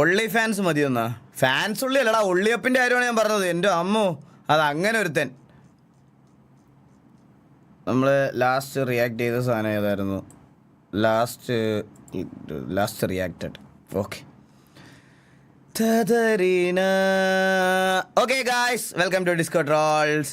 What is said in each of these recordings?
Only fans മതിയൊന്നാ. Fans ഉള്ളി അല്ലടാ, ഒള്ളിയപ്പിൻ്റെ കാര്യമാണ് ഞാൻ പറഞ്ഞത്. എൻ്റെ അമ്മോ, അത് അങ്ങനെ ഒരുത്തൻ. നമ്മൾ ലാസ്റ്റ് റിയാക്ട് ചെയ്ത സാധനം ഏതായിരുന്നു? Last reacted. Okay okay guys, welcome to Disco Trolls.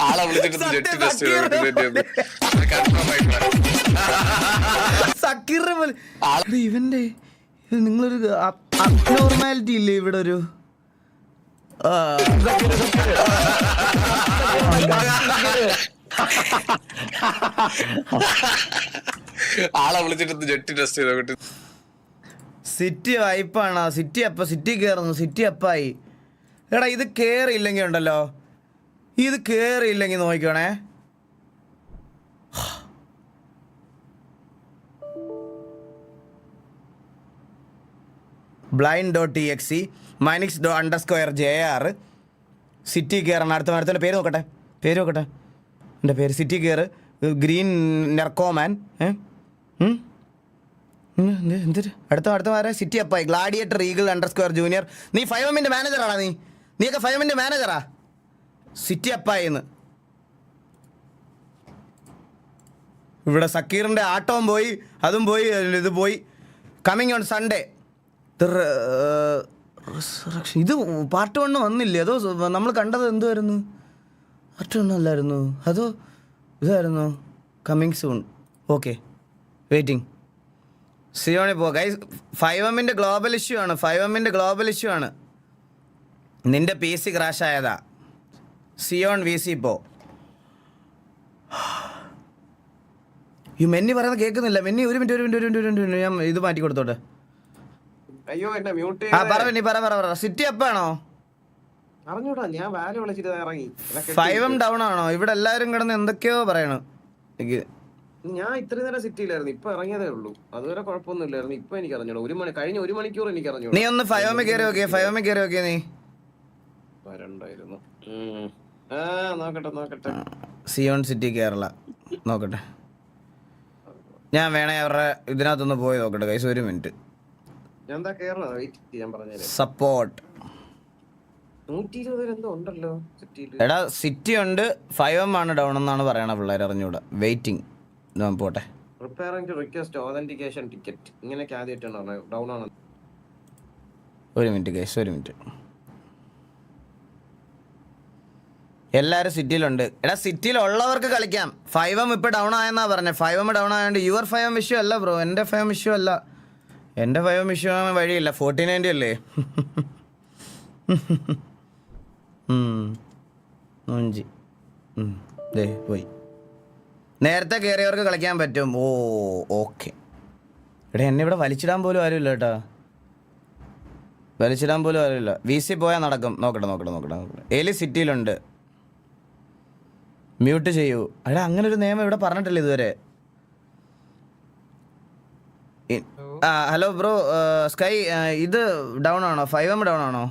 ആളെ വിളിച്ചിട്ട് ഇവന്റെ നിങ്ങളൊരു അബ്നോർമാലിറ്റി ഇല്ലേ ഇവിടെ ഒരു? ആളെ വിളിച്ചിട്ട് ജെട്ടി ടെസ്റ്റ് ചെയ്തോട്ടെ. സിറ്റി വൈപ്പാണ്. സിറ്റി കയറുന്നു. സിറ്റി അപ്പായി. എടാ ഇത് കയറിയില്ലെങ്കിൽ ഉണ്ടല്ലോ, ഇത് കയറിയില്ലെങ്കിൽ നോക്കിക്കോണേ. blind.exe minix_JR സിറ്റി കയറണം. അടുത്ത പേര് നോക്കട്ടെ. എൻ്റെ പേര് സിറ്റി കയർ ഗ്രീൻ നെർക്കോമാൻ. എന്തൊരു അടുത്ത വരെ സിറ്റി അപ്പായി. ഗ്ലാഡിയേറ്റർ ഈഗിൾ_ജൂനിയർ. നീ 5M മാനേജറാടാ. നീയൊക്കെ 5M മാനേജറാ. സിറ്റി അപ്പായിന്ന് ഇവിടെ സക്കീറിൻ്റെ ആട്ടവും പോയി, അതും പോയി, ഇത് പോയി. കമ്മിങ് ഓൺ സൺഡേ ഇത് പാർട്ട് 1 വന്നില്ലേ? അതോ നമ്മൾ കണ്ടത് എന്തുവായിരുന്നു? പാർട്ട് 1 അല്ലായിരുന്നു, അതോ ഇതായിരുന്നു? Coming soon. Okay, waiting. സിയോണിൽ പോ ഗൈസ്. 5M ഗ്ലോബൽ ഇഷ്യൂ ആണ്. 5M ഗ്ലോബൽ ഇഷ്യൂ ആണ്. നിന്റെ PC ക്രാഷ് ആയതാ. സിയോൺ VC പോ. ഈ മെന്നി പറയുന്നത് കേൾക്കുന്നില്ല. മെന്നി ഒരു മിനിറ്റ് ഞാൻ ഇത് മാറ്റി കൊടുത്തോട്ടെ. അയ്യോ എന്നെ മ്യൂട്ട് പറ സിറ്റി അപ്പാണോ? അറിഞ്ഞൂടാ, ഞാൻ വാല് വിളിച്ചിട്ട് ഇറങ്ങി. 5M ഡൗൺ ആണോ? ഇവിടെ എല്ലാരും കിടന്ന് എന്തൊക്കെയോ പറയണു. ഞാൻ ഇത്രയും നേരം സിറ്റിയിലായിരുന്നു, ഇപ്പൊ ഇറങ്ങിയതേ ഉള്ളൂ. അതുവരെ കുഴപ്പമൊന്നുമില്ലായിരുന്നു. ഇപ്പൊ എനിക്ക് അറിഞ്ഞൂടാ. കഴിഞ്ഞ 1 മണിക്കൂർ എനിക്ക് അറിഞ്ഞു. നീ ഒന്ന് 5M കയറി നോക്കിയേ. 5M കയറി നോക്കിയേ. നീ വരണ്ടായിരുന്നു. നോക്കട്ടെ. സിയോൺ സിറ്റി കേരള നോക്കട്ടെ. ഞാൻ വേണേ അവരുടെ ഇതിനകത്തൊന്ന് പോയി നോക്കട്ടെ ഗൈസ്. ഒരു മിനിറ്റ്. സപ്പോർട്ട് 120 എന്തോ ഉണ്ടല്ലോ സിറ്റിയിൽ. എടാ സിറ്റി ഉണ്ട്, 5M ആണ് ഡൗൺ എന്നാണ് പറയണ പിള്ളേർ. അറിഞ്ഞൂടാ. വെയിറ്റിംഗ്. പോട്ടെ. Preparing to request authentication ticket. ഇങ്ങനെയൊക്കെ ആദ്യമായിട്ടാണ് ഡൗൺ ആണ്. ഒരു മിനിറ്റ് ഗൈസ്, ഒരു മിനിറ്റ്. എല്ലാവരും സിറ്റിയിലുണ്ട്. എടാ സിറ്റിയിലുള്ളവർക്ക് കളിക്കാം. 5M ഇപ്പോൾ ഡൗൺ ആയെന്നാ പറഞ്ഞത്. 5M ഡൗൺ ആയതുകൊണ്ട് യുവർ 5M ഇഷ്യൂ അല്ല ബ്രോ. എൻ്റെ 5M ഇഷ്യൂ അല്ല. എൻ്റെ 5M ഇഷ്യൂ ആകാൻ വഴിയില്ല. 4090 അല്ലേ? പോയി. നേരത്തെ കയറിയവർക്ക് കളിക്കാൻ പറ്റും. ഓക്കെ. എടാ എന്നെ ഇവിടെ വലിച്ചിടാൻ പോലും ആരുമില്ല കേട്ടോ. വലിച്ചിടാൻ പോലും ആരുമില്ല. VC പോയാൽ നടക്കും. നോക്കട്ടെ. എലി സിറ്റിയിലുണ്ട്. മ്യൂട്ട് ചെയ്യൂ. എടാ അങ്ങനെ ഒരു നിയമം ഇവിടെ പറഞ്ഞിട്ടില്ല ഇതുവരെ. ഹലോ ബ്രോ സ്കൈ, ഇത് ഡൗൺ ആണോ? 5M ഡൗൺ ആണോ?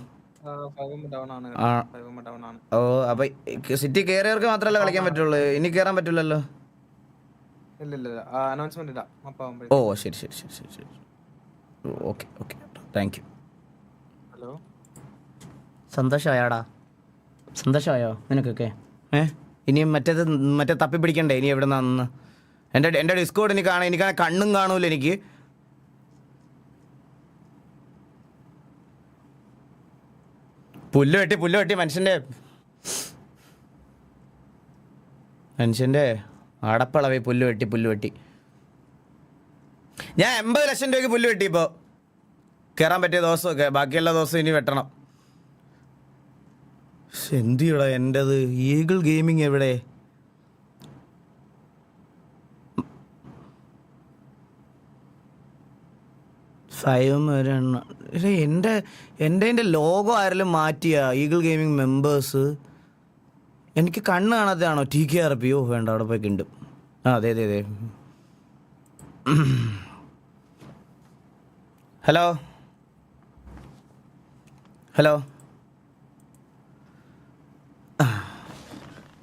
ഓ അപ്പൊ സിറ്റി കയറിയവർക്ക് മാത്രമല്ല കളിക്കാൻ പറ്റുള്ളൂ. ഇനി കയറാൻ പറ്റില്ലല്ലോ. ഓ ശരി. Okay thank you. സന്തോഷമായോ നിനക്കൊക്കെ? ഇനിയും മറ്റേ തപ്പി പിടിക്കണ്ടേ ഇനി എവിടെ നിന്നാന്ന്? എൻ്റെ ഡിസ്കോഡ് എനിക്ക് കണ്ണും കാണൂല. എനിക്ക് പുല്ല് വെട്ടി മനുഷ്യൻ്റെ അടപ്പളവേ. പുല്ല് വെട്ടി ഞാൻ 80 ലക്ഷം രൂപയ്ക്ക് പുല്ല് വെട്ടി. ഇപ്പോൾ കയറാൻ പറ്റിയ ദിവസമൊക്കെ. ബാക്കിയുള്ള ദിവസം ഇനി വെട്ടണം. എന്തിയടാ എൻ്റെത്? ഈഗിൾ ഗെയിമിങ് എവിടെ? 5 വരെ എൻ്റെ ലോഗോ ആരെങ്കിലും മാറ്റിയ ഈഗിൾ ഗെയിമിംഗ് മെമ്പേഴ്സ്. എനിക്ക് കണ്ണ് കാണാത്തതാണോ? TKRP? ഓ വേണ്ട, അവിടെ പോയി ഉണ്ട്. അതെ അതെ അതെ. Hello hello.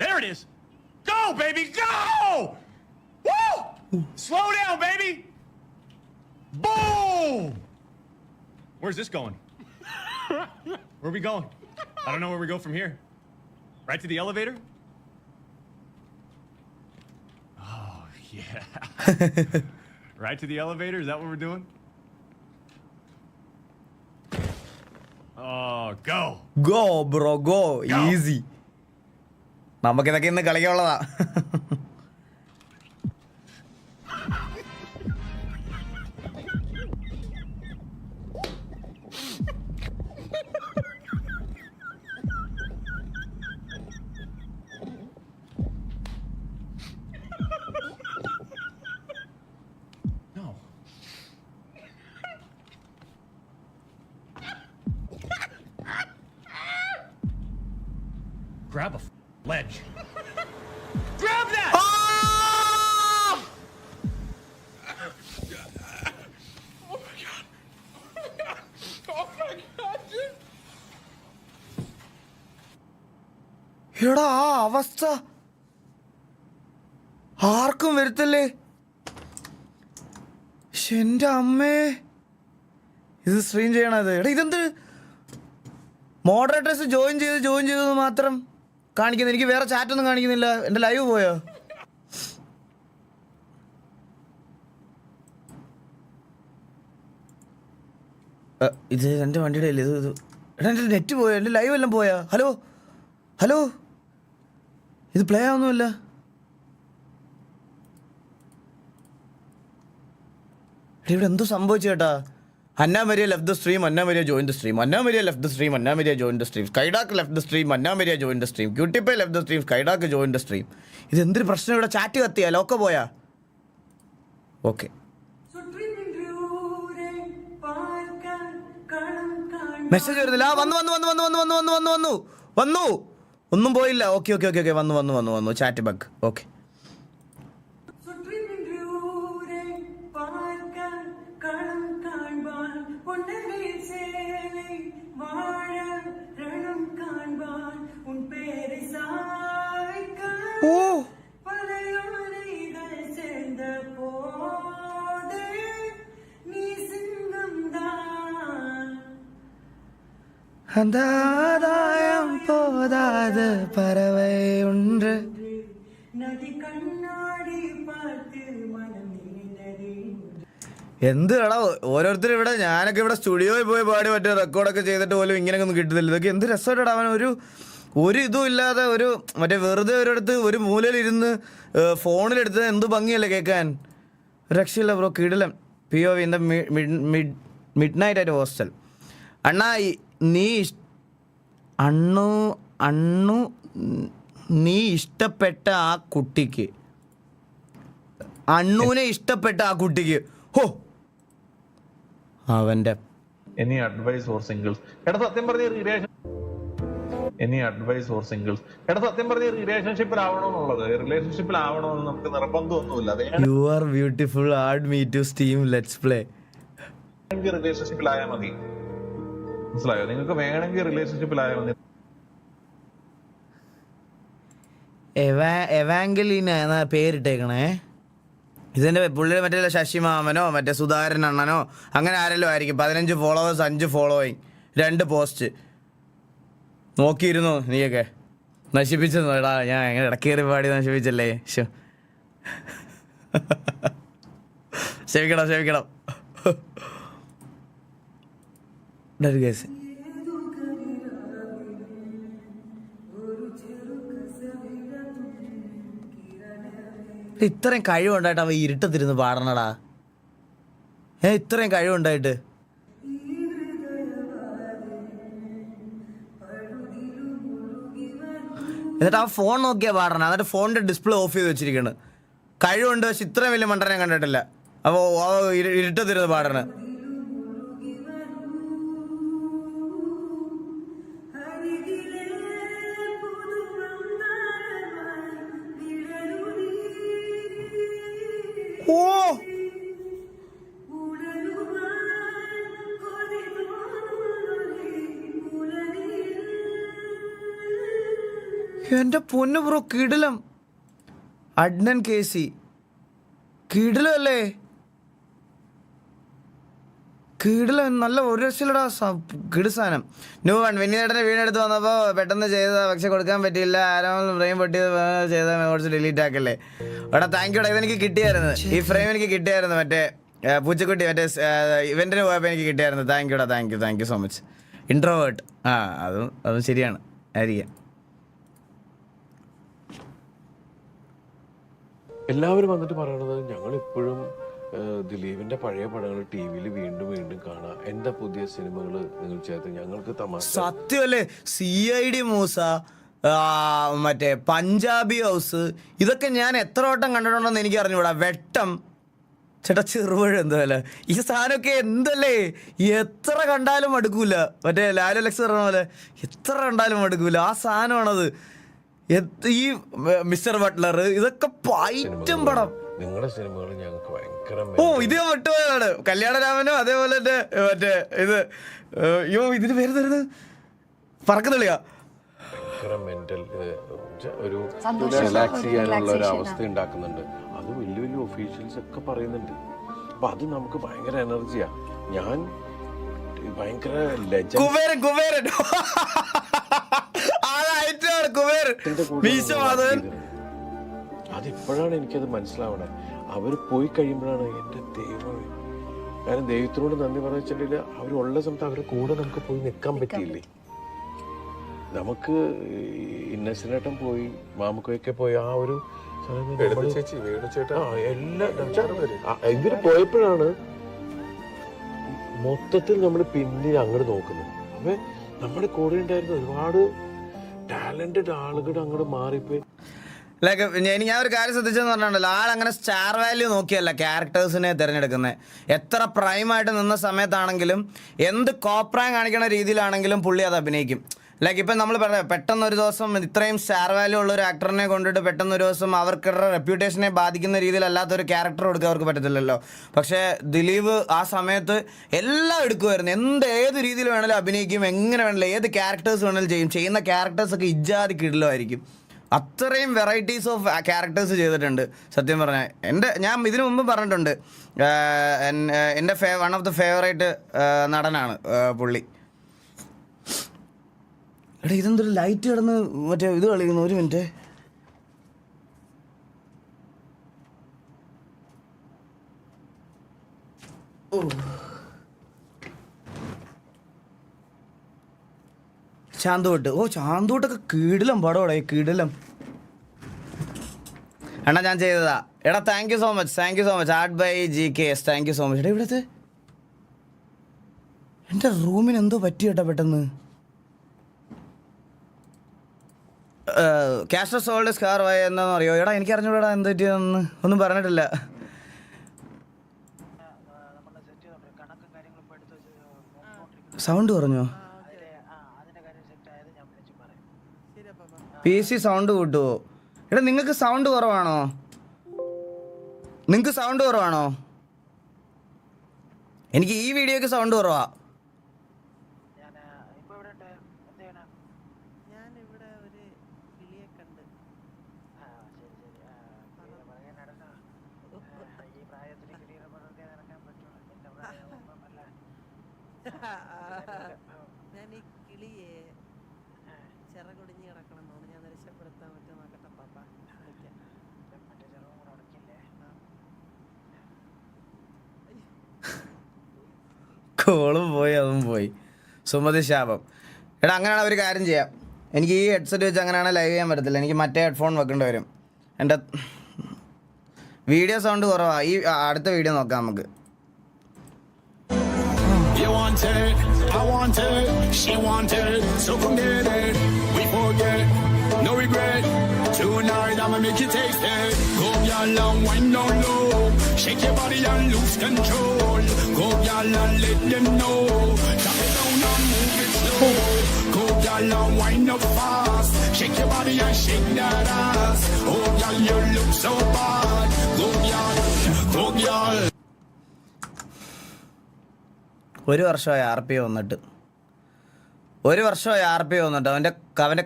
There it is. Go, baby, go! Woo! Slow down, baby. Boom! Where's this going? Where are we going? I don't know where we go from here. Right to the elevator? Oh, yeah. Right to the elevator? Is that what we're doing? Oh, go. Go bro go. Easy. നമുക്കിതൊക്കെ ഇന്ന് കളിക്കാനുള്ളതാ. No. Grab a ledge. Grab that! എടാ ആ അവസ്ഥ ആർക്കും വരുത്തല്ലേ. എൻ്റെ അമ്മേ, ഇത് stream ചെയ്യണത്. എടാ ഇതെന്ത് മോഡറേറ്റേഴ്സ് ജോയിൻ ചെയ്തത് മാത്രം കാണിക്കുന്നത്? എനിക്ക് വേറെ ചാറ്റൊന്നും കാണിക്കുന്നില്ല. എൻ്റെ ലൈവ് പോയോ? ഇത് എൻ്റെ വണ്ടിയുടെ അല്ലേ ഇത്? എടാ എൻ്റെ നെറ്റ് പോയോ? എൻ്റെ ലൈവ് എല്ലാം പോയാ? ഹലോ ഹലോ, ഇത് പ്ലേ ആവുന്നുമില്ല. ഇവിടെ എന്തോ സംഭവിച്ചു ചേട്ടാ. Anna Maria left the stream, Anna Maria joined the stream. Anna Maria left the stream, Anna Maria joined the stream. Skydark left the stream, Anna Maria joined the stream. QTP left the stream, Skydark joined the stream. ഇത് എന്തൊരു പ്രശ്നം? ഇവിടെ chat കത്തിയാ? ലോക്ക പോയാ? Okay. Message വരുന്നില്ല. വന്നു. ഒന്നും പോയില്ല. Okay വന്നു. Chat bug. ഓക്കെ. ഓ അന്താദായം പോതാത് പറവൈ ഉണ്ട്. എന്ത് എടാ ഓരോരുത്തരും ഇവിടെ, ഞാനൊക്കെ ഇവിടെ സ്റ്റുഡിയോയിൽ പോയി പാടി മറ്റേ റെക്കോർഡൊക്കെ ചെയ്തിട്ട് പോലും ഇങ്ങനെയൊക്കെ ഒന്നും കിട്ടുന്നില്ല. ഇതൊക്കെ എന്ത് രസമായിട്ടാ. അവൻ ഒരു ഇതും ഇല്ലാതെ മറ്റേ വെറുതെ ഒരിടത്ത് ഒരു മൂലയിലിരുന്ന് ഫോണിലെടുത്ത് എന്ത് ഭംഗിയല്ലേ കേൾക്കാൻ. രക്ഷയില്ല ബ്രോ. കിടിലം POV in the mid night at hostel. അണ്ണാ നീ ഇഷ്ടപ്പെട്ട ആ കുട്ടിക്ക്, അണ്ണൂനെ ഇഷ്ടപ്പെട്ട ആ കുട്ടിക്ക് ഹോ അവന്റെ എനി അഡ്വൈസ് ഫോർ സിംഗിൾസ്. എടാ സത്യം പറഞ്ഞ റിലേഷൻഷിപ്പിലാവണമെന്നുള്ളത് റിലേഷൻഷിപ്പിലാവണമെന്ന് നമുക്ക് നിർബന്ധമൊന്നുമില്ല. You are beautiful, add me to Steam let's play. റിലേഷൻഷിപ്പിലായാൽ മതി. മനസ്സിലായോ? നിങ്ങൾക്ക് വേണമെങ്കിൽ റിലേഷൻഷിപ്പിലായാൽ മതി. എവാങ്കലീന എന്നാ പേരിട്ടേക്കണേ. ഇതിന്റെ പുള്ളിയുടെ മറ്റേ ശശിമാമനോ മറ്റേ സുധാരൻ അണ്ണനോ അങ്ങനെ ആരെല്ലോ ആയിരിക്കും. 15 ഫോളോവേഴ്സ്, 5 ഫോളോയിങ്, 2 പോസ്റ്റ്. നോക്കിയിരുന്നു നീയൊക്കെ. നശിപ്പിച്ചെന്നു എടാ. ഞാൻ എങ്ങനെ ഇടക്കേറി പാടി നശിപ്പിച്ചല്ലേ. ക്ഷമിക്കണം. കേസ് ഇത്രയും കഴിവുണ്ടായിട്ട് അവ ഇരുട്ടത്തിരുന്ന് പാടണടാ. ഇത്രയും കഴിവുണ്ടായിട്ട്. എന്നിട്ട് ആ ഫോൺ നോക്കിയാ പാടണം. എന്നിട്ട് ഫോണിന്റെ ഡിസ്പ്ലേ ഓഫ് ചെയ്ത് വെച്ചിരിക്കണം. കഴിവുണ്ട്, പക്ഷെ ഇത്രയും വലിയ മണ്ടനെ കണ്ടിട്ടില്ല. അപ്പോൾ ഇരുട്ടത്തിരുന്ന് പാടണ. എൻ്റെ പൊന്നു ബ്രോ കിടിലം. അഡ്നൻ KC കിടിലം അല്ലേ? കിടിലം, നല്ല ഒരു രക്ഷയിലടാ കിടു സാധനം. ന്യൂ വൺ വിനീതേട്ടൻ്റെ വീണെടുത്ത് വന്നപ്പോൾ പെട്ടെന്ന് ചെയ്ത പക്ഷെ കൊടുക്കാൻ പറ്റിയില്ല. ആരോ ഫ്രെയിം പൊട്ടിയത് ചെയ്ത കുറച്ച് ഡിലീറ്റ് ആക്കല്ലേ. എടാ താങ്ക് യൂടാ, ഇതെനിക്ക് കിട്ടിയായിരുന്നു. ഈ ഫ്രെയിം എനിക്ക് കിട്ടിയായിരുന്നു. മറ്റേ പൂച്ചക്കുട്ടി മറ്റേ ഇവൻറ്റിന് പോയപ്പോൾ എനിക്ക് കിട്ടിയായിരുന്നു. താങ്ക് യൂടാ, thank you so much. Introvert അതും ശരിയാണ് ആയിരിക്കാം. എല്ലാവരും വന്നിട്ട് പറയണത് ഞങ്ങൾ ഇപ്പോഴും ദിലീപിന്റെ പഴയ പടങ്ങൾ TV-യിൽ വീണ്ടും വീണ്ടും കാണാം. എന്താ പുതിയ സിനിമകൾ നിങ്ങൾ ചേർത്ത് ഞങ്ങൾക്ക് തമാശ. സത്യമല്ലേ? CID മൂസ, മറ്റേ പഞ്ചാബി ഹൗസ്, ഇതൊക്കെ ഞാൻ എത്ര വട്ടം കണ്ടിട്ടുണ്ടെന്ന് എനിക്ക് അറിഞ്ഞൂടാ. വെട്ടം ചേട്ടാ, ചെറുപഴം എന്തല്ലേ ഈ സാധനമൊക്കെ എന്തല്ലേ, എത്ര കണ്ടാലും മടുക്കൂല. മറ്റേ ലാലു ലക്സ് പറഞ്ഞ പോലെ എത്ര കണ്ടാലും മടുക്കൂല ആ സാധനമാണത്. ഈ മിസ്റ്റർ ബട്ട്ലർ, ഇതൊക്കെ പൈറ്റം പടം. നിങ്ങളുടെ സിനിമകൾ ഞങ്ങൾക്ക് ഭയങ്കര ഇത് വിട്ടുപോയാണ്. കല്യാണരാമനും അതേപോലെ തന്നെ മറ്റേ ഇത് ഇതിന് പേര് തരുന്നത് പറക്കുന്നില്ല. ഭയങ്കര മെന്റൽ ഒരു റിലാക്സ് ചെയ്യാനുള്ള ഒരു അവസ്ഥ ഉണ്ടാക്കുന്നുണ്ട്. അത് വലിയ വലിയ ഒഫീഷ്യൽസ് ഒക്കെ പറയുന്നുണ്ട്. അപ്പൊ അത് നമുക്ക് ഭയങ്കര എനർജിയാ. ഞാൻ ഭയങ്കര കുബേരൻ അതിപ്പോഴാണ് എനിക്കത് മനസ്സിലാവണേ. അവര് പോയി കഴിയുമ്പോഴാണ് എന്റെ ദൈവമേ. കാരണം ദൈവത്തിനോട് നന്ദി പറഞ്ഞിട്ടുണ്ടെങ്കിൽ അവരുള്ള സമയത്ത് അവരുടെ കൂടെ നമുക്ക് പോയി നിൽക്കാൻ പറ്റിയില്ലേ. നമുക്ക് ഇന്നസെന്റേട്ടൻ പോയി, മാമുക്കോയൊക്കെ പോയി ആ ഒരു ഇവര് പോയപ്പോഴാണ് മൊത്തത്തിൽ നമ്മൾ പിന്നിൽ അങ്ങോട്ട് നോക്കുന്നത്. അപ്പൊ നമ്മുടെ കൂടെ ഉണ്ടായിരുന്ന ഒരുപാട് ടാലന്റഡ് ആളുകൾ അങ്ങോട്ട് മാറിപ്പോയി. ലൈക്ക് ഞാൻ ഒരു കാര്യം ശ്രദ്ധിച്ചെന്ന് പറഞ്ഞിട്ടുണ്ടല്ലോ, ആളങ്ങനെ സ്റ്റാർ വാല്യൂ നോക്കിയല്ല ക്യാരക്ടേഴ്സിനെ തിരഞ്ഞെടുക്കുന്നത്. എത്ര പ്രൈമായിട്ട് നിന്ന സമയത്താണെങ്കിലും എന്ത് കോപ്രായം കാണിക്കുന്ന രീതിയിലാണെങ്കിലും പുള്ളി അത് അഭിനയിക്കും. ലൈക്ക് ഇപ്പം നമ്മൾ പറയാം, പെട്ടെന്നൊരു ദിവസം ഇത്രയും സ്റ്റാർ വാല്യൂ ഉള്ള ഒരു ആക്ടറിനെ കൊണ്ടിട്ട് പെട്ടെന്നൊരു ദിവസം അവർക്കുടെ റെപ്യൂട്ടേഷനെ ബാധിക്കുന്ന രീതിയിലല്ലാത്തൊരു ക്യാരക്ടർ കൊടുക്കാൻ അവർക്ക് പറ്റത്തില്ലല്ലോ. പക്ഷേ ദിലീപ് ആ സമയത്ത് എല്ലാം എടുക്കുമായിരുന്നു. ഏത് രീതിയിൽ വേണമെങ്കിലും അഭിനയിക്കും, എങ്ങനെ വേണമെങ്കിലും ഏത് ക്യാരക്ടേഴ്സ് വേണമെങ്കിലും ചെയ്യും. ചെയ്യുന്ന ക്യാരക്ടേഴ്സൊക്കെ ഇജാതി കിടിലമായിരിക്കും. അത്രയും വെറൈറ്റീസ് ഓഫ് ക്യാരക്ടേഴ്സ് ചെയ്തിട്ടുണ്ട് സത്യം പറഞ്ഞാൽ. ഞാൻ ഇതിനു മുമ്പ് പറഞ്ഞിട്ടുണ്ട്, എൻ്റെ വൺ ഓഫ് ദ ഫേവറേറ്റ് നടനാണ് പുള്ളി. എടാ ഇതെന്തൊരു ലൈറ്റ് കിടന്ന് മറ്റേ ഇത് കളിക്കുന്നു. ഒരു മിനിറ്റ്. ചാന്തോട്ട്. ചാന്തോട്ടൊക്കെ കിടിലം പടോടെ, കിടിലം. എടാ ഞാൻ ചെയ്തതാ. എടാ thank you so much art by GKS. Thank you so much. എടാ ഇവിടുത്തെ എൻ്റെ റൂമിന് എന്തോ പറ്റി കേട്ടോ പെട്ടെന്ന്. ക്യാഷ് സോൾഡ് സ്കാർ വായ എന്താണെന്ന് അറിയോ? എടാ എനിക്ക് അറിഞ്ഞൂടാ എന്ത് പറ്റിയതെന്ന്, ഒന്നും പറഞ്ഞിട്ടില്ല. സൗണ്ട് കുറഞ്ഞോ? PC സൗണ്ട് കൂട്ടുമോ? എടാ നിങ്ങൾക്ക് സൗണ്ട് കുറവാണോ? എനിക്ക് ഈ വീഡിയോക്ക് സൗണ്ട് കുറവാ. ഞാൻ ഈ കിളിയെ ചിറകൊടിഞ്ഞ് കിടക്കണമെന്നാണ് ഞാൻ രക്ഷപ്പെടുത്താൻ പറ്റും നോക്കട്ടെ പാപ്പ. കോളും പോയി, അതും പോയി. സുമതി ശാപം. എടാ അങ്ങനെയാണ് ഒരു കാര്യം ചെയ്യാം. എനിക്ക് ഈ ഹെഡ്സെറ്റ് വെച്ച് അങ്ങനെയാണ് ലൈവ് ചെയ്യാൻ പറ്റത്തില്ല. എനിക്ക് മറ്റേ ഹെഡ്ഫോൺ വെക്കേണ്ടി വരും. എൻ്റെ വീഡിയോ സൗണ്ട് കുറവാണ്. ഈ അടുത്ത വീഡിയോ നോക്കാം നമുക്ക്. You want it, I want it, she want it, so come get it. We forget, no regret. Tonight I'ma make you taste it. Go y'all and wind down low, shake your body and lose control. Go y'all and let them know, drop it down and move it slow. Go y'all and wind up fast, shake your body and shake that ass. Oh y'all, you look so bad. Go y'all. 1 വർഷമായി RP വന്നിട്ട്. 1 വർഷമായി RP വന്നിട്ട് അവൻ്റെ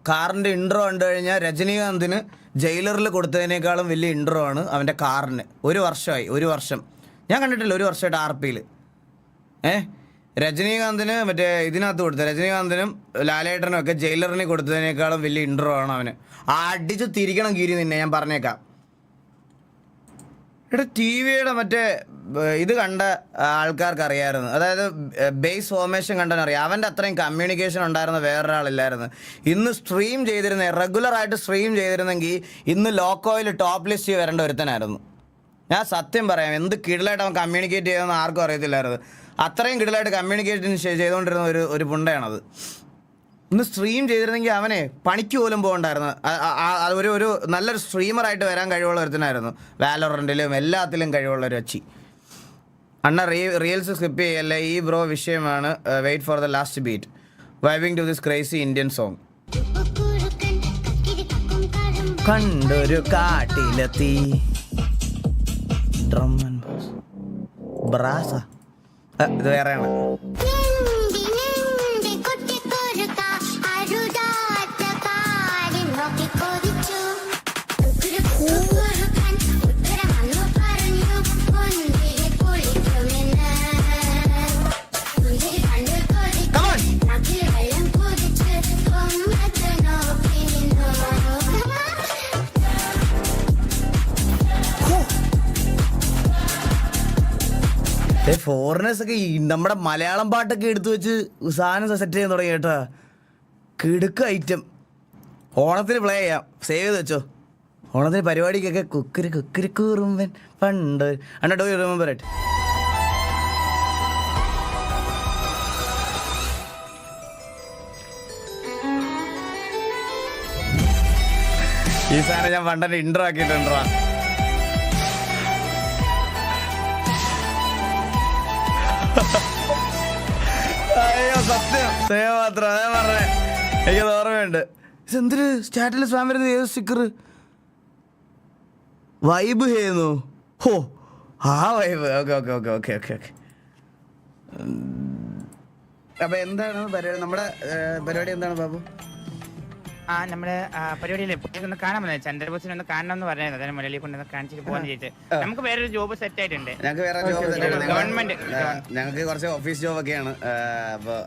കാറിൻ്റെ intro കണ്ടു കഴിഞ്ഞാൽ രജനീകാന്തിന് ജയിലറിൽ കൊടുത്തതിനേക്കാളും വലിയ intro ആണ് അവൻ്റെ കാറിന്. 1 വർഷമായി, 1 വർഷം ഞാൻ കണ്ടിട്ടില്ല, 1 വർഷമായിട്ട് RPയിൽ. രജനീകാന്തിന് മറ്റേ ഇതിനകത്ത് കൊടുത്ത രജനീകാന്തിനും ലാലേട്ടനും ഒക്കെ ജയിലറിന് കൊടുത്തതിനേക്കാളും വലിയ ഇൻട്രോ ആണ് അവന്. അടിച്ച് തിരിക്കണം കീരി നിന്നെ, ഞാൻ പറഞ്ഞേക്കാം. TV-യുടെ മറ്റേ ഇത് കണ്ട ആൾക്കാർക്ക് അറിയാമായിരുന്നു, അതായത് ബേസ് ഫോർമേഷൻ കണ്ടവനറിയാം. അവൻ്റെ അത്രയും കമ്മ്യൂണിക്കേഷൻ ഉണ്ടായിരുന്ന വേറൊരാളില്ലായിരുന്നു. ഇന്ന് സ്ട്രീം ചെയ്തിരുന്ന റെഗുലറായിട്ട് സ്ട്രീം ചെയ്തിരുന്നെങ്കിൽ ഇന്ന് ലോക്കോയിൽ ടോപ്പ് ലിസ്റ്റ് വരേണ്ട ഒരുത്തനായിരുന്നു. ഞാൻ സത്യം പറയാം, എന്ത് കിടലായിട്ട് അവൻ കമ്മ്യൂണിക്കേറ്റ് ചെയ്തെന്ന് ആർക്കും അറിയത്തില്ലായിരുന്നു. അത്രയും കിടലായിട്ട് കമ്മ്യൂണിക്കേഷൻ ചെയ്തുകൊണ്ടിരുന്ന ഒരു പുണ്ടയാണത്. ഇന്ന് സ്ട്രീം ചെയ്തിരുന്നെങ്കിൽ അവനെ പണിക്ക് പോലും പോകണ്ടായിരുന്നു. ഒരു നല്ലൊരു സ്ട്രീമറായിട്ട് വരാൻ കഴിവുള്ള ഒരുത്തനായിരുന്നു. വാലോറൻറ്റിലും എല്ലാത്തിലും കഴിവുള്ള ഒരു അച്ചി. അണ്ണ റീൽസ് സ്കിപ്പ് ചെയ്യല്ലേ, ഈ ബ്രോ വിഷയമാണ്. Wait for the last beat, vibing to this crazy Indian song. കണ്ടൊരു കാട്ടിലെത്തി ഡ്രം ആൻഡ് ബാസ് ബ്രാസ, ഇത് വേറെയാണ്. ഫോറിനേഴ്സ് ഒക്കെ നമ്മുടെ മലയാളം പാട്ടൊക്കെ എടുത്തു വെച്ച് സാധനം സെറ്റ് ചെയ്യാൻ തുടങ്ങി കേട്ടോ. കിടുക്ക് ഐറ്റം. ഓണത്തിന് പ്ലേ ചെയ്യാം, സേവ് ചെയ്ത് വെച്ചോ. ഓണത്തിന് പരിപാടിക്കൊക്കെ കുക്കുരി കൂറുമ്പൻ പണ്ട്. അണ്ണാ ഡു യു റിമെമ്പർ ഇറ്റ്? ഈ സാധനം ഞാൻ പണ്ടെന്നെ ഇൻട്രോ ആക്കിയിട്ടുണ്ടോ? അയ്യോ സത്യം, സേവ് മാത്രം അതേ പറഞ്ഞേ, എനിക്കത് ഓർമ്മയുണ്ട്. ഇതെന്തൊരു സ്റ്റാറ്റിൽ സ്പാം വരുന്നത്? ഏത് സ്റ്റിക്കർ? വൈബ് ചെയ്യുന്നു. ഹോ, ആ വൈബ്. ഓക്കെ. അപ്പൊ എന്താണ് പരിപാടി? നമ്മുടെ പരിപാടി എന്താണ് ബാബു? നമ്മുടെ പരിപാടിയിൽ ഒന്ന് കാണാൻ വന്നത് ചന്ദ്രബോസിനെ ഒന്ന് കാണണം എന്ന് പറയുന്നത്. അതിന് മുരളി കൊണ്ടൊന്ന് കാണിച്ചിട്ട് പോകാന്ന് ചോദിച്ചു. നമുക്ക് വേറൊരു ജോബ് സെറ്റ് ആയിട്ടുണ്ട്. ഞങ്ങൾക്ക് വേറെ ജോബ്, ഗവൺമെന്റ്. ഞങ്ങൾക്ക് കുറച്ച് ഓഫീസ് ജോബൊക്കെയാണ്. അപ്പോൾ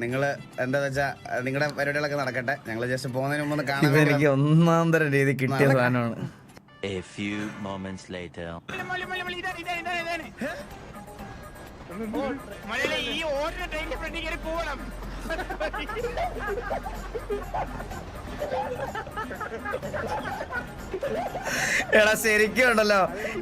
നിങ്ങൾ എന്താ വെച്ചാൽ നിങ്ങളുടെ പരിപാടികളൊക്കെ നടക്കട്ടെ. ഞങ്ങൾ ജസ്റ്റ് പോകുന്നതിന് മുമ്പ് കാണാൻ. എനിക്ക് ഒന്നാം തരം രീതി കിട്ടിയ സാധനമാണ്. ഈ ഓടുന്ന ട്രെയിനിന്റെ ഫ്രണ്ടിൽ കയറി പോകണം. എടാ ശരിക്കും ഉണ്ടല്ലോ,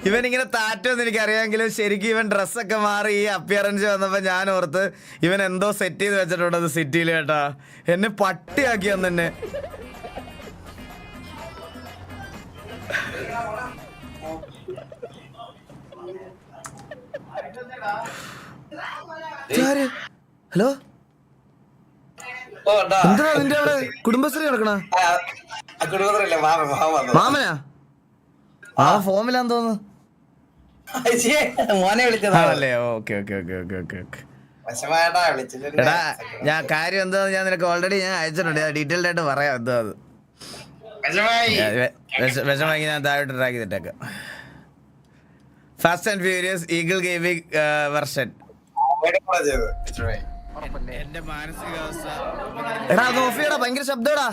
ഇവൻ ഇങ്ങനെ താറ്റോന്ന് എനിക്കറിയാമെങ്കിലും ശരിക്കും ഇവൻ ഡ്രസ്സൊക്കെ മാറി ഈ അപ്പിയറൻസ് വന്നപ്പോ ഞാൻ ഓർത്ത് ഇവൻ എന്തോ സെറ്റ് ചെയ്ത് വെച്ചിട്ടുണ്ടത് സിറ്റിയിൽ. കേട്ടാ, എന്നെ പട്ടിയാക്കി തന്നെ. ഹലോ, എന്താ നിന്റെ അവിടെ കുടുംബശ്രീ നടക്കണ? മാമനാ? ആ ഫോമിലാന്ന് തോന്നുന്നു. മോനെ വിളിച്ചതാണല്ലേ? ഓക്കെ. എടാ ഞാൻ കാര്യം എന്താന്ന് ഞാൻ നിനക്ക് ഓൾറെഡി ഞാൻ അയച്ചിട്ടുണ്ട്. ഡീറ്റെയിൽഡ് ആയിട്ട് പറയാം എന്താ അത്. വിഷമായി ഞാൻ താഴോട്ട് ട്രാക്ക് ചെയ്തിട്ടേക്കാം. Fast and Furious Eagle gaming version. എന്റെ മാനസികാവസ്ഥ എടാ നോഫിയടാ, ഭയങ്കര ശബ്ദടാ.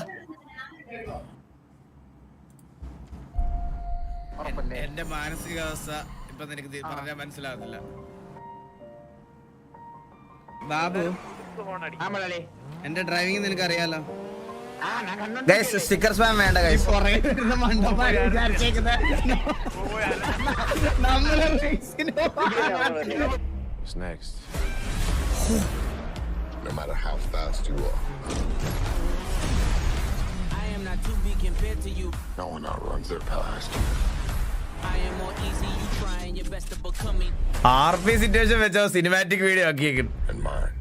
എന്റെ മാനസികാവസ്ഥ ഇപ്പൊ നിനക്ക് പറഞ്ഞാൽ മനസ്സിലാകുന്നില്ല. ബാബു, എന്റെ ഡ്രൈവിംഗ് നിനക്ക് അറിയാലോ. ഗൈസ് സ്റ്റിക്കർ സ്പാം വേണ്ട guys. What's next? No matter how fast you are, I am not too big compared to you. no one outruns their past. I am more easy, you trying your best to become me. RP situation വെച്ചോ cinematic video ആക്കിയേക്കും. And mine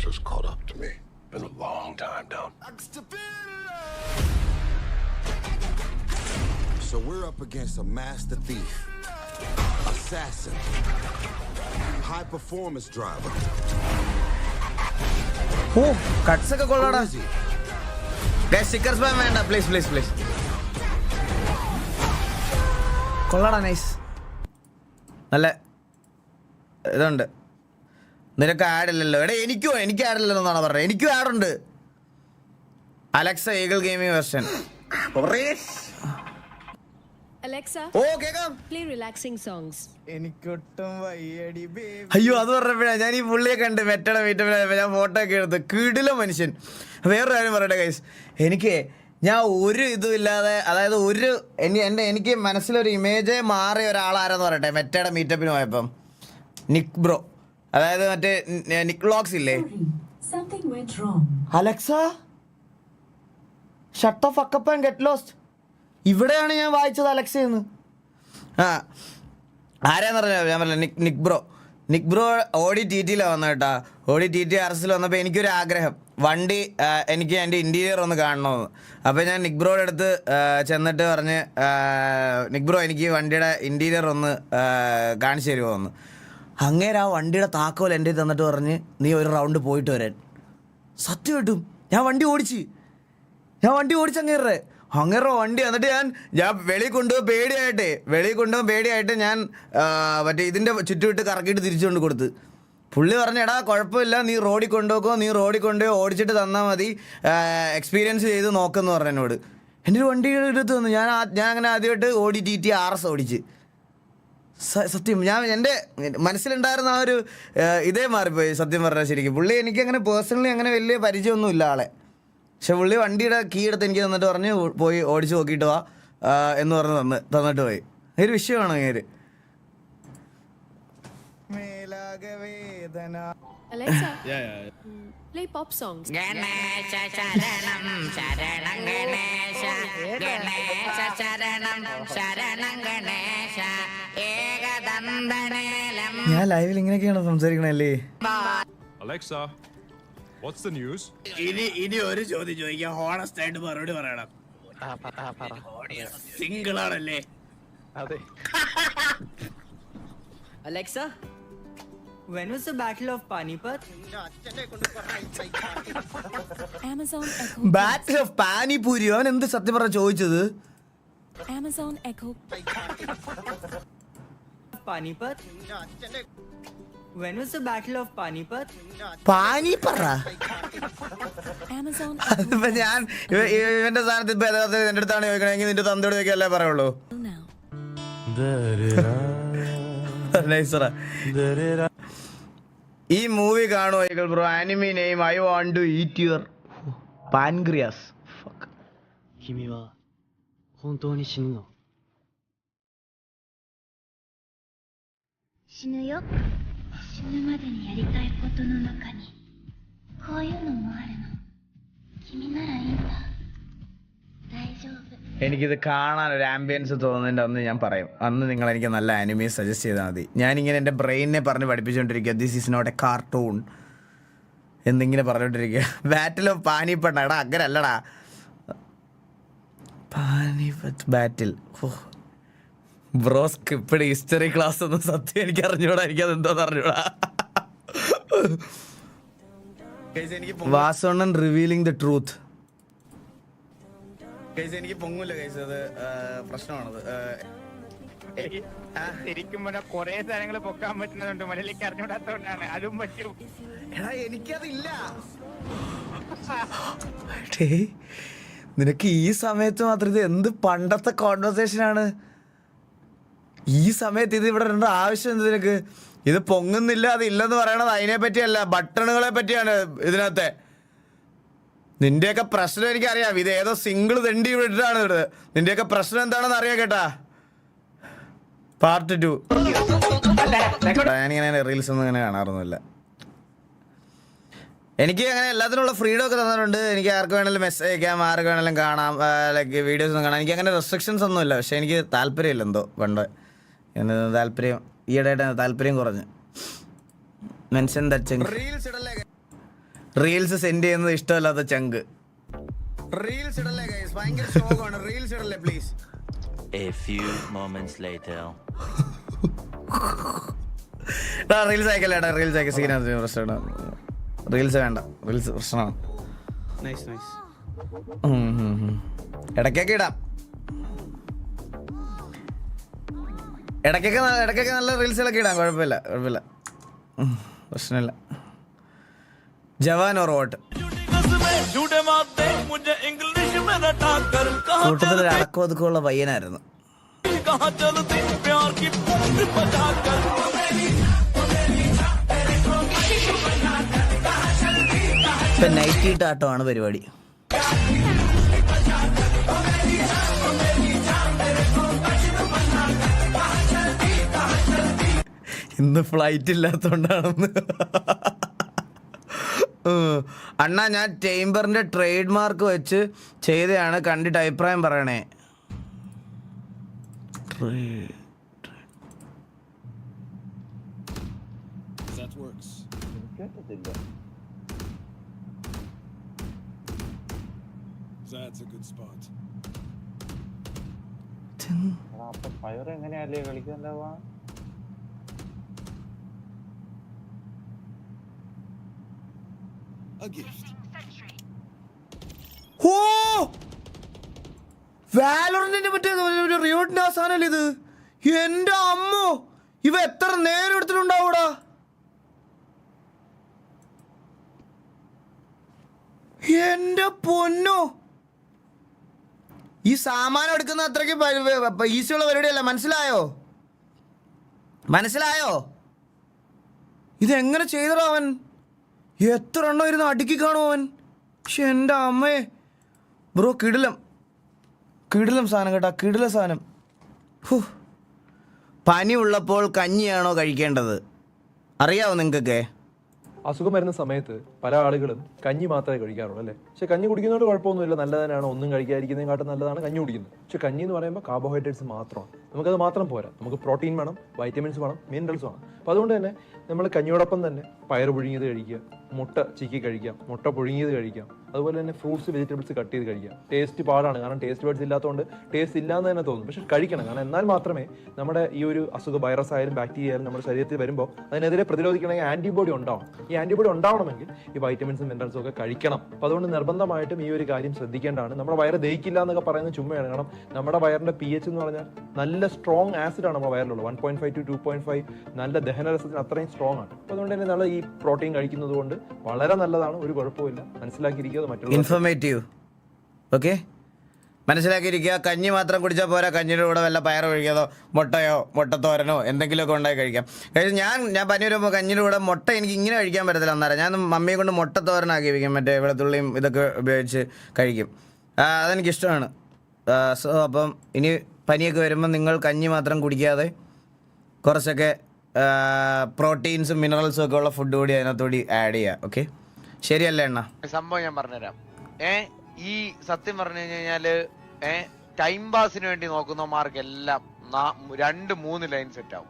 just caught up to me. Been a long time down. So we're up against a master thief, assassin, high performance driver, oh cuts ഒക്കെ കൊള്ളാടാ. Sticker spam വേണ്ട please please please. കൊള്ളാടാ, nice. നല്ല ഇതുണ്ട്. നിനക്ക് ആഡില്ലല്ലോ. എടാ എനിക്ക് ആഡില്ലല്ലോ എന്നാണ് പറഞ്ഞത്. എനിക്കും ആഡുണ്ട്. Alexa Eagle gaming version. Alexa, ഓ കേക്കാം. play relaxing songs. എനിക്കൊട്ടും വയ്യടി ബേബി. അയ്യോ അത് പറഞ്ഞപ്പോഴാ ഞാൻ ഈ പുള്ളിയെ കണ്ട് മെറ്റയുടെ വീട്ടിൽ ഞാൻ ഫോട്ടോ ഒക്കെ എടുത്ത് കിടില മനുഷ്യൻ. വേറൊരു കാര്യം പറയട്ടെ ഗൈസ്, ഞാൻ ഒരു ഇതും ഇല്ലാതെ, അതായത് എനിക്ക് മനസ്സിലൊരു ഇമേജേ മാറിയ ഒരാളാരെന്ന് പറയട്ടെ. മെറ്റയുടെ മീറ്റപ്പിന് പോയപ്പം നിക് ബ്രോ, അതായത് മറ്റേ നിക് വ്ലോഗ്സ് ഇല്ലേ. Alexa shut the fuck up and get lost. ഇവിടെയാണ് ഞാൻ വായിച്ചത് അലക്സയെന്ന്. ആരാന്ന് പറഞ്ഞാൽ ഞാൻ പറഞ്ഞ നിക് ബ്രോ ഓടി ടി ടിയിലാണ് വന്നത് കേട്ടാ. ഓടി ടി ടി RS വന്നപ്പോൾ എനിക്കൊരു ആഗ്രഹം, വണ്ടി എനിക്ക് എൻ്റെ ഇൻറ്റീരിയർ ഒന്ന് കാണണമെന്ന്. അപ്പോൾ ഞാൻ നിക് ബ്രോയുടെ അടുത്ത് ചെന്നിട്ട് പറഞ്ഞ്, നിക് ബ്രോ എനിക്ക് വണ്ടിയുടെ ഇൻറ്റീരിയർ ഒന്ന് കാണിച്ചു തരുമോ എന്ന്. അങ്ങേര് ആ വണ്ടിയുടെ താക്കോൽ എൻ്റെ തന്നിട്ട് പറഞ്ഞ് നീ ഒരു റൗണ്ട് പോയിട്ട് വരാൻ. സത്യം കിട്ടും. ഞാൻ വണ്ടി ഓടിച്ച് അങ്ങേറെ വണ്ടി എന്നിട്ട് ഞാൻ വെളിയിൽ കൊണ്ടുപോയി പേടിയായിട്ട് ഞാൻ മറ്റേ ഇതിൻ്റെ ചുറ്റുവിട്ട് കറക്കിയിട്ട് തിരിച്ചു കൊണ്ട് കൊടുത്ത്. പുള്ളി പറഞ്ഞു, എടാ കുഴപ്പമില്ല, നീ റോഡിൽ കൊണ്ടുപോയി ഓടിച്ചിട്ട് തന്നാൽ മതി, എക്സ്പീരിയൻസ് ചെയ്ത് നോക്കെന്ന് പറഞ്ഞു എന്നോട്. എൻ്റെ ഒരു വണ്ടിയുടെ അടുത്ത് വന്നു. ഞാൻ അങ്ങനെ ആദ്യമായിട്ട് ഓടി TT RS ഓടിച്ച്. സത്യം എൻ്റെ മനസ്സിലുണ്ടായിരുന്ന ആ ഒരു ഇതേ മാറിപ്പോയി സത്യം പറഞ്ഞാൽ. ശരിക്കും പുള്ളി എനിക്കങ്ങനെ പേഴ്സണലി അങ്ങനെ വലിയ പരിചയമൊന്നും ഇല്ല ആളെ. പക്ഷെ പുള്ളി വണ്ടിയുടെ കീ എടുത്ത് എനിക്ക് തന്നിട്ട് പറഞ്ഞ് പോയി ഓടിച്ച് നോക്കിയിട്ട് വാ എന്ന് പറഞ്ഞ് തന്നിട്ട് പോയി. ഒരു വിഷയമാണ് അങ്ങേര്. Alexa, play pop songs. Ganesha ശരണം ശരണം ഗണേശ, ഗണേശ ശരണം ശരണം ഗണേശ, ഏകദന്തനേലം. ഞാൻ ലൈവിൽ ഇങ്ങനെയൊക്കെയാണോ സംസാരിക്കണല്ലേ? Alexa, what's the news? ഇനി ഒരു ചോദ്യം ചോദിക്കാം, ഹോണസ്റ്റ് ആയിട്ട് മറുപടി പറയണം. സിംഗിൾ ആണല്ലേ? അതെ. Alexa, when was the Battle of Panipat? Amazon Echo. Battle of pani puri. അവൻ എന്ത് സത്യം പറഞ്ഞ ചോദിച്ചത്? Amazon Echo. Panipat? When was the Battle of Panipat? പാനിപ്പറ. Amazon അതിപ്പോ ഞാൻ ഇവന്റെ സ്ഥാനത്ത് ഇപ്പൊ യഥാർത്ഥത്തിൽ എന്റെ അടുത്താണ് ചോദിക്കണമെങ്കിൽ നിന്റെ തന്തയോട് ചോദിക്കല്ലേ പറയുള്ളൂ. now. നൈസറാ. ഈ മൂവി കാണുമോ bro? Anime name I want to eat your pancreas. എനിക്കിത് കാണാൻ ഒരു ആംബിയൻസ് തോന്നുന്നതിൻ്റെ അന്ന് ഞാൻ പറയും. അന്ന് നിങ്ങൾ എനിക്ക് നല്ല ആനിമി സജസ്റ്റ് ചെയ്താൽ മതി. ഞാനിങ്ങനെ എൻ്റെ ബ്രെയിനെ പറഞ്ഞ് പഠിപ്പിച്ചുകൊണ്ടിരിക്കുക, this is not a cartoon എന്നിങ്ങനെ പറഞ്ഞുകൊണ്ടിരിക്കുക. Battle of Panipat. എടാ അങ്ങനെ അല്ലടാ, Panipat battle. Bro script history class ഒന്നും സത്യം എനിക്ക് അറിഞ്ഞൂടാ. എനിക്കതെന്തോന്ന് അറിഞ്ഞൂടാ. വാസോണ്ണൻ റിവീലിംഗ് ദ ട്രൂത്ത്. എനിക്ക് പൊങ്ങൂല ഗൈസ്, അത് പ്രശ്നമാണത്. ശരിക്കും കൊറേ സാധനങ്ങൾ പൊക്കാൻ പറ്റുന്നതുണ്ട്, മലയിലേക്ക് അറിഞ്ഞൂടാത്തോണ്ടാണ്. അതും പറ്റും. എടാ എനിക്കതില്ല. നിനക്ക് ഈ സമയത്ത് മാത്രം ഇത് എന്ത് പണ്ടത്തെ കോൺവെർസേഷനാണ്? ഈ സമയത്ത് ഇത് ഇവിടെ രണ്ട ആവശ്യം എന്ത് നിനക്ക്? ഇത് പൊങ്ങുന്നില്ല, അത് ഇല്ലെന്ന് പറയണത് അതിനെ പറ്റിയല്ല, ബട്ടണുകളെ പറ്റിയാണ് ഇതിനകത്തെ. നിന്റെയൊക്കെ പ്രശ്നം എനിക്കറിയാം. ഇത് ഏതോ സിംഗിൾ തെണ്ടി വിട്ടിട്ടാണ് ഇത്. നിന്റെയൊക്കെ പ്രശ്നം എന്താണെന്ന് അറിയാം കേട്ടാ. പാർട്ട് 2. ഞാനിങ്ങനെ റീൽസ് ഒന്നും ഇങ്ങനെ കാണാറൊന്നുമില്ല. എനിക്ക് അങ്ങനെ എല്ലാത്തിനുള്ള ഫ്രീഡം ഒക്കെ തന്നിട്ടുണ്ട്. എനിക്ക് ആർക്ക് വേണമെങ്കിലും മെസ്സേജ് അയക്കാം, ആർക്ക് വേണമെങ്കിലും കാണാം, ലൈക്ക് വീഡിയോസ് ഒന്നും കാണാം. എനിക്ക് അങ്ങനെ റെസ്ട്രിക്ഷൻസ് ഒന്നുമില്ല. പക്ഷെ എനിക്ക് താല്പര്യമില്ല എന്തോ പണ്ട്. താല്പര്യം ഈയിടെയായിട്ട് താല്പര്യം കുറഞ്ഞ്. മെൻഷൻ ദ ചങ്ക്. റീൽസ് സെൻഡ് ചെയ്യുന്നത് ഇഷ്ടമല്ലാത്ത ചങ്ക്. റീൽസ് ഇടല്ലേ ഗൈസ്, ഭയങ്കര ശോകമാണ്. റീൽസ് ഇടല്ലേ please. A few moments later. Reels അയക്കല്ലേടാ, റീൽസ് അയக்க സീനാണ് പ്രശ്നമാണ്. റീൽസ് വേണ്ട, റീൽസ് പ്രശ്നമാണ്. Nice nice. ഇടയ്ക്കൊക്കെ ഇടാം, ഇടയ്ക്കൊക്കെ നല്ല റീൽസുകളൊക്കെ ഇടാം, കുഴപ്പമില്ല പ്രശ്നമില്ല. ജവാൻ ഓർ വോട്ട് കൂട്ടത്തിൽ അടക്കം ഒതുക്കമുള്ള പയ്യനായിരുന്നു. ഇപ്പൊ നൈറ്റ് ആട്ടമാണ് പരിപാടി. ഇന്ന് ഫ്ലൈറ്റ് ഇല്ലാത്തോണ്ടാണെന്ന്. അണ്ണാ ഞാൻ ചേംബറിന്റെ ട്രേഡ് മാർക്ക് വെച്ച് ചെയ്തതാണ്, കണ്ടിട്ട് അഭിപ്രായം പറയണേ. ഫയർ എങ്ങനെയല്ലേ കളിക്കണ്ടാവാ? വാലോറന്റിന്റെ മറ്റേ റിയോട്ടിന്റെ ആ സാധനല്ലേ ഇത്? എന്റെ അമ്മോ, ഇവ എത്ര നേരം എടുത്തിട്ടുണ്ടാവൂടാ. എന്റെ പൊന്നോ, ഈ സാമാനം എടുക്കുന്ന അത്രയ്ക്ക് ഈസിയുള്ള പരിപാടിയല്ല. മനസ്സിലായോ? ഇതെങ്ങനെ ചെയ്തോ അവൻ? എത്ര എണ്ണം ഇരുന്ന് അടുക്കി കാണും അവൻ. പക്ഷെ എൻ്റെ അമ്മേ ബ്രോ, കിടിലം സാധനം കേട്ടാ, കിടിലം സാധനം. പനി ഉള്ളപ്പോൾ കഞ്ഞിയാണോ കഴിക്കേണ്ടത്? അറിയാവോ നിങ്ങൾക്കൊക്കെ? അസുഖം വരുന്ന സമയത്ത് പല ആളുകളും കഞ്ഞി മാത്രമേ കഴിക്കാറുള്ളൂ അല്ലേ. പക്ഷെ കഞ്ഞി കുടിക്കുന്നതുകൊണ്ട് കുഴപ്പമൊന്നുമില്ല, നല്ലതിനാണ്. ഒന്നും കഴിക്കാതിരിക്കുന്നതിനെക്കാട്ടും നല്ലതാണ് കഞ്ഞി കുടിക്കുന്നത്. പക്ഷെ കഞ്ഞി എന്ന് പറയുമ്പോൾ കാർബോഹൈഡ്രേറ്റ്സ് മാത്രമാണ്. നമുക്കത് മാത്രം പോരാ, നമുക്ക് പ്രോട്ടീൻ വേണം, വൈറ്റമിൻസ് വേണം, മിനറൽസ് വേണം. അപ്പോൾ അതുകൊണ്ട് തന്നെ നമ്മൾ കഞ്ഞിയോടൊപ്പം തന്നെ പയർ പുഴുങ്ങിയത് കഴിക്കുക, മുട്ട ചിക്കി കഴിക്കാം, മുട്ട പുഴുങ്ങിയത് കഴിക്കാം, അതുപോലെ തന്നെ ഫ്രൂട്ട്സ് വെജിറ്റബിൾസ് കട്ട് ചെയ്ത് കഴിക്കാം. ടേസ്റ്റ് പാടാണ്, കാരണം ടേസ്റ്റ് ബഡ്സ് ഇല്ലാത്തതുകൊണ്ട് ടേസ്റ്റ് ഇല്ലാന്ന് തന്നെ തോന്നും. പക്ഷെ കഴിക്കണം, കാരണം എന്നാൽ മാത്രമേ നമ്മുടെ ഈ ഒരു അസുഖ വൈറസ് ആയാലും ബാക്ടീരിയ ആയാലും നമ്മുടെ ശരീരത്തിൽ വരുമ്പോൾ അതിനെതിരെ പ്രതിരോധിക്കണമെങ്കിൽ ആന്റിബോഡി ഉണ്ടാവണം. ഈ ആന്റിബോഡി ഉണ്ടാവണമെങ്കിൽ ഈ വൈറ്റമിൻസും മിനറൽസും ഒക്കെ കഴിക്കണം. അപ്പോൾ അതുകൊണ്ട് നിർബന്ധമായിട്ടും ഈ ഒരു കാര്യം ശ്രദ്ധിക്കേണ്ടതാണ്. നമ്മുടെ വയറ് ദഹിക്കില്ല എന്നൊക്കെ പറയുന്നത് ചുമ്മയാണ്. കാരണം നമ്മുടെ വയറിന്റെ pH എന്ന് പറഞ്ഞാൽ നല്ല സ്ട്രോങ് ആസിഡാണ് നമ്മുടെ വയറിലുള്ളത്. 1.5 to 2.5 നല്ല ദഹനരസത്തിന് അത്രയും സ്ട്രോങ് ആണ്. അപ്പോൾ അതുകൊണ്ട് തന്നെ നമ്മൾ ഈ പ്രോട്ടീൻ കഴിക്കുന്നത് കൊണ്ട് വളരെ നല്ലതാണ്, ഒരു കുഴപ്പമില്ല. മനസ്സിലാക്കിയിരിക്കുക, മറ്റുള്ള ഇൻഫോർമേറ്റീവ്. ഓക്കെ, മനസ്സിലാക്കിയിരിക്കുക. കഞ്ഞി മാത്രം കുടിച്ചാൽ പോരാ, കഞ്ഞിയുടെ കൂടെ വല്ല പയർ ഒഴിക്കാതോ മുട്ടത്തോരനോ എന്തെങ്കിലുമൊക്കെ ഉണ്ടാക്കി കഴിക്കാം. ഞാൻ പനി വരുമ്പോൾ കഞ്ഞിയുടെ കൂടെ മുട്ട എനിക്ക് ഇങ്ങനെ കഴിക്കാൻ പറ്റത്തില്ല. അന്നേരം ഞാൻ മമ്മിയെ കൊണ്ട് മുട്ടത്തോരനാക്കി വയ്ക്കും, മറ്റേ വെളുത്തുള്ളിയും ഇതൊക്കെ ഉപയോഗിച്ച് കഴിക്കും. അതെനിക്കിഷ്ടമാണ്. സോ അപ്പം ഇനി പനിയൊക്കെ വരുമ്പോൾ നിങ്ങൾ കഞ്ഞി മാത്രം കുടിക്കാതെ കുറച്ചൊക്കെ പ്രോട്ടീൻസും മിനറൽസും ഒക്കെ ഉള്ള ഫുഡ് കൂടി അതിനകത്തോടി ആഡ് ചെയ്യുക. ഓക്കെ, ശരിയല്ലേ എണ്ണ? സംഭവം ഞാൻ പറഞ്ഞുതരാം. ഈ സത്യം പറഞ്ഞു കഴിഞ്ഞാല് ടൈം പാസിന് വേണ്ടി നോക്കുന്നവന്മാർക്കെല്ലാം 2-3 ലൈൻ സെറ്റ് ആവും.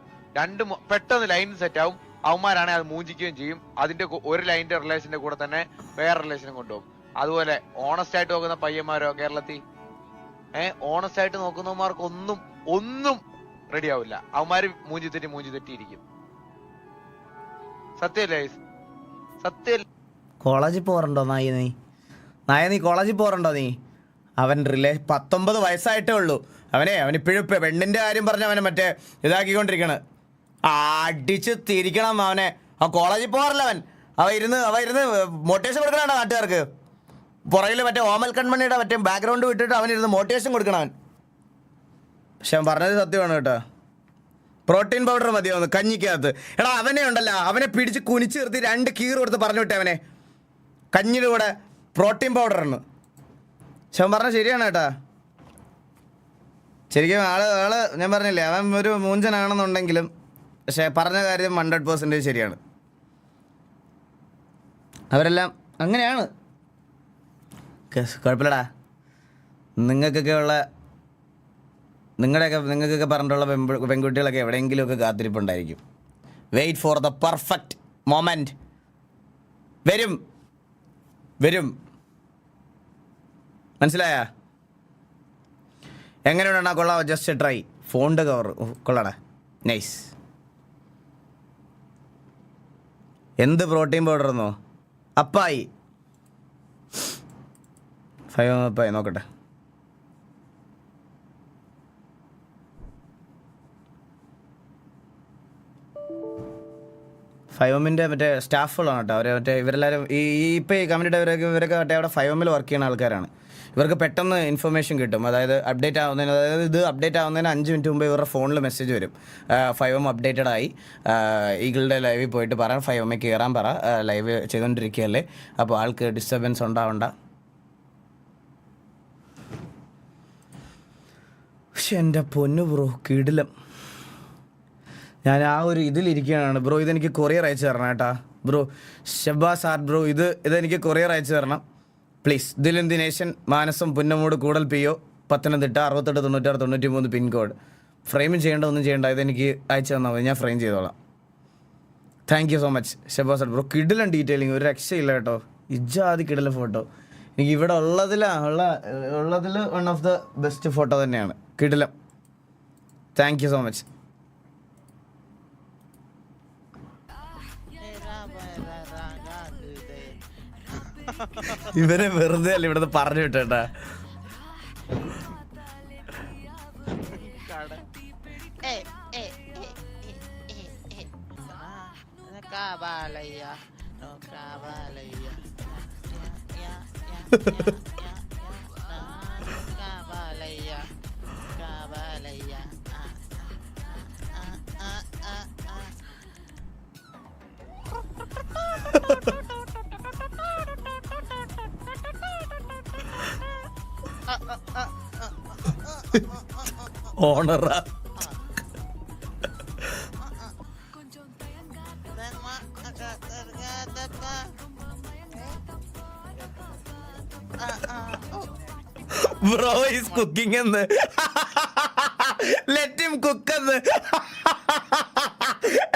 പെട്ടെന്ന് ലൈൻ സെറ്റ് ആവും. അവന്മാരാണെങ്കിൽ അത് മൂഞ്ചിക്കുകയും ചെയ്യും. അതിന്റെ ഒരു ലൈനിന്റെ റിലേഷന്റെ കൂടെ തന്നെ വേറെ റിലേഷനും കൊണ്ടുപോകും. അതുപോലെ ഓണസ്റ്റ് ആയിട്ട് നോക്കുന്ന പയ്യന്മാരോ കേരളത്തിൽ ഓണസ്റ്റ് ആയിട്ട് നോക്കുന്നവന്മാർക്ക് ഒന്നും റെഡി ആവില്ല. അവന്മാര് മൂഞ്ചി തെറ്റിയിരിക്കും. സത്യല്ലേ? കോളേജിൽ പോകാറുണ്ടോ നീ കോളേജിൽ പോകാറുണ്ടോ നീ? അവൻ 19 വയസ്സായിട്ടേ ഉള്ളൂ. അവനിപ്പോഴും പെണ്ണിന്റെ കാര്യം പറഞ്ഞ് അവനെ മറ്റേ ഇതാക്കിക്കൊണ്ടിരിക്കണ്. അടിച്ച് തിരിക്കണം അവനെ. കോളേജിൽ പോകാറില്ല അവൻ ഇരുന്ന് മോട്ടിവേഷൻ കൊടുക്കണ നാട്ടുകാർക്ക്. പുറകിൽ മറ്റേ ഓമൽ കൺമണിയുടെ മറ്റേ ബാക്ക്ഗ്രൗണ്ട് വിട്ടിട്ട് അവനിരുന്ന് മോട്ടിവേഷൻ കൊടുക്കണം അവൻ. പക്ഷെ അവൻ പറഞ്ഞത് സത്യമാണ് കേട്ടോ. പ്രോട്ടീൻ പൗഡർ മതിയാവുന്നു കഞ്ഞിക്കകത്ത്. എടാ അവനെ ഉണ്ടല്ലോ, അവനെ പിടിച്ച് കുനിച്ച് നിർത്തി 2 കീറ് കൊടുത്ത് പറഞ്ഞു വിട്ടേ അവനെ കഞ്ഞിയുടെ കൂടെ പ്രോട്ടീൻ പൗഡറാണ്. പക്ഷെ അവൻ പറഞ്ഞത് ശരിയാണ് കേട്ടാ. ശരിക്കും ആള് ഞാൻ പറഞ്ഞില്ലേ, അവൻ ഒരു മൂഞ്ചനാണെന്നുണ്ടെങ്കിലും പക്ഷെ പറഞ്ഞ കാര്യം 100% ശരിയാണ്. അവരെല്ലാം അങ്ങനെയാണ്. കുഴപ്പമില്ലടാ. നിങ്ങൾക്കൊക്കെ പറഞ്ഞിട്ടുള്ള പെൺകുട്ടികളൊക്കെ എവിടെയെങ്കിലുമൊക്കെ കാത്തിരിപ്പുണ്ടായിരിക്കും. Wait for the perfect moment. വരും. മനസ്സിലായാ? എങ്ങനെയുണ്ടാ? കൊള്ളാം, ജസ്റ്റ് ട്രൈ. ഫോണ്ട് കവർ കൊള്ളാടാ, നൈസ്. എന്ത് പ്രോട്ടീൻ പൗഡർ എന്നോ? അപ്പായി അപ്പായി നോക്കട്ടെ. ഫൈവമിൻ്റെ മറ്റേ സ്റ്റാഫുകളാണ് കേട്ടോ. അവർ മറ്റേ ഇവരെല്ലാവരും ഇപ്പോൾ ഈ കമ്മ്യൂണിറ്റി ഇവരൊക്കെ മറ്റേ അവിടെ ഫൈവമിൽ വർക്ക് ചെയ്യുന്ന ആൾക്കാരാണ്. ഇവർക്ക് പെട്ടെന്ന് ഇൻഫർമേഷൻ കിട്ടും. അതായത് അപ്ഡേറ്റ് ആവുന്നതിന്, അതായത് ഇത് അപ്ഡേറ്റ് ആവുന്നതിന് 5 മിനിറ്റ് മുമ്പ് ഇവരുടെ ഫോണിൽ മെസ്സേജ് വരും. ഫൈവം അപ്ഡേറ്റഡ് ആയി, ഈഗിളുടെ ലൈവിൽ പോയിട്ട് പറ, ഫൈവമ്മ കയറാൻ പറ, ലൈവ് ചെയ്തുകൊണ്ടിരിക്കുകയല്ലേ, അപ്പോൾ ആൾക്ക് ഡിസ്റ്റർബൻസ് ഉണ്ടാവണ്ട. പക്ഷെ എൻ്റെ പൊന്നു ബ്രോ കിടിലം. ഞാൻ ആ ഒരു ഇതിലിരിക്കുകയാണ് ബ്രോ. ഇതെനിക്ക് കൊറിയർ അയച്ചു തരണം കേട്ടാ ബ്രോ. ഷബാസ് ആർട്ട് ബ്രോ, ഇതെനിക്ക് കൊറിയർ അയച്ചു തരണം please. Dilin Dineshan, Manasam, Punnamoodu, Koodal PO, Pathanamthitta 689693 pincode. Frame ചെയ്യേണ്ട, ഒന്നും ചെയ്യേണ്ട, ഇതെനിക്ക് അയച്ചു തന്നാൽ മതി, ഞാൻ ഫ്രെയിം ചെയ്തോളാം. Thank you so much Shabaz art bro. കിടിലൻ ഡീറ്റെയിലിങ്, ഒരു രക്ഷയില്ല കേട്ടോ. ഇജാതി കിടിലൻ ഫോട്ടോ. എനിക്ക് ഇവിടെ ഉള്ളതിൽ one of the best photo തന്നെയാണ്. കിടിലം. Thank you so much. ഇവരെ വെറുതെ അല്ല ഇവിടുന്ന് പറഞ്ഞു വിട്ടേട്ടാ. ഓണറാ ബ്രോ ഈസ് കുക്കിംഗ് എന്ന്. ലെറ്റ് ഹിം കുക്ക് എന്ന്.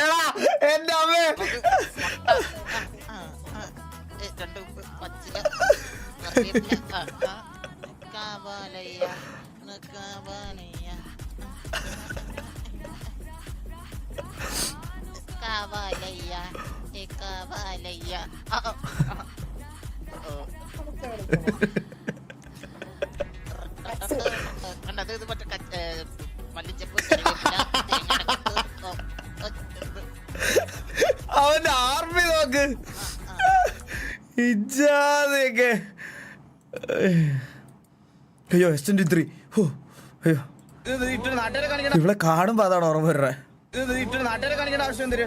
എടാ എന്റെ അമ്മേ, അവന്റെ ആർമി നോക്ക്. ഇജാതൊക്കെ അയ്യോ S23. അയ്യോ ഇവിടെ കാണുമ്പോ അതാണ് ഓർമ്മ വരണേ. നാട്ടുകാരെ കാണിക്കേണ്ട ആവശ്യം എന്തിന്?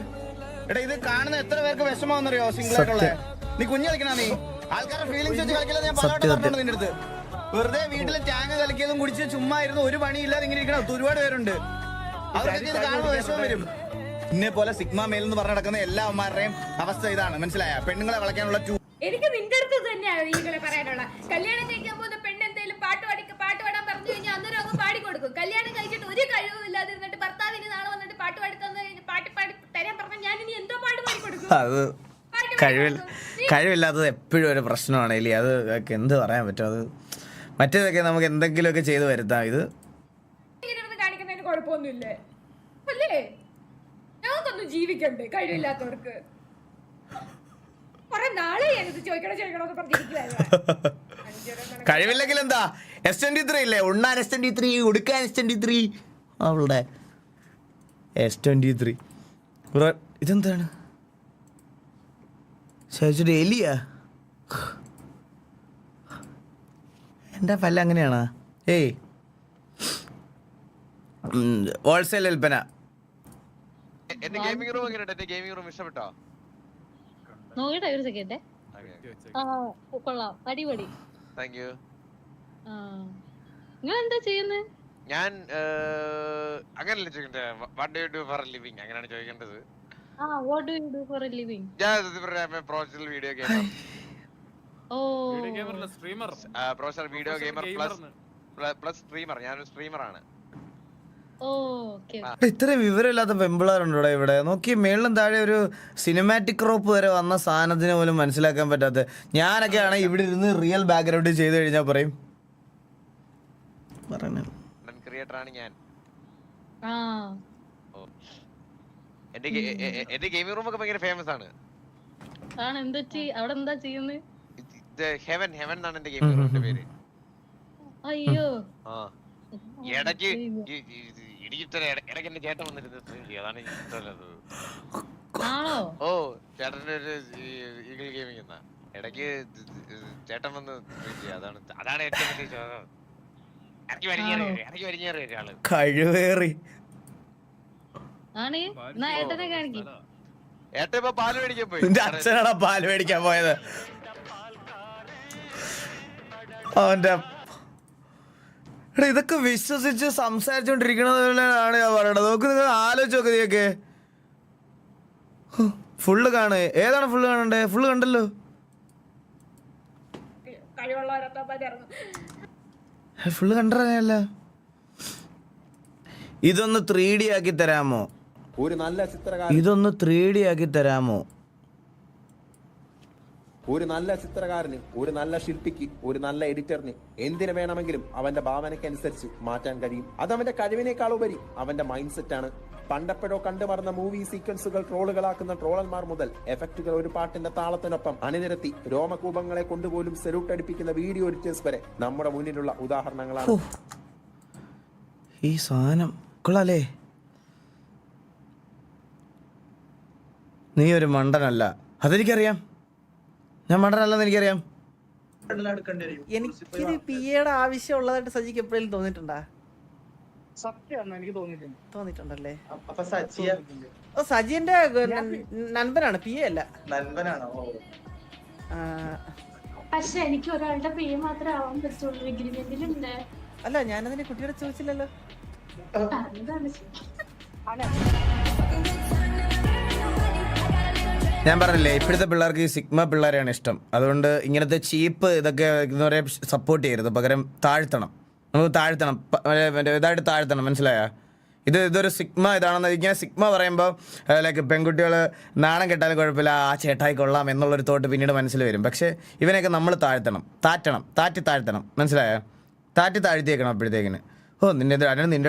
എടാ ഇത് കാണുന്ന എത്ര പേർക്ക് വിഷമാവെന്നറിയോ? സിംഗിൾ ആയിട്ടുള്ള നീ കുഞ്ഞു കളിക്കണ, നീ ആൾക്കാരുടെ ഫീലിംഗ്സ് വെച്ച് കളിക്കില്ല. ഞാൻ പറഞ്ഞോണ്ട് നിന്റെ അടുത്ത് വെറുതെ വീട്ടിലെ ടാങ്ക് കളിക്കിയതും കുടിച്ച് ചുമ്മാ ഇരുന്ന് ഒരു പണിയില്ലാതെ ഇങ്ങനെ ഇരിക്കണം ഒരുപാട് പേരുണ്ട്. അവർക്ക് ഇത് കാണുമ്പോൾ വിഷമം വരും. ഇന്നെ പോലെ സിഗ്മ മെയിൽ എന്ന് പറഞ്ഞു നടക്കുന്ന എല്ലാ അമ്മമാരുടെയും അവസ്ഥ ഇതാണ്, മനസ്സിലായ? പെണ്ണുങ്ങളെ വളയ്ക്കാനുള്ള എനിക്ക് നിന്റെ അടുത്ത് തന്നെയാണ് ഈകളെ പറയാനുള്ള. കല്യാണം കഴിക്കാൻ പോകുന്ന പെണ്ണ് എന്തെങ്കിലും പാട്ട് പാടാൻ പറഞ്ഞു കഴിഞ്ഞാൽ അന്നേരം അങ്ങ് പാടിക്കൊടുക്കും. കല്യാണം കഴിച്ചിട്ട് ഒരു കഴിവും ഇല്ലാതിരുന്നിട്ട് ഭർത്താവിന് നാളെ വന്നിട്ട് പാട്ട് പാടി തരാൻ പറഞ്ഞാൽ ഞാൻ ഇനി എന്തോ പാട്ട് പാടിക്കൊടുക്കും. അത് കഴിവില്ലാത്തത് എപ്പോഴും ഒരു പ്രശ്നമാണ് ഇല്ലേ? അത് എന്ത് പറയാൻ പറ്റും? അത് മറ്റേതൊക്കെ നമുക്ക് എന്തെങ്കിലുമൊക്കെ ചെയ്ത് വരുത്താം. ഇത് കാണിക്കുന്നതിന് കുഴപ്പമൊന്നുമില്ലേ അല്ലേ? ഞങ്ങൾക്കൊന്നും ജീവിക്കണ്ടേ കഴിവില്ലാത്തവർക്ക്? കഴിവില്ലെങ്കിൽ എന്താ? S23 ഇല്ലേ? ഉണ്ണാൻ S23, ഉടുക്കാൻ S23. അവളുടെ S23 ഇതെന്താണ്? ശരിച്ചിട്ട് എലിയാ? എൻ്റെ പല്ല അങ്ങനെയാണോ? ഏയ് ഹോൾസെയിൽ വിൽപ്പന. എന്റെ ഗെയിമിംഗ് റൂം എങ്ങനെയുണ്ട്? എന്റെ ഗെയിമിംഗ് റൂം ഇഷ്ടപ്പെട്ടോ? നോക്കട്ടെ ഒരു സെക്കൻഡ്. കൊള്ളാം, അടിപൊളി. Thank you. നിങ്ങൾ എന്താ ചെയ്യുന്നത്? ഞാൻ അങ്ങനല്ല ചോദിക്കണ്ടേ, what do you do for a living അങ്ങനെയാണ് ചോദിക്കേണ്ടത്. What do you do for a living? ഞാൻ professional video gamer. Streamer, professional video gamer plus streamer. ഞാനൊരു സ്ട്രീമറാണ്. ഇത്രയും വിവരമില്ലാത്ത പെമ്പിളാരുണ്ടോ ഇവിടെ? നോക്കി മേളിലും താഴെ ഒരു സിനിമാറ്റിക് ക്രോപ്പ് വരെ വന്ന സാധനത്തിന് പോലും മനസ്സിലാക്കാൻ പറ്റാത്ത ഞാനൊക്കെ ആണെങ്കിൽ ഇവിടെ ഇരുന്ന് റിയൽ ബാക്ക്ഗ്രൗണ്ട് ചെയ്ത് കഴിഞ്ഞാൽ പറയും ക്രിയേറ്ററാണ് ഞാൻ. എന്റെ ഗെയിമിംഗ് റൂം ഒക്കെ ഭയങ്കര ഫേമസ് ആണ്. അവിടെ എന്താ ചെയ്യുന്നത്? ഹെവൻ എന്നാണ് എന്റെ ഗെയിമിന്റെ പേര്. അയ്യോ ആ ഇടയ്ക്ക് ഇടയ്ക്ക് എന്റെ ചേട്ടൻ വന്നിരുന്നു സ്ട്രീം ചെയ്യും. അതാണ് ഇഷ്ടമല്ലത്. ആണോ? ഓ ചേട്ടന്റെ ഒരു ഈഗിൾ ഗെയിമിംഗ് എന്നാ ഇടയ്ക്ക് ചേട്ടൻ വന്ന് സ്ട്രീം ചെയ്യാം. അതാണ് ഏറ്റവും വലിയ ശോകം. ഇടയ്ക്ക് വരിഞ്ഞേറി ഒരാള് കഴിവേറി. ഏട്ടനെ കാണിക്കും. ഏട്ടൻ ഇപ്പൊ പാല് മേടിക്കാൻ പോയി. നിന്റെ അച്ഛനാണ് പാല് മേടിക്കാൻ പോയത്. അവന്റെ എടാ ഇതൊക്കെ വിശ്വസിച്ച് സംസാരിച്ചോണ്ടിരിക്കണതാണ് ഞാൻ പറയണത്. നോക്ക്, നിങ്ങൾ ആലോചിച്ച് നോക്ക്. നീയൊക്കെ ഫുള്ള് കാണ്. ഏതാണ് ഫുള്ള് കാണണ്ടേ? ഫുള്ള് കണ്ടല്ലോ. ഫുള്ള് കണ്ടറിയാല്ല. ഇതൊന്ന് 3D ആക്കി തരാമോ? ഒരു നല്ല ചിത്രകാരൻ, ഇതൊന്ന് 3D ആക്കി തരാമോ? ഒരു നല്ല ചിത്രകാരന്, ഒരു നല്ല ശില്പിക്ക്, ഒരു നല്ല എഡിറ്ററിന് എന്തിനു വേണമെങ്കിലും അവന്റെ ഭാവനയ്ക്കനുസരിച്ച് മാറ്റാൻ കഴിയും. അതവന്റെ കഴിവിനേക്കാൾ ഉപരി അവന്റെ മൈൻഡ് സെറ്റ് ആണ്. പണ്ടെപ്പോഴോ കണ്ടുമറന്ന മൂവി സീക്വൻസുകൾ ട്രോളുകളാക്കുന്ന ട്രോളന്മാർ മുതൽ എഫക്റ്റുകൾ ഒരു പാട്ടിന്റെ താളത്തിനൊപ്പം അണിനിരത്തി രോമകൂപങ്ങളെ കൊണ്ടുപോലും സെലൂട്ട് അടിപ്പിക്കുന്ന വീഡിയോ എഡിറ്റേഴ്സ് വരെ നമ്മുടെ മുന്നിലുള്ള ഉദാഹരണങ്ങളാണ്. ഈ സാധനം കൊള്ളാലേ. നീ ഒരു മണ്ടനല്ല, അതെനിക്കറിയാം. ഞാൻ മണ്ടനല്ലെന്ന് എനിക്കറിയാം. എനിക്കിത് പിയുടെ ആവശ്യമുള്ളതായിട്ട് സജിക്ക് എപ്പോഴും തോന്നിയിട്ടുണ്ടാ? സത്യമാണോ? എനിക്ക് തോന്നിയിട്ടുണ്ടല്ലേ? സജിയ ഓ സജിന്റെ നൻപനാണ്, പി എ അല്ല. നൻപനാണോ? പക്ഷെ എനിക്ക് ഒരാളുടെ പേര് മാത്രമേ ആവാൻ പറ്റുള്ളൂ. എഗ്രിമെന്റിലുണ്ട്. അല്ല ഞാനതിന്റെ കുട്ടിയോട് ചോദിച്ചില്ലല്ലോ. ഞാൻ പറഞ്ഞില്ലേ, ഇപ്പോഴത്തെ പിള്ളേർക്ക് ഈ സിഗ്മ പിള്ളേരെയാണ് ഇഷ്ടം. അതുകൊണ്ട് ഇങ്ങനത്തെ ചീപ്പ് ഇതൊക്കെ ഇതുവരെ സപ്പോർട്ട് ചെയ്യരുത്. പകരം താഴ്ത്തണം, നമുക്ക് താഴ്ത്തണം, ഇതായിട്ട് താഴ്ത്തണം. മനസ്സിലായോ? ഇതൊരു സിഗ്മ ഇതാണെന്ന് ഇങ്ങനെ സിഗ്മ പറയുമ്പോൾ ലൈക്ക് പെൺകുട്ടികൾ നാണം കെട്ടാലും കുഴപ്പമില്ല, ആ ചേട്ടായി കൊള്ളാം എന്നുള്ളൊരു തോട്ട് പിന്നീട് മനസ്സിൽ വരും. പക്ഷേ ഇവനെയൊക്കെ നമ്മൾ താഴ്ത്തണം, താഴ്ത്തണം. മനസ്സിലായോ? താഴ്ത്തിയേക്കണം. അപ്പോഴത്തേക്കിന് നിന്റെ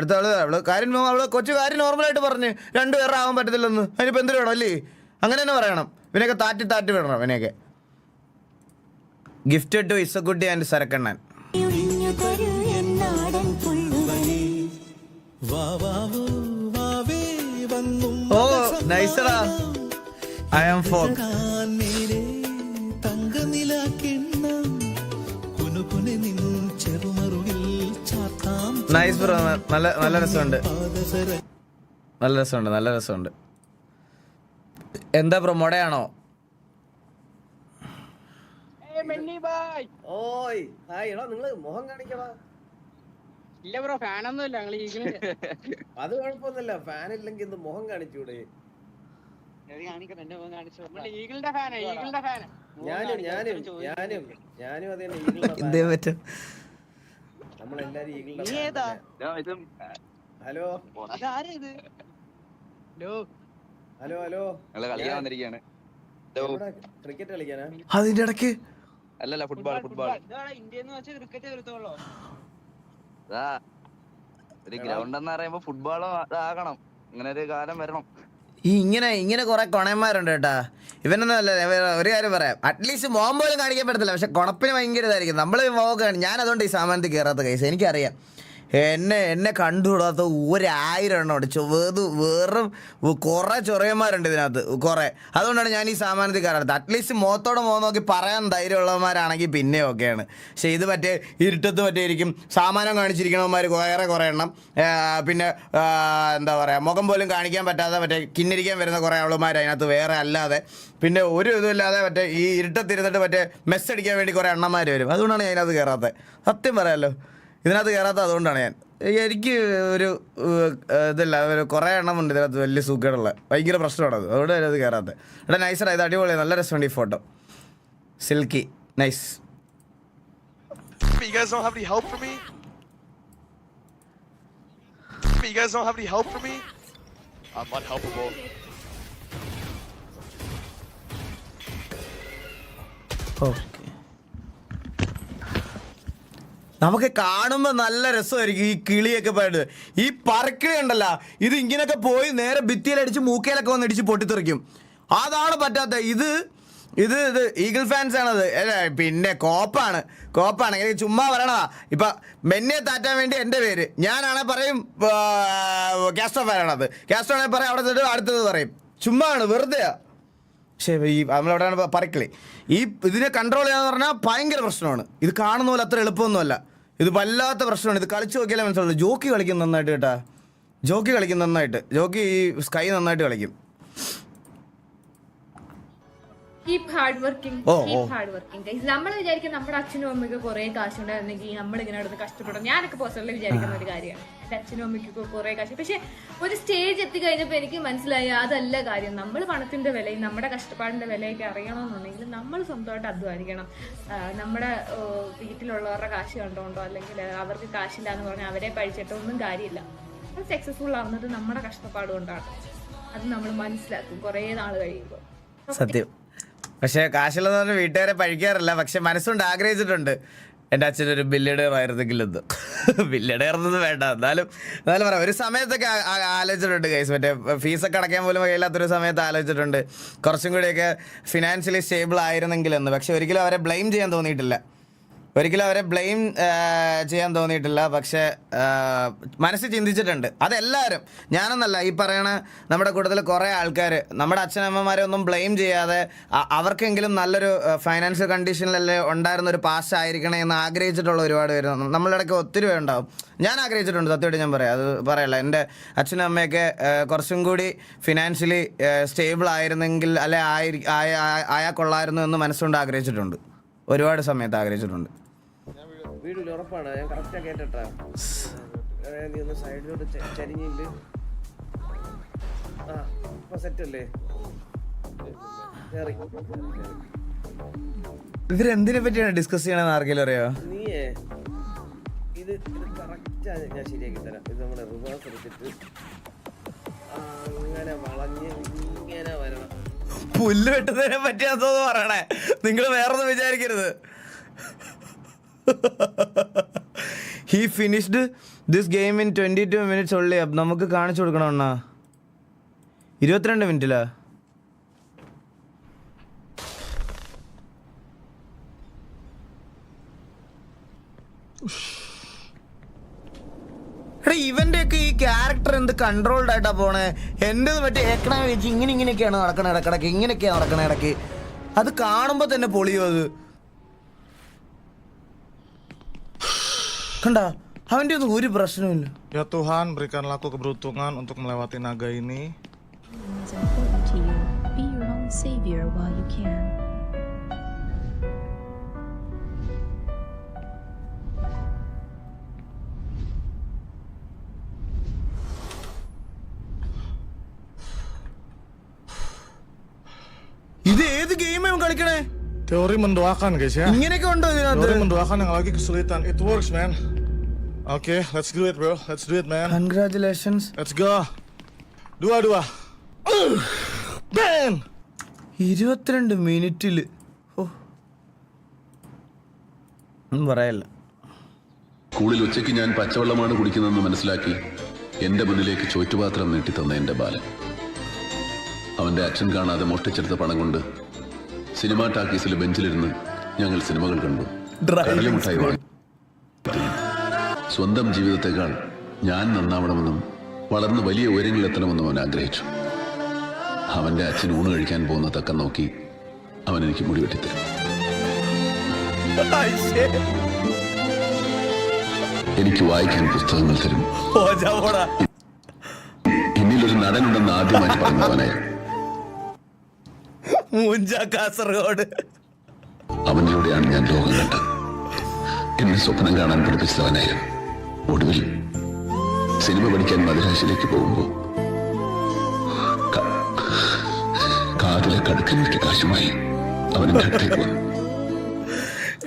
അടുത്ത് അവള് കാര്യം കൊച്ചു കാര്യം നോർമലായിട്ട് പറഞ്ഞ് 2 പേരുടെ ആവാൻ പറ്റത്തില്ലെന്ന്. അതിനിപ്പോൾ എന്ത് വേണം അല്ലേ? അങ്ങനെ തന്നെ പറയണം. ഇവനെയൊക്കെ താറ്റി വിടണം. ഇവനെയൊക്കെ gifted to Isakkutty and Sarakkannan. ഓ നൈസറാ. I am folk. Nice bro. നല്ല രസമുണ്ട്. നല്ല രസമുണ്ട്. എന്താ ബ്രോ, മൊടയാണോ? ഓയ് ഹായ്. എടാ നിങ്ങള് മുഖം കാണിക്കടാ. ഇല്ല ബ്രോ, ഫാനൊന്നും ഇല്ല. അത് കുഴപ്പമൊന്നുമില്ല, ഫാൻ ഇല്ലെങ്കിൽ ഇത് മുഖം കാണിച്ചൂടെ? ഞാനും അതെ ഈഗിളുടെ പറ്റും. നമ്മളെല്ലാരും ഈഗിളുടെ. ഹലോ കളിക്കാൻ വന്നിരിക്കുകയാണ്. ക്രിക്കറ്റ് കളിക്കാനാ? അതിന്റെ ഇടയ്ക്ക് അല്ലല്ല ഫുട്ബോൾ ഒരു ഗ്രൗണ്ട് എന്ന് പറയുമ്പോ ഫുട്ബോളോ അതാകണം. അങ്ങനെ ഒരു കാലം വരണം. ഇങ്ങനെ കുറെ കൊണയന്മാരുണ്ട് കേട്ടാ. ഇവനൊന്നും അല്ല. ഒരു കാര്യം പറയാം, അറ്റ്ലീസ്റ്റ് മോൻ പോലും കാണിക്കാൻ പറ്റത്തില്ല. പക്ഷെ കുണപ്പിന് ഭയങ്കര ഇതായിരിക്കും. നമ്മൾ മോഹം ഞാൻ അതുകൊണ്ട് ഈ സാമാനത്തിൽ കയറാത്ത കേസ്. എനിക്കറിയാം എന്നെ കണ്ടുകൂടാത്ത 1000 എണ്ണം ഉണ്ട്. വെറും കുറെ ചൊറിയന്മാരുണ്ട് ഇതിനകത്ത് കുറെ. അതുകൊണ്ടാണ് ഞാൻ ഈ സാമാനത്തിൽ കയറാത്തത്. അറ്റ്ലീസ്റ്റ് മുഖത്തോടെ നോക്കി പറയാൻ ധൈര്യമുള്ളവന്മാരാണെങ്കിൽ പിന്നെ ഓക്കെയാണ്. പക്ഷേ ഇത് ഇരുട്ടത്ത് ഇരിക്കും സാമാനം കാണിച്ചിരിക്കണവന്മാർ കുറെ എണ്ണം. പിന്നെ എന്താ പറയുക, മുഖം പോലും കാണിക്കാൻ പറ്റാതെ കിന്നിരിക്കാൻ വരുന്ന കുറേ അവളുമാർ അതിനകത്ത് വേറെ അല്ലാതെ. പിന്നെ ഒരു ഇതുമില്ലാതെ ഈ ഇരുട്ടത്തിരുന്നിട്ട് മെസ്സ് അടിക്കാൻ വേണ്ടി കുറേ എണ്ണന്മാർ വരും. അതുകൊണ്ടാണ് ഞാൻ ഇതിനകത്ത് കയറാത്തത്. സത്യം പറയാമല്ലോ, ഇതിനകത്ത് കയറാത്ത അതുകൊണ്ടാണ് ഞാൻ. എനിക്ക് ഒരു ഇതില്ല, കുറേ എണ്ണമുണ്ട് ഇതിനകത്ത് വലിയ സുഖമുള്ള ഭയങ്കര പ്രശ്നമാണ്. അതുകൊണ്ട് അതിനകത്ത് കയറാത്തത്. ഇവിടെ നൈസറാണ്, ഇത് അടിപൊളിയാണ്, നല്ല രസമുണ്ട് ഈ ഫോട്ടോ. Silky nice. ഓക്കെ, നമുക്ക് കാണുമ്പോൾ നല്ല രസമായിരിക്കും ഈ കിളിയൊക്കെ പോയിട്ട്. ഈ പറക്കിളി ഉണ്ടല്ലോ, ഇത് ഇങ്ങനെയൊക്കെ പോയി നേരെ ഭിത്തിയിലടിച്ച് മൂക്കയിലൊക്കെ വന്ന് ഇടിച്ച് പൊട്ടിത്തെറിക്കും. അതാണ് പറ്റാത്ത. ഇത് ഇത് ഈഗിൾ ഫാൻസ് ആണത്. പിന്നെ കോപ്പാണ് എനിക്ക് ചുമ്മാ പറയണതാ. ഇപ്പൊ മെന്നെ താറ്റാൻ വേണ്ടി എൻ്റെ പേര് ഞാനാണെ പറയും കാസ്ട്രോ ഫാനാണത്. കാസ്ട്രോ ആണെ പറയും അവിടെ ചെന്നിട്ട് അടുത്തത് പറയും. ചുമ്മാ ആണ്, വെറുതെയാ. പക്ഷേ ഈ നമ്മളെവിടെയാണ് പറക്കളി. ഇതിനെ കൺട്രോൾ ചെയ്യാന്ന് പറഞ്ഞാൽ ഭയങ്കര പ്രശ്നമാണ്. ഇത് കാണുന്ന പോലെ അത്ര എളുപ്പമൊന്നുമല്ല. ഇത് വല്ലാത്ത പ്രശ്നമാണ്. ഇത് കളിച്ച് നോക്കിയാലേ മനസ്സിലുള്ളൂ. ജോക്കി കളിക്കും നന്നായിട്ട് കേട്ടാ. ജോക്കി ഈ സ്കൈ നന്നായിട്ട് കളിക്കും. Keep hard working guys. നമ്മൾ വിചാരിക്കും നമ്മുടെ അച്ഛനും അമ്മയ്ക്ക് കുറെ കാശുണ്ടായിരുന്നെങ്കിൽ നമ്മൾ ഇങ്ങനെ നടന്ന് കഷ്ടപ്പെടും. ഞാനൊക്കെ പേഴ്സണലി വിചാരിക്കുന്ന ഒരു കാര്യമാണ്. എൻ്റെ അച്ഛനും അമ്മയ്ക്കൊക്കെ കുറെ കാശ്. പക്ഷെ ഒരു സ്റ്റേജ് എത്തിക്കഴിഞ്ഞപ്പോൾ എനിക്ക് മനസ്സിലായി അതല്ല കാര്യം. നമ്മൾ പണത്തിന്റെ വിലയും നമ്മുടെ കഷ്ടപ്പാടിന്റെ വിലയൊക്കെ അറിയണമെന്നുണ്ടെങ്കിൽ നമ്മൾ സ്വന്തമായിട്ട് അധ്വാനിക്കണം. നമ്മുടെ വീട്ടിലുള്ളവരുടെ കാശ് കണ്ടോണ്ടോ അല്ലെങ്കിൽ അവർക്ക് കാശില്ല എന്ന് പറഞ്ഞാൽ അവരെ പഴിച്ചിട്ടോ ഒന്നും കാര്യമില്ല. സക്സസ്ഫുൾ ആവുന്നത് നമ്മുടെ കഷ്ടപ്പാട് കൊണ്ടാണ്. അത് നമ്മൾ മനസ്സിലാക്കും കുറേ നാൾ കഴിയുമ്പോൾ. സത്യം. പക്ഷേ കാശുള്ളതെന്ന് പറഞ്ഞാൽ വീട്ടുകാരെ പഴിക്കാറില്ല. പക്ഷെ മനസ്സുകൊണ്ട് ആഗ്രഹിച്ചിട്ടുണ്ട് എൻ്റെ അച്ഛനൊരു ബില്യഡയർ ആയിരുന്നെങ്കിലെന്ന്. ബില്യഡയർ ഒന്നും വേണ്ട, എന്നാലും പറയാം. ഒരു സമയത്തൊക്കെ ആലോചിച്ചിട്ടുണ്ട് ഗൈസ്. മറ്റേ ഫീസൊക്കെ അടയ്ക്കാൻ പോലും കഴിയില്ലാത്തൊരു സമയത്ത് ആലോചിച്ചിട്ടുണ്ട് കുറച്ചും കൂടിയൊക്കെ ഫിനാൻഷ്യലി സ്റ്റേബിൾ ആയിരുന്നെങ്കിലെന്ന്. പക്ഷെ ഒരിക്കലും അവരെ ബ്ലെയിം ചെയ്യാൻ തോന്നിയിട്ടില്ല. പക്ഷെ മനസ്സിൽ ചിന്തിച്ചിട്ടുണ്ട്. അതെല്ലാവരും, ഞാനൊന്നല്ല, ഈ പറയണ നമ്മുടെ കൂട്ടത്തിൽ കുറേ ആൾക്കാർ നമ്മുടെ അച്ഛനമ്മമാരെ ഒന്നും ബ്ലെയിം ചെയ്യാതെ അവർക്കെങ്കിലും നല്ലൊരു ഫൈനാൻഷ്യൽ കണ്ടീഷനിലല്ലേ ഉണ്ടായിരുന്ന ഒരു പാസ്റ്റ് ആയിരിക്കണേ എന്ന് ആഗ്രഹിച്ചിട്ടുള്ള ഒരുപാട് പേര് നമ്മളിടയ്ക്ക് ഒത്തിരി ഉണ്ടാവും. ഞാൻ ആഗ്രഹിച്ചിട്ടുണ്ട്, സത്യമായിട്ട് ഞാൻ പറയാം. അത് പറയല്ല, എൻ്റെ അച്ഛനും അമ്മയൊക്കെ കുറച്ചും കൂടി ഫിനാൻഷ്യലി സ്റ്റേബിൾ ആയിരുന്നെങ്കിൽ അല്ലെ ആയാൽ കൊള്ളായിരുന്നു എന്ന് മനസ്സുകൊണ്ട് ആഗ്രഹിച്ചിട്ടുണ്ട്. ഒരുപാട് സമയത്ത് ആഗ്രഹിച്ചിട്ടുണ്ട്. വീടില്ല, ഉറപ്പാണ്. ഞാൻ കറക്റ്റാ കേട്ടാ. നീ ഒന്ന് സൈഡിലോട്ട് ചരിഞ്ഞില്ല. ആ ഇപ്പൊ സെറ്റ് അല്ലേ? ഇവരെന്തിനെ പറ്റിയാണ് ഡിസ്കസ് ചെയ്യണമെന്ന് ആർക്കെങ്കിലും അറിയോ? നീയേ ഇത് കറക്റ്റാ, ഞാൻ ശരിയാക്കി തരാം. ഇത് നമ്മുടെ റിവേഴ്സ് എടുത്തിട്ട് അങ്ങനെ വളഞ്ഞ് ഇങ്ങനെ വരണം. പുല്ല് വെട്ടുന്നതിനെ പറ്റിയാത്തോന്ന് പറയണേ, നിങ്ങൾ വേറൊന്നും വിചാരിക്കരുത്. He finished this game in 22 minutes ഉള്ളി. നമുക്ക് കാണിച്ചു കൊടുക്കണം അണ്ണാ. 22 മിനിറ്റിലാ? എടാ ഇവന്റെ ഒക്കെ ഈ ക്യാരക്ടർ എന്ത് കൺട്രോൾഡ് ആയിട്ടാ പോണേ. എന്റേത് മറ്റേ ഏക്കണ വെച്ച് ഇങ്ങനെയൊക്കെയാണ് നടക്കണ ഇടക്കിടക്ക്, ഇങ്ങനെയൊക്കെയാണ് നടക്കണ ഇടയ്ക്ക്. അത് കാണുമ്പോ തന്നെ പൊളിയോ. അത് കണ്ട, അവന്റെ ഒന്നും ഒരു പ്രശ്നമില്ല. Ya Tuhan, berikanlah aku keberuntungan untuk melewati naga ini. It's important to you. Be your own savior while you can. ഇത് ഏത് ഗെയിമാണ് കളിക്കണേ? Teori mendoakan guys ya. ഇങ്ങനെയൊക്കെ ഉണ്ടോ ഇതിനകത്ത്? Teori mendoakan yang lagi kesulitan. It works man. Okay, let's do it bro. Let's do it man. Congratulations. Let's go. Dua. Ben. 22 മിനിറ്റില്. ഒന്നും പറയല്ല. സ്കൂളിൽ ഉച്ചയ്ക്ക് ഞാൻ പച്ചവെള്ളമാണ് കുടിക്കുന്നതെന്ന് മനസ്സിലാക്കി എന്റെ മുന്നിലേക്ക് ചോറ്റുപാത്രം നീട്ടിത്തന്ന എന്റെ ബാലൻ. അവന്റെ അച്ഛൻ കാണാതെ മോഷ്ടിച്ചെടുത്ത പണം കൊണ്ട് സിനിമാ ടാക്കീസിൽ ബെഞ്ചിലിരുന്ന് ഞങ്ങൾ സിനിമകൾ കണ്ടു. കടലമുട്ടായി വാങ്ങി. സ്വന്തം ജീവിതത്തെക്കാൾ ഞാൻ നന്നാവണമെന്നും വളർന്ന് വലിയ ഉയരങ്ങളിലെത്തണമെന്നും അവൻ ആഗ്രഹിച്ചു. അവന്റെ അച്ഛൻ ഊണ് കഴിക്കാൻ പോകുന്ന തക്കം നോക്കി അവൻ എനിക്ക് മുടി വെട്ടിത്തരും. എനിക്ക് വായിക്കാൻ പുസ്തകങ്ങൾ തരും. എന്നിലൊരു നടനുണ്ടെന്ന് ആദ്യമായി പറഞ്ഞവനായിരുന്നു. കാസർഗോഡ്. അവനിലൂടെയാണ് ഞാൻ ലോകം കണ്ടത്. എന്നെ സ്വപ്നം കാണാൻ പഠിപ്പിച്ചവനായിരുന്നു. ഒടുവിൽ സിനിമ പഠിക്കാൻ മദ്രാസിലേക്ക് പോകുമ്പോ കാതിലെ കടുക്കനൊക്കെ കാശുമായി അവൻ അടുത്തേക്ക് വന്നു.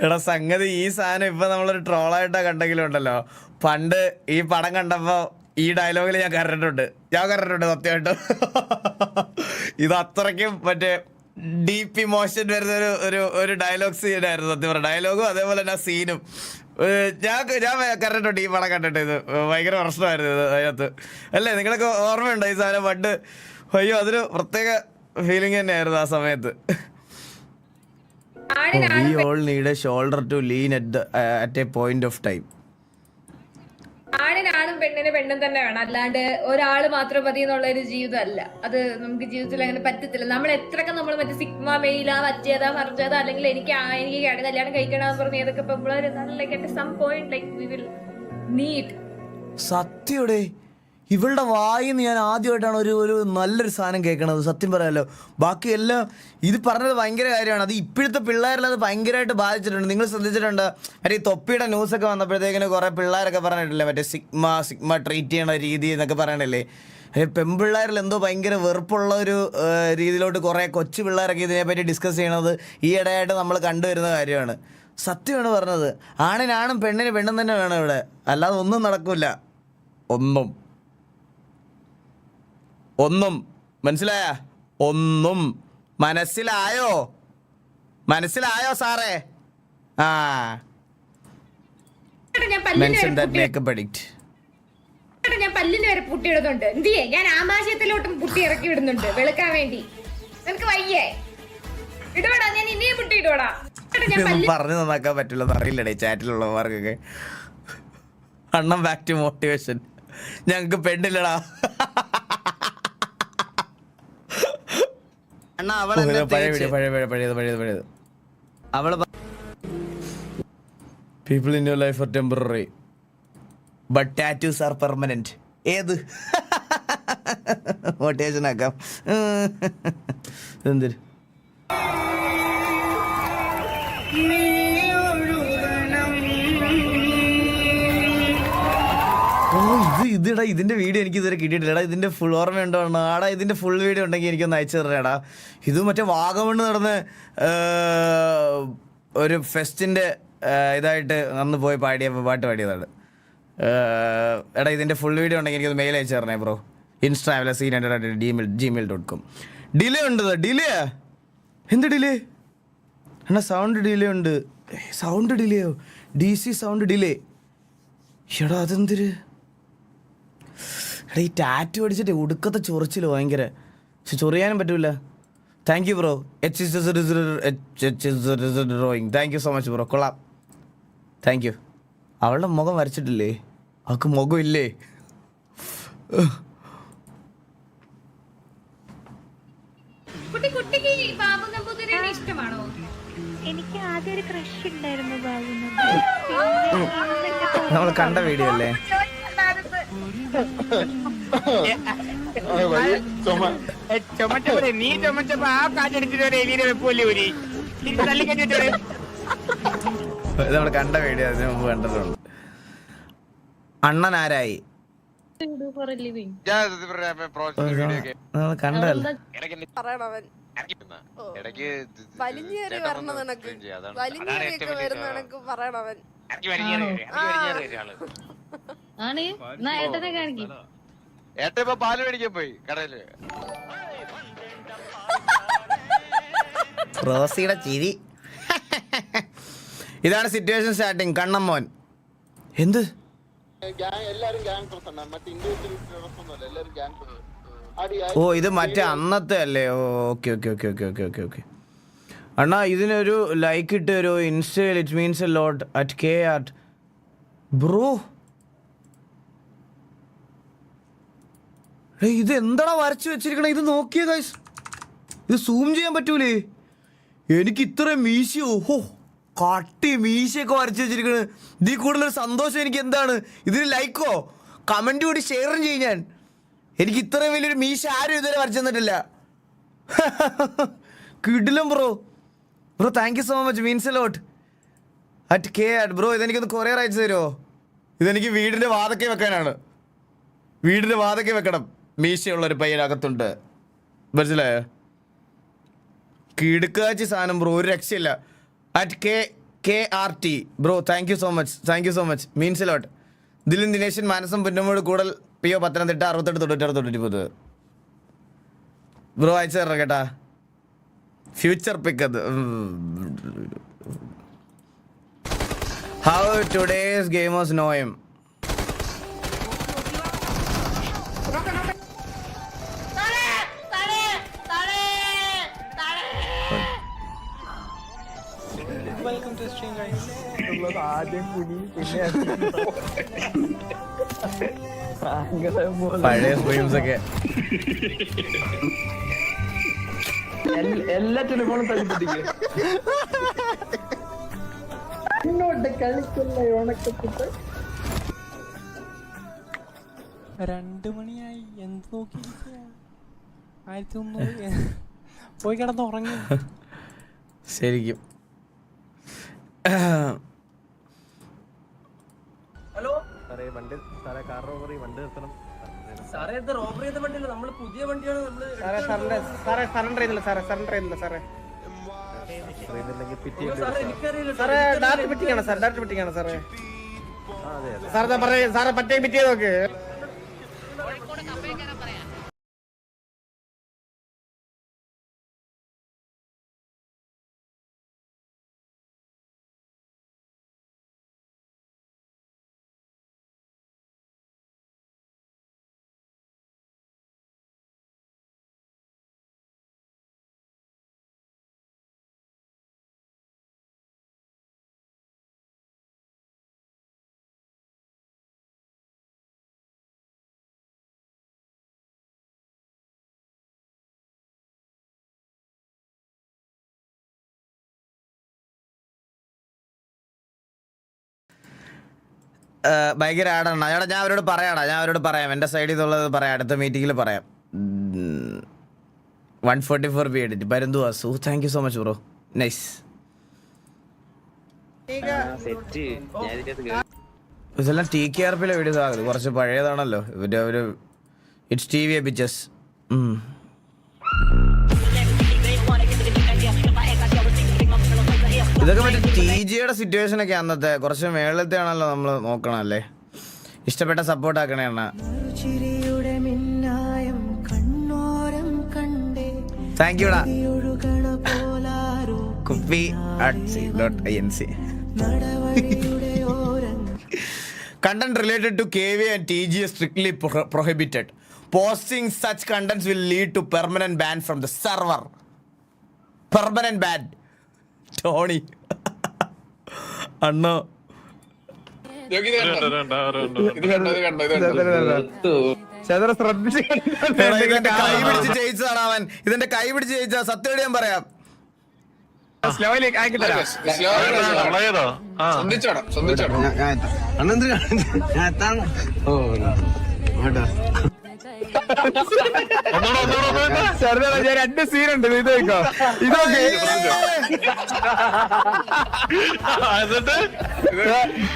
എടാ സംഗതി ഈ സാധനം ഇപ്പൊ നമ്മളൊരു ട്രോളായിട്ടാ കണ്ടെങ്കിലും ഉണ്ടല്ലോ, പണ്ട് ഈ പടം കണ്ടപ്പോ ഈ ഡയലോഗിൽ ഞാൻ കണ്ടിട്ടുണ്ട് സത്യമായിട്ടും. ഇത് അത്രയ്ക്കും മറ്റേ ഡീപ്പ് ഇമോഷൻ വരുന്ന ഒരു ഡയലോഗ് സീനായിരുന്നു സത്യം പറഞ്ഞ. ഡയലോഗും അതേപോലെ തന്നെ സീനും ഞാൻ കണ്ടിട്ടുണ്ട്. ഈ പടം കണ്ടിട്ട് ഇത് ഭയങ്കര പ്രശ്നമായിരുന്നു ഇത് അതിനകത്ത്. അല്ലേ, നിങ്ങളൊക്കെ ഓർമ്മയുണ്ടോ ഈ സാധനം പണ്ട്? അയ്യോ, അതൊരു പ്രത്യേക ഫീലിംഗ് തന്നെയായിരുന്നു ആ സമയത്ത്. We all need a shoulder to lean at a point of time. ആണിനാണും പെണ്ണിന് പെണ്ണും തന്നെ വേണം, അല്ലാണ്ട് ഒരാള് മാത്രം മതി എന്നുള്ള ഒരു ജീവിതമല്ല. അത് നമുക്ക് ജീവിതത്തിൽ അങ്ങനെ പറ്റത്തില്ല. നമ്മൾ എത്രയൊക്കെ നമ്മൾ മറ്റേ സിഗ്മ മെയിലാ മറ്റേതാ മറിച്ചതാ അല്ലെങ്കിൽ എനിക്ക് കല്യാണം കഴിക്കണമെന്ന് പറഞ്ഞ് ഏതൊക്കെ പെമ്പിളേര് നല്ല some point like we will need. സത്യയുടെ ഇവളുടെ വായിന്ന് ഞാൻ ആദ്യമായിട്ടാണ് ഒരു നല്ലൊരു സാധനം കേൾക്കണത്. സത്യം പറയാമല്ലോ, ബാക്കി എല്ലാം ഇത് പറഞ്ഞത് ഭയങ്കര കാര്യമാണ്. അത് ഇപ്പോഴത്തെ പിള്ളേരിൽ അത് ഭയങ്കരമായിട്ട് ബാധിച്ചിട്ടുണ്ട്. നിങ്ങൾ ശ്രദ്ധിച്ചിട്ടുണ്ട് മറ്റേ ഈ തൊപ്പിയുടെ ന്യൂസൊക്കെ വന്നപ്പോഴത്തേക്കിന് കുറേ പിള്ളേരൊക്കെ പറഞ്ഞിട്ടില്ലേ മറ്റേ സിഗ്മ ട്രീറ്റ് ചെയ്യണ രീതി എന്നൊക്കെ പറയണില്ലേ. പെൺപിള്ളേരിൽ എന്തോ ഭയങ്കര വെറുപ്പുള്ള ഒരു രീതിയിലോട്ട് കുറേ കൊച്ചു പിള്ളേരൊക്കെ ഇതിനെപ്പറ്റി ഡിസ്കസ് ചെയ്യണത് ഈ ഇടയായിട്ട് നമ്മൾ കണ്ടുവരുന്ന കാര്യമാണ്. സത്യമാണ് പറഞ്ഞത്. ആണിനാണും പെണ്ണിന് പെണ്ണും തന്നെ വേണം ഇവിടെ, അല്ലാതെ ഒന്നും നടക്കില്ല. ഒന്നും മനസ്സിലായ? ഒന്നും മനസ്സിലായോ സാറേ? ആ ഞാൻ പല്ലിന് വരെ പുട്ടിയിടുന്നുണ്ട്. എന്ത് ചെയ്യേ, ഞാൻ ആമാശയത്തിലോട്ടും പുട്ടി ഇറക്കി വിടുന്നുണ്ട് വെളുക്കാൻ വേണ്ടി. നിനക്ക് വയ്യേ? ഇടോടാ, ഞാൻ ഇനിയും പുട്ടി ഇടോടാ. പറഞ്ഞു നന്നാക്കാൻ പറ്റില്ലെന്ന് അറിയില്ലടേ ചാറ്റിലുള്ളവർക്കൊക്കെ. അണ്ണം ബാക്ക് ടു മോട്ടിവേഷൻ. ഞങ്ങക്ക് പെണ്ണില്ലടാ. പഴയത് അവള് people in your life are temporary but tattoos are permanent. ഏത് മോട്ടിവേഷൻ ആക്കാം. എന്തൊരു ഇതിടാ ഇതിന്റെ വീഡിയോ എനിക്ക് ഇതുവരെ കിട്ടിയിട്ടില്ലടാ. ഇതിന്റെ ഫുൾ ഓർമ്മയുണ്ടോ? ആടാ ഇതിന്റെ ഫുൾ വീഡിയോ ഉണ്ടെങ്കിൽ എനിക്കൊന്ന് അയച്ചു തരണേടാ. ഇത് മറ്റേ വാഗമണ്ണ് നടന്ന് ഒരു ഫെസ്റ്റിന്റെ ഇതായിട്ട് അന്ന് പോയി പാട്ട് പാടിയതാണ്. എടാ ഇതിന്റെ ഫുൾ വീഡിയോ ഉണ്ടെങ്കിൽ എനിക്കൊന്ന് മെയിൽ അയച്ചു തരണേ ബ്രോ. instagram@gmail.com. ഡിലേ ഉണ്ട്. ഡിലേ എന്ത് ഡിലേ? എന്നാ സൗണ്ട് ഡിലേ ഉണ്ട്. സൗണ്ട് ഡിലേയോ? DC sound delay. എടാ അതെന്തൊരു എടാ ഈ ടാറ്റു അടിച്ചിട്ട് ഉടുക്കത്തെ ചൊറിച്ചില് ഭയങ്കര. പക്ഷെ ചൊറിയാനും പറ്റൂല. Thank you bro. Drawing. Thank you so much bro. കൊള്ളാം. Thank you. അവളുടെ മുഖം വരച്ചിട്ടില്ലേ? അവൾക്ക് മുഖം ഇല്ലേ? ഇഷ്ടമാണോ? എനിക്ക് ആദ്യം ഒരു ക്രഷ് ഉണ്ടായിരുന്നു ബാബുവിന്. നമ്മൾ കണ്ട വീഡിയോ അല്ലേ? നീ ചുമച്ചപ്പോ ആ കാറ്റടിച്ചിട്ട് ഒരു എലിയുടെ വെപ്പോലെ ഊരി തള്ളിക്കറ്റിട്ട് നമ്മൾ കണ്ട വീഡിയോ അതിന് മുമ്പ് കണ്ടിട്ടുണ്ട്. അണ്ണൻ ആരായി? കണ്ടല്ലേ? വലിഞ്ഞേറി വരണ നിനക്ക്, വലിഞ്ഞേറിയൊക്കെ വരുന്ന നിനക്ക് പറയണവൻ ആണ്. ഏട്ടനെ കാണിക്കും. ഏട്ട ഇപ്പൊ പാല് മേടിക്കാൻ പോയി കടയില്. റോസിയുടെ ചിരി. ഇതാണ് സിറ്റുവേഷൻ സ്റ്റാർട്ടിങ്. കണ്ണമ്മോൻ എന്ത് ഓ ഇത് മറ്റേ അന്നത്തെ അല്ലേ? Okay okay okay okay okay okay okay. അണ്ണാ ഇതിനൊരു ലൈക്ക് ഇട്ട് ഒരു ഇൻസ്റ്റയിൽ. It means a lot @k_art bro. ഇത് എന്താടാ വരച്ചു വെച്ചിരിക്കണേ? ഇത് നോക്കിയേ ഗൈസ്, ഇത് സൂം ചെയ്യാൻ പറ്റൂലേ? എനിക്ക് ഇത്ര മീശയോ, ഹോ കട്ടി മീശയൊക്കെ വരച്ചു വെച്ചിരിക്കണ്. ഇതിൽ കൂടുതലൊരു സന്തോഷം എനിക്ക് എന്താണ്? ഇതിന് ലൈക്കോ കമൻറ്റ് കൂടി ഷെയറും ചെയ്യും ഞാൻ. എനിക്ക് ഇത്രയും വലിയൊരു മീശ ആരും ഇതുവരെ വരച്ചു തന്നിട്ടില്ല. കിടിലം bro. Bro thank you so much. Means a lot @k_art bro. ഇതെനിക്കൊന്ന് കൊറിയർ അയച്ചു തരുമോ? ഇതെനിക്ക് വീടിൻ്റെ വാതൊക്കെ വെക്കാനാണ്. വീടിൻ്റെ വാതൊക്കെ വെക്കണം. മീശയുള്ളൊരു പയ്യനകത്തുണ്ട്, മനസ്സിലായോ? കിടുക്കാച്ചി സാധനം ബ്രോ, ഒരു രക്ഷയില്ല. @k_art bro. Thank you so much. Thank you so much. Means a lot. Dilin Dineshan Manasam പുന്നമ്മോട് Koodal PO Pathanamthitta 68 bro അയച്ചു തരണം കേട്ടാ. ഫ്യൂച്ചർ പിക്ക് അത്. How today's gamers know him? പഴയ സ്ട്രീംസ് ഒക്കെ എല്ലാ ടെലിഫോണും തല്ലിപ്പൊട്ടിക്കുക. കളിക്കല്ലേ ഉണക്കത്തിട്ട് 2 മണിയായി എന്ത് നോക്കി 1100 പോയി കിടന്ന് ഉറങ്ങി. ശരിക്കും ഹലോ വണ്ടി സാറേ, കാർ റോബറി, വണ്ടി നിർത്തണം സാറേ. ഇത് റോബറി ചെയ്ത വണ്ടിയല്ല, നമ്മള് പുതിയ വണ്ടിയാണ്. നമ്മള് സറണ്ടർ ചെയ്യുന്നില്ല സാറേ, സറണ്ടർ ചെയ്യുന്നില്ല സാറേ. സാറേ എനിക്കറിയില്ല സാറേ ഡയറക്റ്റ് പിറ്റിംഗ് ആണ് സാർ, ഡയറക്റ്റ് പിറ്റിംഗ് ആണ് സാറേ. സാറേ പറ്റേ പിറ്റിയെ നോക്ക്. ഭയങ്കര ആടാണ്. ചേട്ടാ ഞാൻ അവരോട് പറയാം, എൻ്റെ സൈഡിൽ നിന്നുള്ളത് പറയാം, അടുത്ത മീറ്റിങ്ങിൽ പറയാം. 144 ബി എഡിറ്റ് പരന്തു Vasu, thank you so much bro, nice. ഇതെല്ലാം TKRP വീഡിയോസ് ആകുന്നത് കുറച്ച് പഴയതാണല്ലോ, ഇവരുടെ ഒരു ഇറ്റ്സ് TV ബിച്ചസ്. ഇതൊക്കെ മറ്റേ TGയുടെ സിറ്റുവേഷൻ ഒക്കെ അന്നത്തെ കുറച്ച് മേളത്തെ ആണല്ലോ നമ്മൾ നോക്കണല്ലേ. ഇഷ്ടപ്പെട്ട സപ്പോർട്ട് ആക്കണേ അണ്ണ. താങ്ക് യുടാ. കുപ്പി .inc. Content related to KV and TG is strictly prohibited. Posting such contents will lead to permanent ban from the server. Permanent ban. Tony. അണ്ണോ ഇതെന്റെ കൈ പിടിച്ച് ജയിച്ചതാണ് അവൻ. ഇതെന്റെ കൈ പിടിച്ച് ജയിച്ച സത്യോടെ ഞാൻ പറയാം. രണ്ട് സീനുണ്ട്, ഇത് വെക്കോ. ഇതൊക്കെ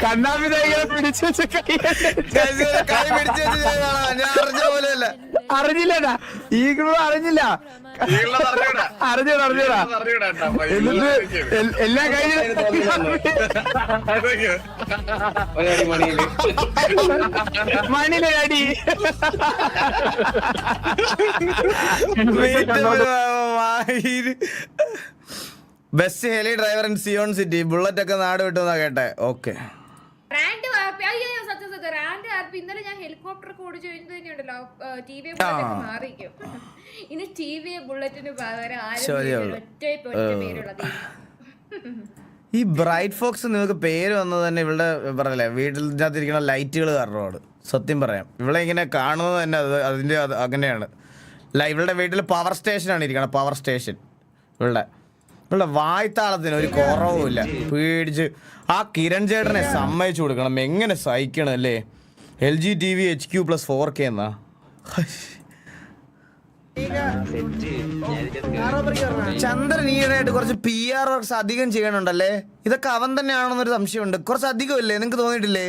കണ്ണാമ്പി പിടിച്ചു വെച്ച കൈ പിടിച്ച് ഞാൻ അറിഞ്ഞ പോലെയല്ല. അറിഞ്ഞില്ലടാ, ഈ ഗ്രൂപ്പ് അറിഞ്ഞില്ല. അറിഞ്ഞൂടാ എല്ലാ കഴിഞ്ഞ മണിയിലെ അടി. Best heli driver in Zion city. Bullet ഒക്കെ നാട് വിട്ടുന്നാ കേട്ടെ. ഓക്കെ ഇന്നലെ ഞാൻ ഹെലികോപ്റ്റർ ഓടിച്ചു തന്നെയുണ്ടല്ലോ, TV മാറിക്കും. ഇനി TV ബുള്ളറ്റിന് പകരം ഈ ബ്രൈറ്റ് ഫോക്സ് നിങ്ങൾക്ക് പേര് വന്നത് തന്നെ ഇവളുടെ പറഞ്ഞല്ലേ വീട്ടിനകത്തിരിക്കുന്ന ലൈറ്റുകൾ കാരണമാണ്. സത്യം പറയാം, ഇവിടെ ഇങ്ങനെ കാണുന്നത് തന്നെ അതിൻ്റെ അങ്ങനെയാണ്. ഇവളുടെ വീട്ടിൽ പവർ സ്റ്റേഷനാണ് ഇരിക്കണം, പവർ സ്റ്റേഷൻ. ഇവളുടെ വായ്ത്താളത്തിന് ഒരു കുറവുമില്ല. പേടിച്ച് ആ കിരൺ ചേട്ടനെ സമ്മതിച്ചു കൊടുക്കണം. എങ്ങനെ സഹിക്കണം അല്ലേ. LG TV HQ + 4K എന്നാ. ചന്ദ്രൻ ഈയിടെയായിട്ട് കുറച്ച് PR വർക്ക്സ് അധികം ചെയ്യണുണ്ടല്ലേ. ഇതൊക്കെ അവൻ തന്നെയാണെന്നൊരു സംശയമുണ്ട്. കുറച്ച് അധികമല്ലേ, നിങ്ങൾക്ക് തോന്നിയിട്ടില്ലേ?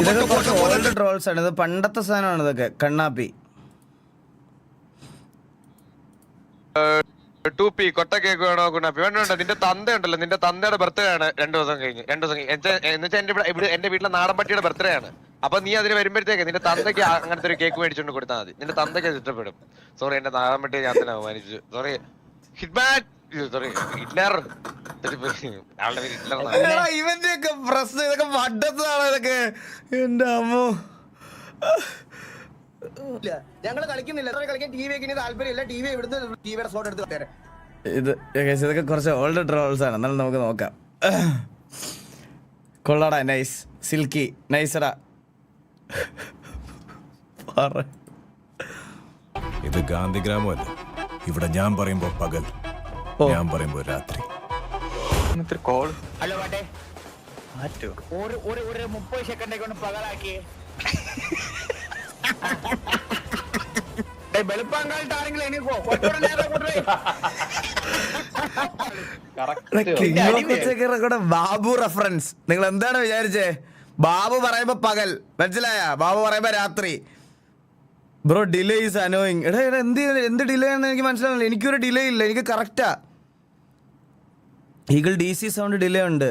ഇതൊക്കെ കുറച്ച് ഓൾഡ് ട്രോൾസ് ആണ്. ഇത് പണ്ടത്തെ സാധനമാണ് ഇതൊക്കെ. കണ്ണാപ്പി 2P കൊട്ട കേക്ക് വേണോ കുണ്ണാപ്പി? വേണ്ട, നിന്റെ തന്ത ഉണ്ടല്ലോ, നിന്റെ തന്തയുടെ ബർത്ത്ഡേ ആണ് 2 ദിവസം കഴിഞ്ഞ്. എന്നുവെച്ചാൽ എന്റെ വീട്ടിലെ നാടൻ പട്ടിയുടെ ബർത്ത്ഡേ ആണ്. അപ്പൊ നീ അതിന് വരുമ്പോഴത്തേക്ക് നിന്റെ തന്തയ്ക്ക് അങ്ങനത്തെ ഒരു കേക്ക് മേടിച്ചോണ്ട് കൊടുത്താൽ മതി. നിന്റെ തന്തയ്ക്ക് അത് ഇഷ്ടപ്പെടും. സോറി, എന്റെ നാടൻ പട്ടിയെ ഞാൻ തന്നെ അവമാനിച്ചു. Sorry Hitman, sorry Hitler. ആളുടെ പേര് ഹിറ്റ്ലർ. ഇവന്റെ ഒക്കെ പ്രശ്നം ഇതൊക്കെ വട്ടത്താണോ ഇതൊക്കെ? എന്റെ അമ്മോ, ഞങ്ങള് കളിക്കുന്നില്ല. കളിക്കാൻ ടി വി വെക്കുന്ന താല്പര്യമില്ല. ടി വി ഇവിടുന്ന് ടിവിയുടെ സ്ലോട്ട് എടുത്ത് തരാം. ഇതൊക്കെ കുറച്ച് ഓൾഡ് ട്രോൾസ് ആണ്. എന്നാലും നമുക്ക് നോക്കാം. കൊള്ളാടാ, നൈസ്. സിൽക്കി നൈസറാ. ഇത് ഗാന്ധിഗ്രാമമല്ല. ഇവിടെ ഞാൻ പറയുമ്പോ പകൽ, ഞാൻ പറയുമ്പോ രാത്രി. ഹലോ പാട്ടെ, ഒരു 30 സെക്കൻഡേക്ക് കൊണ്ട് പകലാക്കി. വെളുപ്പാങ്കാലത്ത് ആരെങ്കിലും എനിക്കോ ബാബു റെഫറൻസ്. നിങ്ങൾ എന്താണ് വിചാരിച്ചേ? ബാബു പറയുമ്പോ പകൽ, മനസ്സിലായ? ബാബു പറയുമ്പോ രാത്രി. Bro delay is annoying. എടാ എന്ത് ഡിലേ ആണെന്ന് എനിക്ക് മനസ്സിലാവില്ല. എനിക്കൊരു ഡിലേ ഇല്ല, എനിക്ക് correct. Eagle DC sound delay ഉണ്ട്.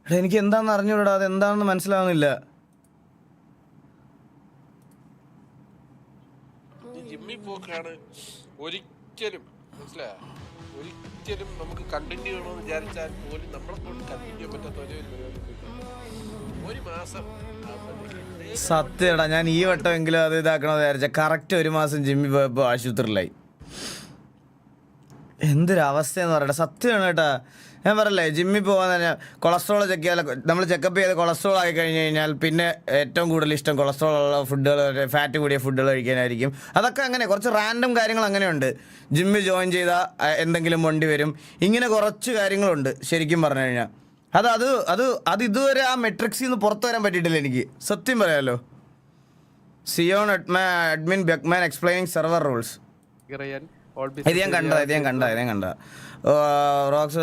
എടാ എനിക്ക് എന്താണെന്ന് അറിഞ്ഞൂടാ, അത് എന്താണെന്ന് മനസ്സിലാവുന്നില്ല. ജിമ്മി പോക്കാണ് ഒരിക്കലും മനസ്സിലായ, ഒരിക്കലും നമുക്ക് കണ്ടിന്യൂ ചെയ്യണമെന്ന് വിചാരിച്ചാൽ പോലും നമ്മളെ കൊണ്ട് കണ്ടിന്യൂ ചെയ്യാൻ പറ്റാത്ത ഒരു മാസം. സത്യടാ, ഞാൻ ഈ വട്ടമെങ്കിലും അത് ഇതാക്കണമെന്ന് വിചാരിച്ച കറക്റ്റ് 1 മാസം ജിമ്മിൽ പോയപ്പോൾ ആശുപത്രിയിലായി. എന്തൊരവസ്ഥയെന്ന് പറയട്ടെ, സത്യമാണ് കേട്ടാ. ഞാൻ പറയല്ലേ, ജിമ്മിൽ പോകാൻ തന്നെ കൊളസ്ട്രോൾ ചെക്ക് ചെയ്യാൻ, നമ്മൾ ചെക്കപ്പ് ചെയ്ത് കൊളസ്ട്രോൾ ആയി കഴിഞ്ഞ് കഴിഞ്ഞാൽ പിന്നെ ഏറ്റവും കൂടുതൽ ഇഷ്ടം കൊളസ്ട്രോൾ ഉള്ള ഫുഡുകൾ, ഫാറ്റ് കൂടിയ ഫുഡുകൾ കഴിക്കാനായിരിക്കും. അതൊക്കെ അങ്ങനെ കുറച്ച് റാൻഡം കാര്യങ്ങൾ അങ്ങനെയുണ്ട്. ജിമ്മിൽ ജോയിൻ ചെയ്താൽ എന്തെങ്കിലും വണ്ടി വരും, ഇങ്ങനെ കുറച്ച് കാര്യങ്ങളുണ്ട് ശരിക്കും പറഞ്ഞു കഴിഞ്ഞാൽ. അത് ഇതുവരെ ആ മെട്രിക്സിൽ നിന്ന് പുറത്തു വരാൻ പറ്റിയിട്ടില്ല എനിക്ക്, സത്യം പറയാമല്ലോ. Zion admin Beckman explaining server rules. ഇത് ഞാൻ കണ്ട റോക്സ്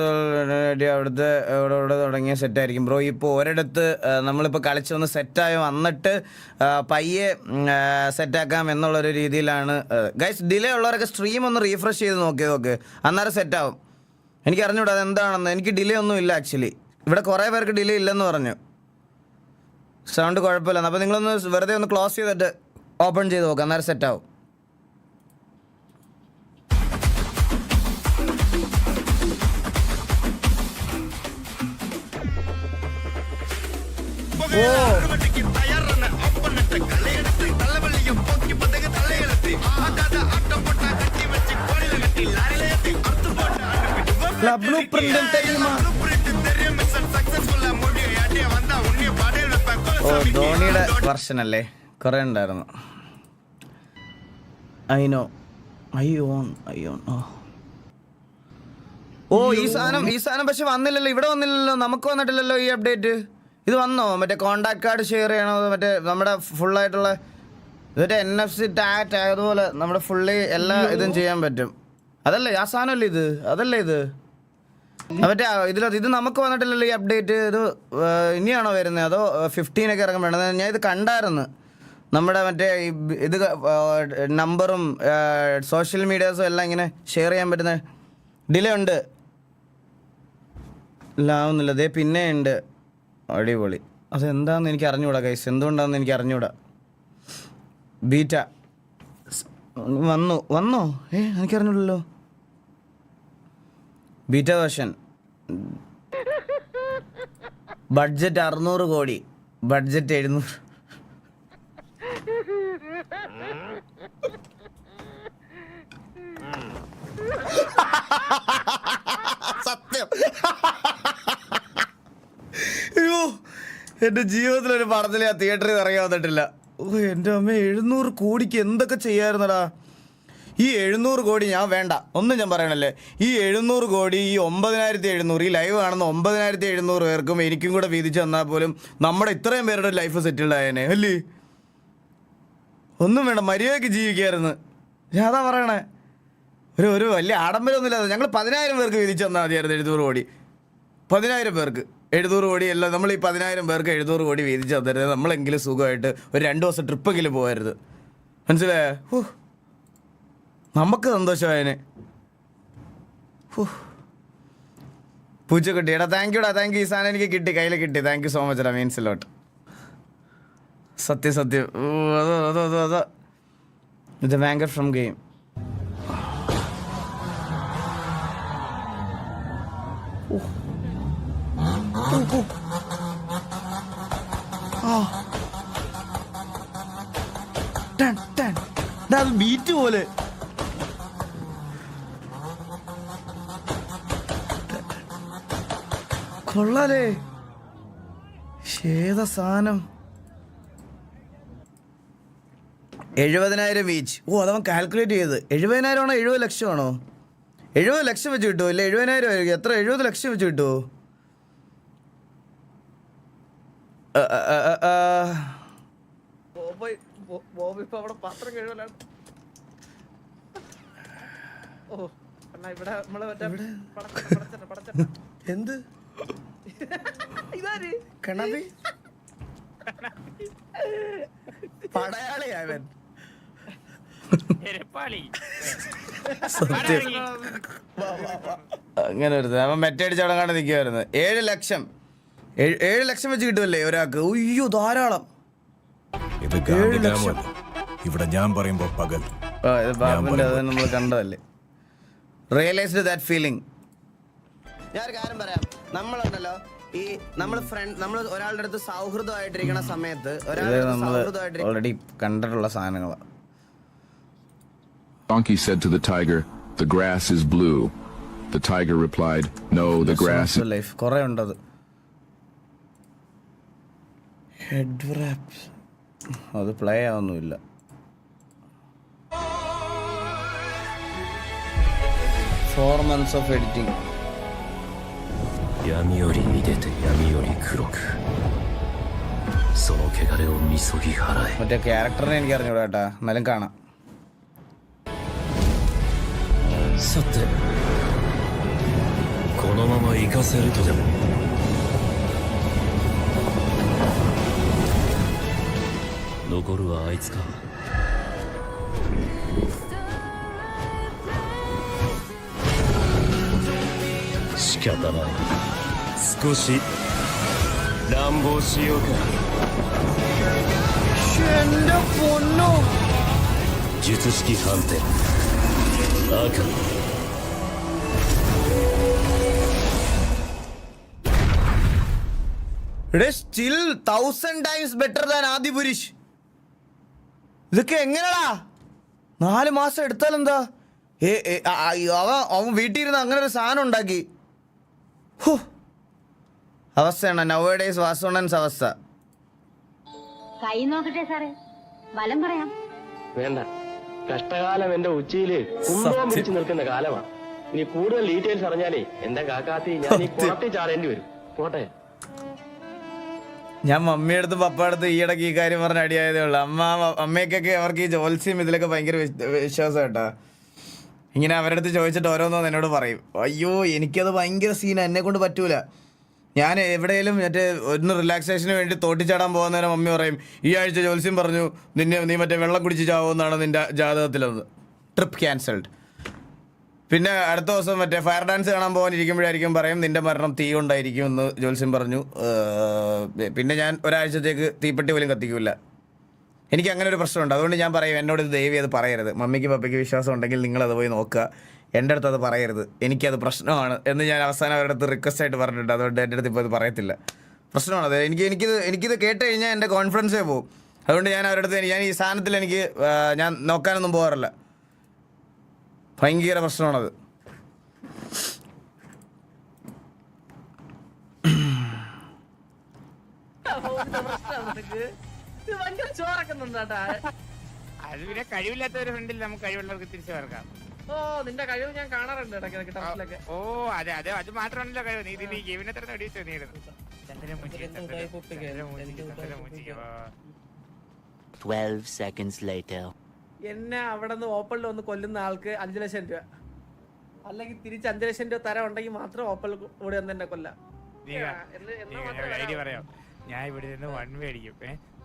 അവിടുത്തെ ഇവിടെ തുടങ്ങിയ സെറ്റായിരിക്കും ബ്രോ. ഇപ്പോൾ ഒരിടത്ത് നമ്മളിപ്പോൾ കളിച്ച് വന്ന് സെറ്റായി വന്നിട്ട് പയ്യെ സെറ്റാക്കാം എന്നുള്ളൊരു രീതിയിലാണ്. ഗൈസ്, ഡിലേ ഉള്ളവരൊക്കെ സ്ട്രീം ഒന്ന് റീഫ്രഷ് ചെയ്ത് നോക്ക്, അന്നേരം സെറ്റാവും. എനിക്ക് അറിഞ്ഞൂടാ അതെന്താണെന്ന്. എനിക്ക് ഡിലേ ഒന്നും ഇല്ല ആക്ച്വലി. ഇവിടെ കുറേ പേർക്ക് ഡിലേ ഇല്ലെന്ന് പറഞ്ഞു. സൗണ്ട് കുഴപ്പമില്ലെന്ന്. അപ്പോൾ നിങ്ങളൊന്ന് വെറുതെ ഒന്ന് ക്ലോസ് ചെയ്തിട്ട് ഓപ്പൺ ചെയ്ത് നോക്കാം, അന്നേരം സെറ്റാവും. ധോണിയുടെ വെർഷൻ അല്ലേ, കുറെ ഉണ്ടായിരുന്നു. ഈ സാധനം പക്ഷെ വന്നില്ലല്ലോ, ഇവിടെ വന്നില്ലല്ലോ, നമുക്ക് വന്നിട്ടില്ലല്ലോ ഈ അപ്ഡേറ്റ്. ഇത് വന്നോ? മറ്റേ കോണ്ടാക്ട് കാർഡ് ഷെയർ ചെയ്യണോ, മറ്റേ നമ്മുടെ ഫുള്ളായിട്ടുള്ള മറ്റേ NFC ടാഗ് അതുപോലെ നമ്മുടെ ഫുള്ളി എല്ലാ ഇതും ചെയ്യാൻ പറ്റും. അതല്ലേ ആ സാധനമല്ലേ ഇത്? അതല്ലേ ഇത് മറ്റേ ഇത് നമുക്ക് വന്നിട്ടില്ലല്ലോ ഈ അപ്ഡേറ്റ്. ഇത് ഇനിയാണോ വരുന്നത് അതോ 15 ഒക്കെ ഇറങ്ങാൻ വേണ്ടത്? ഞാൻ ഇത് കണ്ടായിരുന്നു. നമ്മുടെ മറ്റേ ഇത് നമ്പറും സോഷ്യൽ മീഡിയാസും എല്ലാം ഇങ്ങനെ ഷെയർ ചെയ്യാൻ പറ്റുന്ന ഡിലേ ഉണ്ട്. ഇല്ലാവുന്നില്ല. അതേ പിന്നെ ഉണ്ട്. അടിപൊളി. അതെന്താണെന്ന് എനിക്ക് അറിഞ്ഞൂടാ ഗൈസ്, എന്തുകൊണ്ടാണെന്ന് എനിക്ക് അറിഞ്ഞൂടാ. ബീറ്റ വന്നോ? എനിക്കറിഞ്ഞൂടല്ലോ. Beta version. ബഡ്ജറ്റ് 600 കോടി, ബഡ്ജറ്റ് 700. സത്യം. അയ്യോ, എൻ്റെ ജീവിതത്തിലൊരു പടത്തിൽ ഞാൻ തിയേറ്ററിൽ ഇറങ്ങി വന്നിട്ടില്ല. എൻ്റെ അമ്മ, 700 കോടിക്ക് എന്തൊക്കെ ചെയ്യാമായിരുന്നടാ. ഈ 700 കോടി ഞാൻ വേണ്ട, ഒന്നും ഞാൻ പറയണല്ലേ. ഈ 700 കോടി, ഈ 9700, ഈ ലൈവ് കാണുന്ന 9700 പേർക്കും എനിക്കും കൂടെ വീതിച്ച് തന്നാൽ പോലും നമ്മുടെ ഇത്രയും പേരുടെ ലൈഫ് സെറ്റിൽഡ് ആയേനെ അല്ലേ. ഒന്നും വേണ്ട, മര്യാദയ്ക്ക് ജീവിക്കായിരുന്നു. ഞാൻ അതാ പറയണേ. ഒരു വലിയ ആഡംബരമൊന്നുമില്ലാതെ ഞങ്ങൾ 10,000 പേർക്ക് വീതിച്ച് തന്നാൽ മതിയായിരുന്നു 700 കോടി. 10,000 പേർക്ക് 700 കോടി അല്ല, നമ്മൾ ഈ 10,000 പേർക്ക് 700 കോടി വീതിച്ച് തന്നരുത്. നമ്മളെങ്കിലും സുഖമായിട്ട് ഒരു 2 ദിവസം ട്രിപ്പെങ്കിലും പോകരുത്, മനസ്സിലായോ? നമുക്ക് സന്തോഷമായതിന്. പൂച്ചക്കുട്ടി എടാ താങ്ക് യുടാ, താങ്ക് യു. ഈ സാധനം എനിക്ക് കിട്ടി, കയ്യിൽ കിട്ടി. താങ്ക് യു സോ മച്ച് എടാ, മീൻസ് ലോട്ട്. സത്യം സത്യം. അതോ ഇത് വാങ്കർ ഫ്രം ഗെയിം. അത് ബീറ്റ് പോലെ. കൊള്ളാലേ, ഏതാ സാധനം. 70,000 ഈച്ച്. ഓ അതവൻ കാൽക്കുലേറ്റ് ചെയ്ത്. 70,000 ആണോ 70 ലക്ഷമാണോ? 70 ലക്ഷം വെച്ച് കിട്ടുമോ? ഇല്ല 70,000 ആയിരിക്കും. എത്ര? 70 ലക്ഷം വെച്ച് കിട്ടുമോ? പാത്രം കഴുകലാണ്. എന്ത് കണവി പടയാളിയാവൻ. സത്യം അങ്ങനെ ഒരു അവൻ മെറ്റടിച്ച് അവിടെ കാണാൻ നിൽക്കുമായിരുന്നു. 7 ലക്ഷം 7 ലക്ഷം വെച്ച് കിട്ടുമല്ലേ ഒരാൾക്ക്? ഉയ്യോ ധാരാളം. ഇത് ഗാന്ധിഗ്രാമമല്ല, ഇവിടെ ഞാൻ പറയുമ്പോ പകൽ. ഇത് ബാബുവിന്റെ അത് നമ്മൾ കണ്ടതല്ലേ. Realised that feeling. ഞാനൊരു കാര്യം പറയാം. നമ്മളുണ്ടല്ലോ ഈ നമ്മൾ ഒരാളുടെ അടുത്ത് സൗഹൃദമായിട്ടിരിക്കുന്ന സമയത്ത് ഓൾറെഡി കണ്ടിട്ടുള്ള സാധനങ്ങളാണ്. Donkey said to the tiger, "The grass is blue." The tiger replied, "No, the grass is life." കുറേ ഉണ്ടത്. ഹെഡ് റാപ്സ് അത് പ്ലേ ആവുന്നില്ല. Four months of editing. മറ്റേ ക്യാരക്ടറിനെ എനിക്ക് അറിഞ്ഞൂടാ കേട്ടാ, എന്നാലും കാണാം. It is still 1000 times better than Adipurush. ഇതൊക്കെ എങ്ങനെയാടാ 4 മാസം എടുത്താലെന്താ? അവൻ വീട്ടിൽ ഇരുന്ന് അങ്ങനെ ഒരു സാധനം ഉണ്ടാക്കി. അവസ്ഥയാണ് നൗഡേയ്സ് വാസോണൻസ് അവസ്ഥ. കൈ നോക്കട്ടെ സാറേ, വലം പറയാം. വേണ്ട, കഷ്ടകാലം എന്റെ ഉച്ചയില് കുമ്പളം പിടിച്ചു നിൽക്കുന്ന കാലമാണ്. ഇനി കൂടുതൽ ഡീറ്റെയിൽസ് അറിഞ്ഞാലേ എന്റെ കാക്കാത്തി ഞാൻ ഈ കുളത്തിൽ ചാടേണ്ടി വരും. പോട്ടെ. ഞാൻ മമ്മിയടുത്ത് പപ്പയടുത്ത് ഈയിടയ്ക്ക് ഈ കാര്യം പറഞ്ഞ അടിയായതേ ഉള്ളൂ. അമ്മയ്ക്കൊക്കെ അവർക്ക് ഈ ജോത്സ്യം ഇതിലൊക്കെ ഭയങ്കര വിശ്വാസം കേട്ടാ. ഇങ്ങനെ അവരുടെ അടുത്ത് ചോദിച്ചിട്ട് ഓരോന്നോന്ന് എന്നോട് പറയും. അയ്യോ എനിക്കത് ഭയങ്കര സീനാണ്, എന്നെ കൊണ്ട് പറ്റൂല. ഞാൻ എവിടെയെങ്കിലും മറ്റേ ഒന്ന് റിലാക്സേഷന് വേണ്ടി തോട്ടിച്ചാടാൻ പോകുന്നതിന് മമ്മി പറയും, ഈ ആഴ്ച ജോത്സ്യം പറഞ്ഞു നീ മറ്റേ വെള്ളം കുടിച്ച് ചാവുമെന്നാണ് നിന്റെ ജാതകത്തിലൊന്ന്. Trip cancelled. പിന്നെ അടുത്ത ദിവസം മറ്റേ ഫയർ ഡാൻസ് കാണാൻ പോകാനിരിക്കുമ്പോഴായിരിക്കും പറയും നിന്റെ മരണം തീ കൊണ്ടായിരിക്കും എന്ന് ജോത്സ്യം പറഞ്ഞു. പിന്നെ ഞാൻ ഒരാഴ്ചത്തേക്ക് തീപ്പെട്ടി പോലും കത്തിക്കില്ല. എനിക്ക് അങ്ങനെ ഒരു പ്രശ്നമുണ്ട്. അതുകൊണ്ട് ഞാൻ പറയും എന്നോട് ഇത് ദയവ് അത് പറയരുത്. മമ്മിക്ക് പപ്പയ്ക്ക് വിശ്വാസം ഉണ്ടെങ്കിൽ നിങ്ങളത് പോയി നോക്കുക, എൻ്റെ അടുത്ത് അത് പറയരുത്, എനിക്കത് പ്രശ്നമാണ് എന്ന് ഞാൻ അവസാനം അവരുടെ അടുത്ത് റിക്വസ്റ്റ് ആയിട്ട് പറഞ്ഞിട്ടുണ്ട്. അതുകൊണ്ട് എൻ്റെ അടുത്ത് ഇപ്പോൾ അത് പറയത്തില്ല. പ്രശ്നമാണത്. എനിക്കിത് കേട്ട് കഴിഞ്ഞാൽ എൻ്റെ കോൺഫിഡൻസേ പോകും. അതുകൊണ്ട് ഞാൻ അവരുടെ അടുത്ത് ഞാൻ ഈ സാധനത്തിൽ ഞാൻ നോക്കാനൊന്നും പോകാറില്ല. ഭയങ്കര പ്രശ്നമാണത്. അത് പിന്നെ കഴിവില്ലാത്തവരെ ഫ്രണ്ടിൽ നമുക്ക് കഴിവുള്ളവർക്ക് തിരിച്ചു വരക്കാം. ഓ നിന്റെ കഴിവ് ഞാൻ കാണാറുണ്ട് ഇടയ്ക്കിടയ്ക്ക് ടർഫിലൊക്കെ. ഓ അതെ അതെ, അത് മാത്രമല്ലോ കഴിവ്. നീ ഇതിന് ഗെയിമിനെ തന്നെ അടിച്ചു നീടുന്നു. 12 seconds later. എന്നെ അവിടെ നിന്ന് ഓപ്പണിൽ വന്ന് കൊല്ലുന്ന ആൾക്ക് 5 ലക്ഷം രൂപ, അല്ലെങ്കിൽ തിരിച്ച് 5 ലക്ഷം രൂപ തരം ഉണ്ടെങ്കിൽ മാത്രം ഓപ്പണിൽ കൂടെ വന്ന് എന്നെ കൊല്ലാം. ഐഡിയ പറയാം. ഞാൻ ഇവിടെ നിന്ന് 1 മേടിക്കും.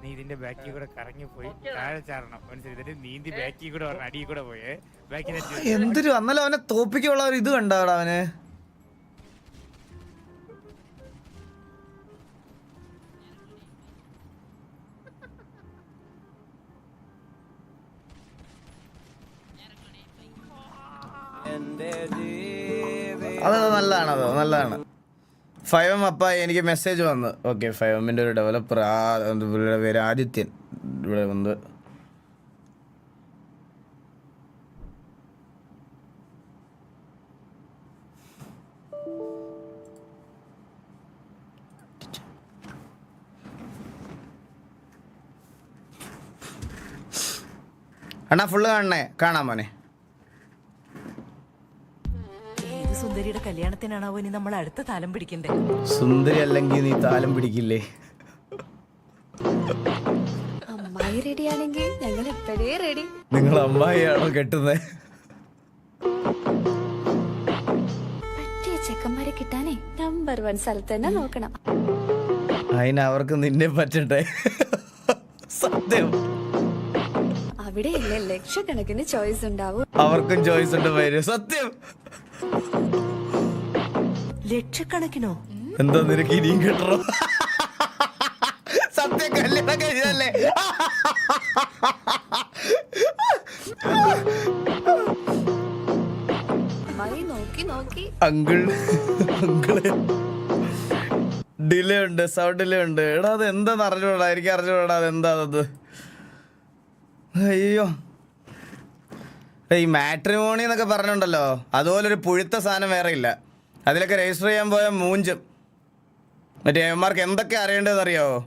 നീ ഇതിന്റെ ബാക്കിൽ കൂടെ കറങ്ങി പോയി താഴെ ചാടണം മനസ്സിലായി നീന്തി ബാക്കിൽ കൂടെ പറഞ്ഞ അടിയിൽ കൂടെ പോയി ബാക്കിൽ എന്തൊരു അന്നല്ല അവനെ തോപ്പിക്കുള്ള ഒരു ഇത് കണ്ടാടാ അവന്. അത് നല്ലതാണ്. 5M അപ്പ എനിക്ക് മെസ്സേജ് വന്നു. ഓക്കെ 5Mന്റെ ഒരു ഡെവലപ്പർ പുള്ളിയുടെ പേര് ആദിത്യൻ ഇവിടെ വന്ന് അണ്ണാ ഫുള്ള് കാണാൻ മോനെ. സുന്ദരിയുടെ കല്യാണത്തിനാണാവോ ഇനി നമ്മൾ അടുത്ത താലം പിടിക്കണ്ടേ? സുന്ദരി അല്ലെങ്കിൽ നീ താലം പിടിക്കില്ലേ? അമ്മായി റെഡി ആണെങ്കിൽ ഞങ്ങൾ എപ്പോഴേ റെഡി. നിങ്ങൾ അമ്മായിയാണോ കെട്ടുന്നത്? പറ്റിയ ചെക്കന്മാരെ കിട്ടാനേ നമ്പർ 1 സ്ഥലത്ത് തന്നെ നോക്കണം. അതിന് അവർക്ക് നിന്നെ പറ്റട്ടെ. സത്യം അവിടെയല്ലേ ലക്ഷക്കണക്കിന് ചോയ്സ് ഉണ്ടാവും. അവർക്കും ചോയ്സ് ഉണ്ട് പേര്. സത്യം ലക്ഷക്കണക്കിനോ? എന്താ നിനക്ക് ഇനിയും കിട്ടണോ? സത്യം കല്യാണം കഴിഞ്ഞല്ലേ? അങ്കിള് ഡിലേ ഉണ്ട്, സൗണ്ട് ഡിലേ ഉണ്ട്. എടാ അത് എന്താന്ന് അറിഞ്ഞൂടാ, എനിക്ക് അറിഞ്ഞൂടാ അതെന്താണത്. അയ്യോ ഈ മാട്രിമോണി എന്നൊക്കെ പറഞ്ഞുണ്ടല്ലോ, അതുപോലൊരു പുഴുത്ത സാധനം വേറെ ഇല്ല. അതിലൊക്കെ രജിസ്റ്റർ ചെയ്യാൻ പോയ മൂഞ്ചും. മറ്റേ എമാർക്ക് എന്തൊക്കെ അറിയേണ്ടതെന്ന് അറിയാവോ?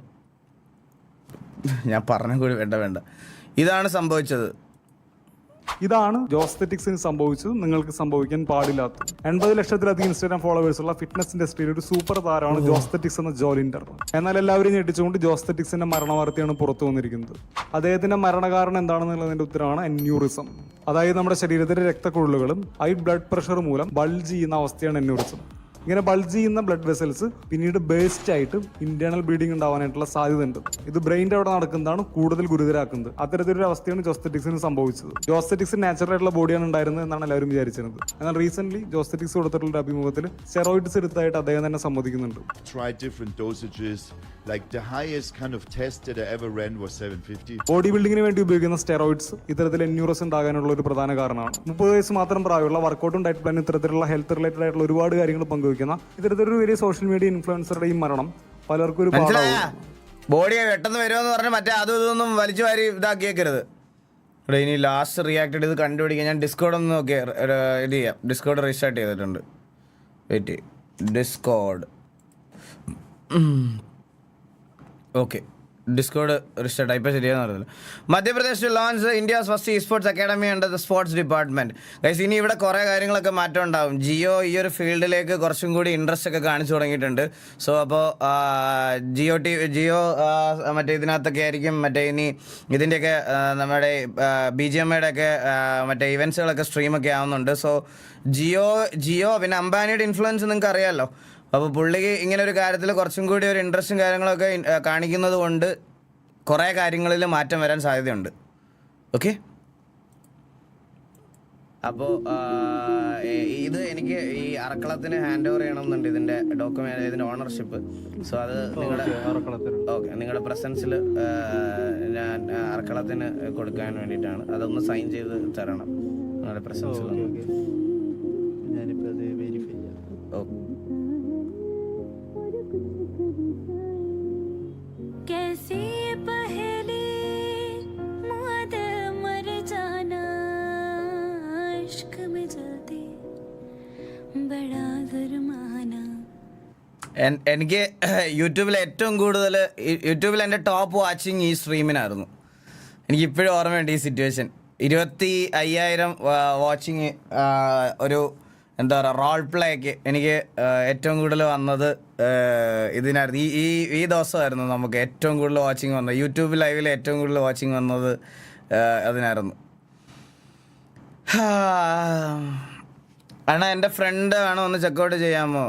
ഞാൻ പറഞ്ഞ കൂടി വേണ്ട. ഇതാണ് സംഭവിച്ചത്. ഇതാണ് ജോസ്തെറ്റിക്സിന് സംഭവിച്ചത്, നിങ്ങൾക്ക് സംഭവിക്കാൻ പാടില്ലാത്ത. 80 ലക്ഷത്തിലധികം ഇൻസ്റ്റാഗ്രാം ഫോളോവേഴ്സ് ഉള്ള ഫിറ്റ്നസ് ഇൻഡസ്ട്രിയിൽ ഒരു സൂപ്പർ താരമാണ് ജോസ്തെറ്റിക്സ് എന്ന ജോലിൻഡർ. എന്നാൽ എല്ലാവരും ഞെട്ടിച്ചുകൊണ്ട് ജോസ്തെറ്റിക്സിന്റെ മരണവാർത്തയാണ് പുറത്തു വന്നിരിക്കുന്നത്. അദ്ദേഹത്തിന്റെ മരണകാരണം എന്താണെന്നുള്ളതിന്റെ ഉത്തരമാണ് എന്യൂറിസം. അതായത് നമ്മുടെ ശരീരത്തിലെ രക്തക്കുഴലുകളും ഹൈ ബ്ലഡ് പ്രഷർ മൂലം ബൾജ് ചെയ്യുന്ന അവസ്ഥയാണ് എന്യൂറിസം. ഇങ്ങനെ ബൾജ് ചെയ്യുന്ന ബ്ലഡ് വെസൽസ് പിന്നീട് ബേസ്റ്റ് ആയിട്ട് ഇന്റേണൽ ബ്ലീഡിംഗ് ഉണ്ടാവാനായിട്ടുള്ള സാധ്യത ഉണ്ട്. ഇത് ബ്രെയിൻ്റെ അവിടെ നടക്കുന്നതാണ് കൂടുതൽ ഗുരുതരാക്കുന്നത്. അത്തരത്തിലൊരു അവസ്ഥയാണ് ജോസ്തെറ്റിക്സിന് സംഭവിച്ചത്. ജോസ്തെറ്റിക്സ് നാച്ചുറൽ ആയിട്ടുള്ള ബോഡിയാണ് ഉണ്ടായിരുന്നത് എന്നാണ് എല്ലാവരും വിചാരിച്ചിരുന്നത്. എന്നാൽ റീസെന്റ് ജോസ്തെറ്റിക്സ് കൊടുത്തിട്ടുള്ള ഒരു അഭിമുഖത്തിൽ സ്റ്റെറോയിഡ്സ് എടുത്തായിട്ട് അദ്ദേഹം തന്നെ സമ്മതിക്കുന്നുണ്ട്. ബോഡി ബിൽഡിങ്ങിന് വേണ്ടി ഉപയോഗിക്കുന്ന സ്റ്റെറോയിഡ്സ് ഇത്തരത്തിൽ എന്യൂറസ് ഉണ്ടാകാനുള്ള ഒരു പ്രധാന കാരണമാണ്. 30 വയസ്സ് മാത്രം പ്രായമുള്ള വർക്കൗട്ടും ഡയറ്റ് പ്ലാനും ഇത്തരത്തിലുള്ള ഹെൽത്ത് റിലേറ്റഡ് ആയിട്ടുള്ള ഒരുപാട് കാര്യങ്ങൾ പങ്കുവയ്ക്കുന്ന ഇത്തരത്തിലൊരു വലിയ സോഷ്യൽ മീഡിയ ഇൻഫ്ലുവൻസറുടെ ഈ മരണം പലർക്കും ഒരു ബോഡിയെ പെട്ടെന്ന് വരുമെന്ന് പറഞ്ഞ് മറ്റേ അതും ഇതൊന്നും വലിച്ചു വാരി ഇതാക്കിയേക്കരുത്. ഇവിടെ ഇനി ലാസ്റ്റ് റിയാക്ട് ചെയ്ത് കണ്ടുപിടിക്കാൻ ഞാൻ ഡിസ്കോഡ് ഒന്ന് നോക്കി ഇത് ചെയ്യാം. ഡിസ്കോഡ് റീസ്റ്റാർട്ട് ചെയ്തിട്ടുണ്ട്. വെയിറ്റ്, ഡിസ്കോഡ് ഓക്കെ, ഡിസ്കോഡ് റിസ്റ്റാർട്ട് ഇപ്പം ശരിയാന്ന് പറഞ്ഞില്ല. Madhya Pradesh launch India's first E sports academy under the sports department. Guys ഇനി ഇവിടെ കുറേ കാര്യങ്ങളൊക്കെ മാറ്റം ഉണ്ടാവും. ജിയോ ഈ ഒരു ഫീൽഡിലേക്ക് കുറച്ചും കൂടി ഇൻട്രസ്റ്റ് ഒക്കെ കാണിച്ചു തുടങ്ങിയിട്ടുണ്ട്. സോ അപ്പോൾ ജിയോ മറ്റേ ഇതിനകത്തൊക്കെ ആയിരിക്കും മറ്റേ ഇനി ഇതിൻ്റെയൊക്കെ നമ്മുടെ BGMAയുടെ ഒക്കെ മറ്റേ ഇവൻറ്റ്സുകളൊക്കെ സ്ട്രീമൊക്കെ ആവുന്നുണ്ട്. സോ ജിയോ പിന്നെ അംബാനിയുടെ ഇൻഫ്ലുവൻസ് നിങ്ങൾക്ക് അറിയാമല്ലോ. അപ്പോൾ പുള്ളിക്ക് ഇങ്ങനെ ഒരു കാര്യത്തിൽ കുറച്ചും കൂടി ഒരു ഇൻട്രസ്റ്റും കാര്യങ്ങളൊക്കെ കാണിക്കുന്നത് കൊണ്ട് കുറേ കാര്യങ്ങളിൽ മാറ്റം വരാൻ സാധ്യതയുണ്ട്. ഓക്കെ, അപ്പോൾ ഇത് എനിക്ക് ഈ അറക്കളത്തിന് ഹാൻഡ് ഓവർ ചെയ്യണമെന്നുണ്ട്, ഇതിൻ്റെ ഡോക്യുമെൻ്റ്, ഇതിൻ്റെ ഓണർഷിപ്പ്. സോ അത് നിങ്ങളുടെ പ്രസൻസിൽ ഞാൻ അറക്കളത്തിന് കൊടുക്കാൻ വേണ്ടിയിട്ടാണ്. അതൊന്ന് സൈൻ ചെയ്ത് തരണം നിങ്ങളുടെ പ്രസൻസിൽ. ഞാനിപ്പോൾ അത് വെരിഫൈ ചെയ്യാം. ഓക്കെ. कैसी पहली मुअद मर जाना इश्क में जल्दी बड़ा जुर्माना. എനിക്ക് യൂട്യൂബിൽ ഏറ്റവും കൂടുതൽ യൂട്യൂബിൽ എൻ്റെ ടോപ്പ് വാച്ചിങ് ഈ സ്ട്രീമിനായിരുന്നു. എനിക്കിപ്പോഴും ഓർമ്മയുണ്ട് ഈ സിറ്റുവേഷൻ. 25,000 വാച്ചിങ് ഒരു എന്താ പറയുക റോൾ പ്ലേക്ക് എനിക്ക് ഏറ്റവും കൂടുതൽ വന്നത് ഇതിനായിരുന്നു. ഈ ദിവസമായിരുന്നു നമുക്ക് ഏറ്റവും കൂടുതൽ വാച്ചിങ് വന്നത്. യൂട്യൂബ് ലൈവിൽ ഏറ്റവും കൂടുതൽ വാച്ചിങ് വന്നത് അതിനായിരുന്നു. അണ്ണാ എൻ്റെ ഫ്രണ്ട് വേണം ഒന്ന് ചെക്കൗട്ട് ചെയ്യാമോ?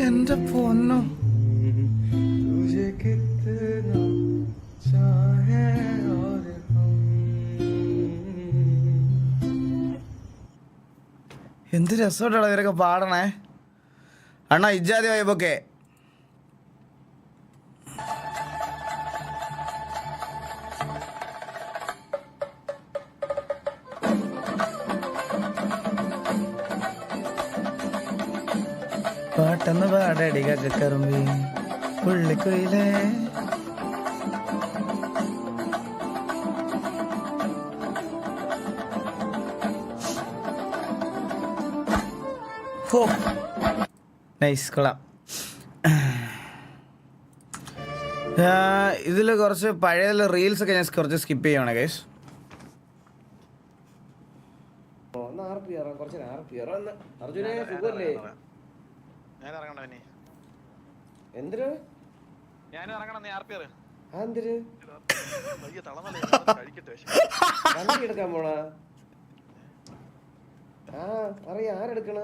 എന്റെ പൊന്നോ. എന്ത് രസമായിട്ടാണ് ഇവരൊക്കെ പാടണേ അണ്ണാ. ഇജാതി വൈബൊക്കെ. പാട്ടെന്ന് പാടടി കക്കറുമ്പി പുള്ളിക്കുയിലേ. നൈസ്, കൊള്ളാം. ഇതിൽ കുറച്ച് പഴയ റീൽസ് ഒക്കെ ഞാൻ കുറച്ച് സ്കിപ്പ് ചെയ്യുവാണ് ഗൈസ്. അർജുനെ സുഖല്ലേ? എന്തിന് വണ്ടി എടുക്കാൻ പോണാ? അറിയാം ആരെടുക്കണ?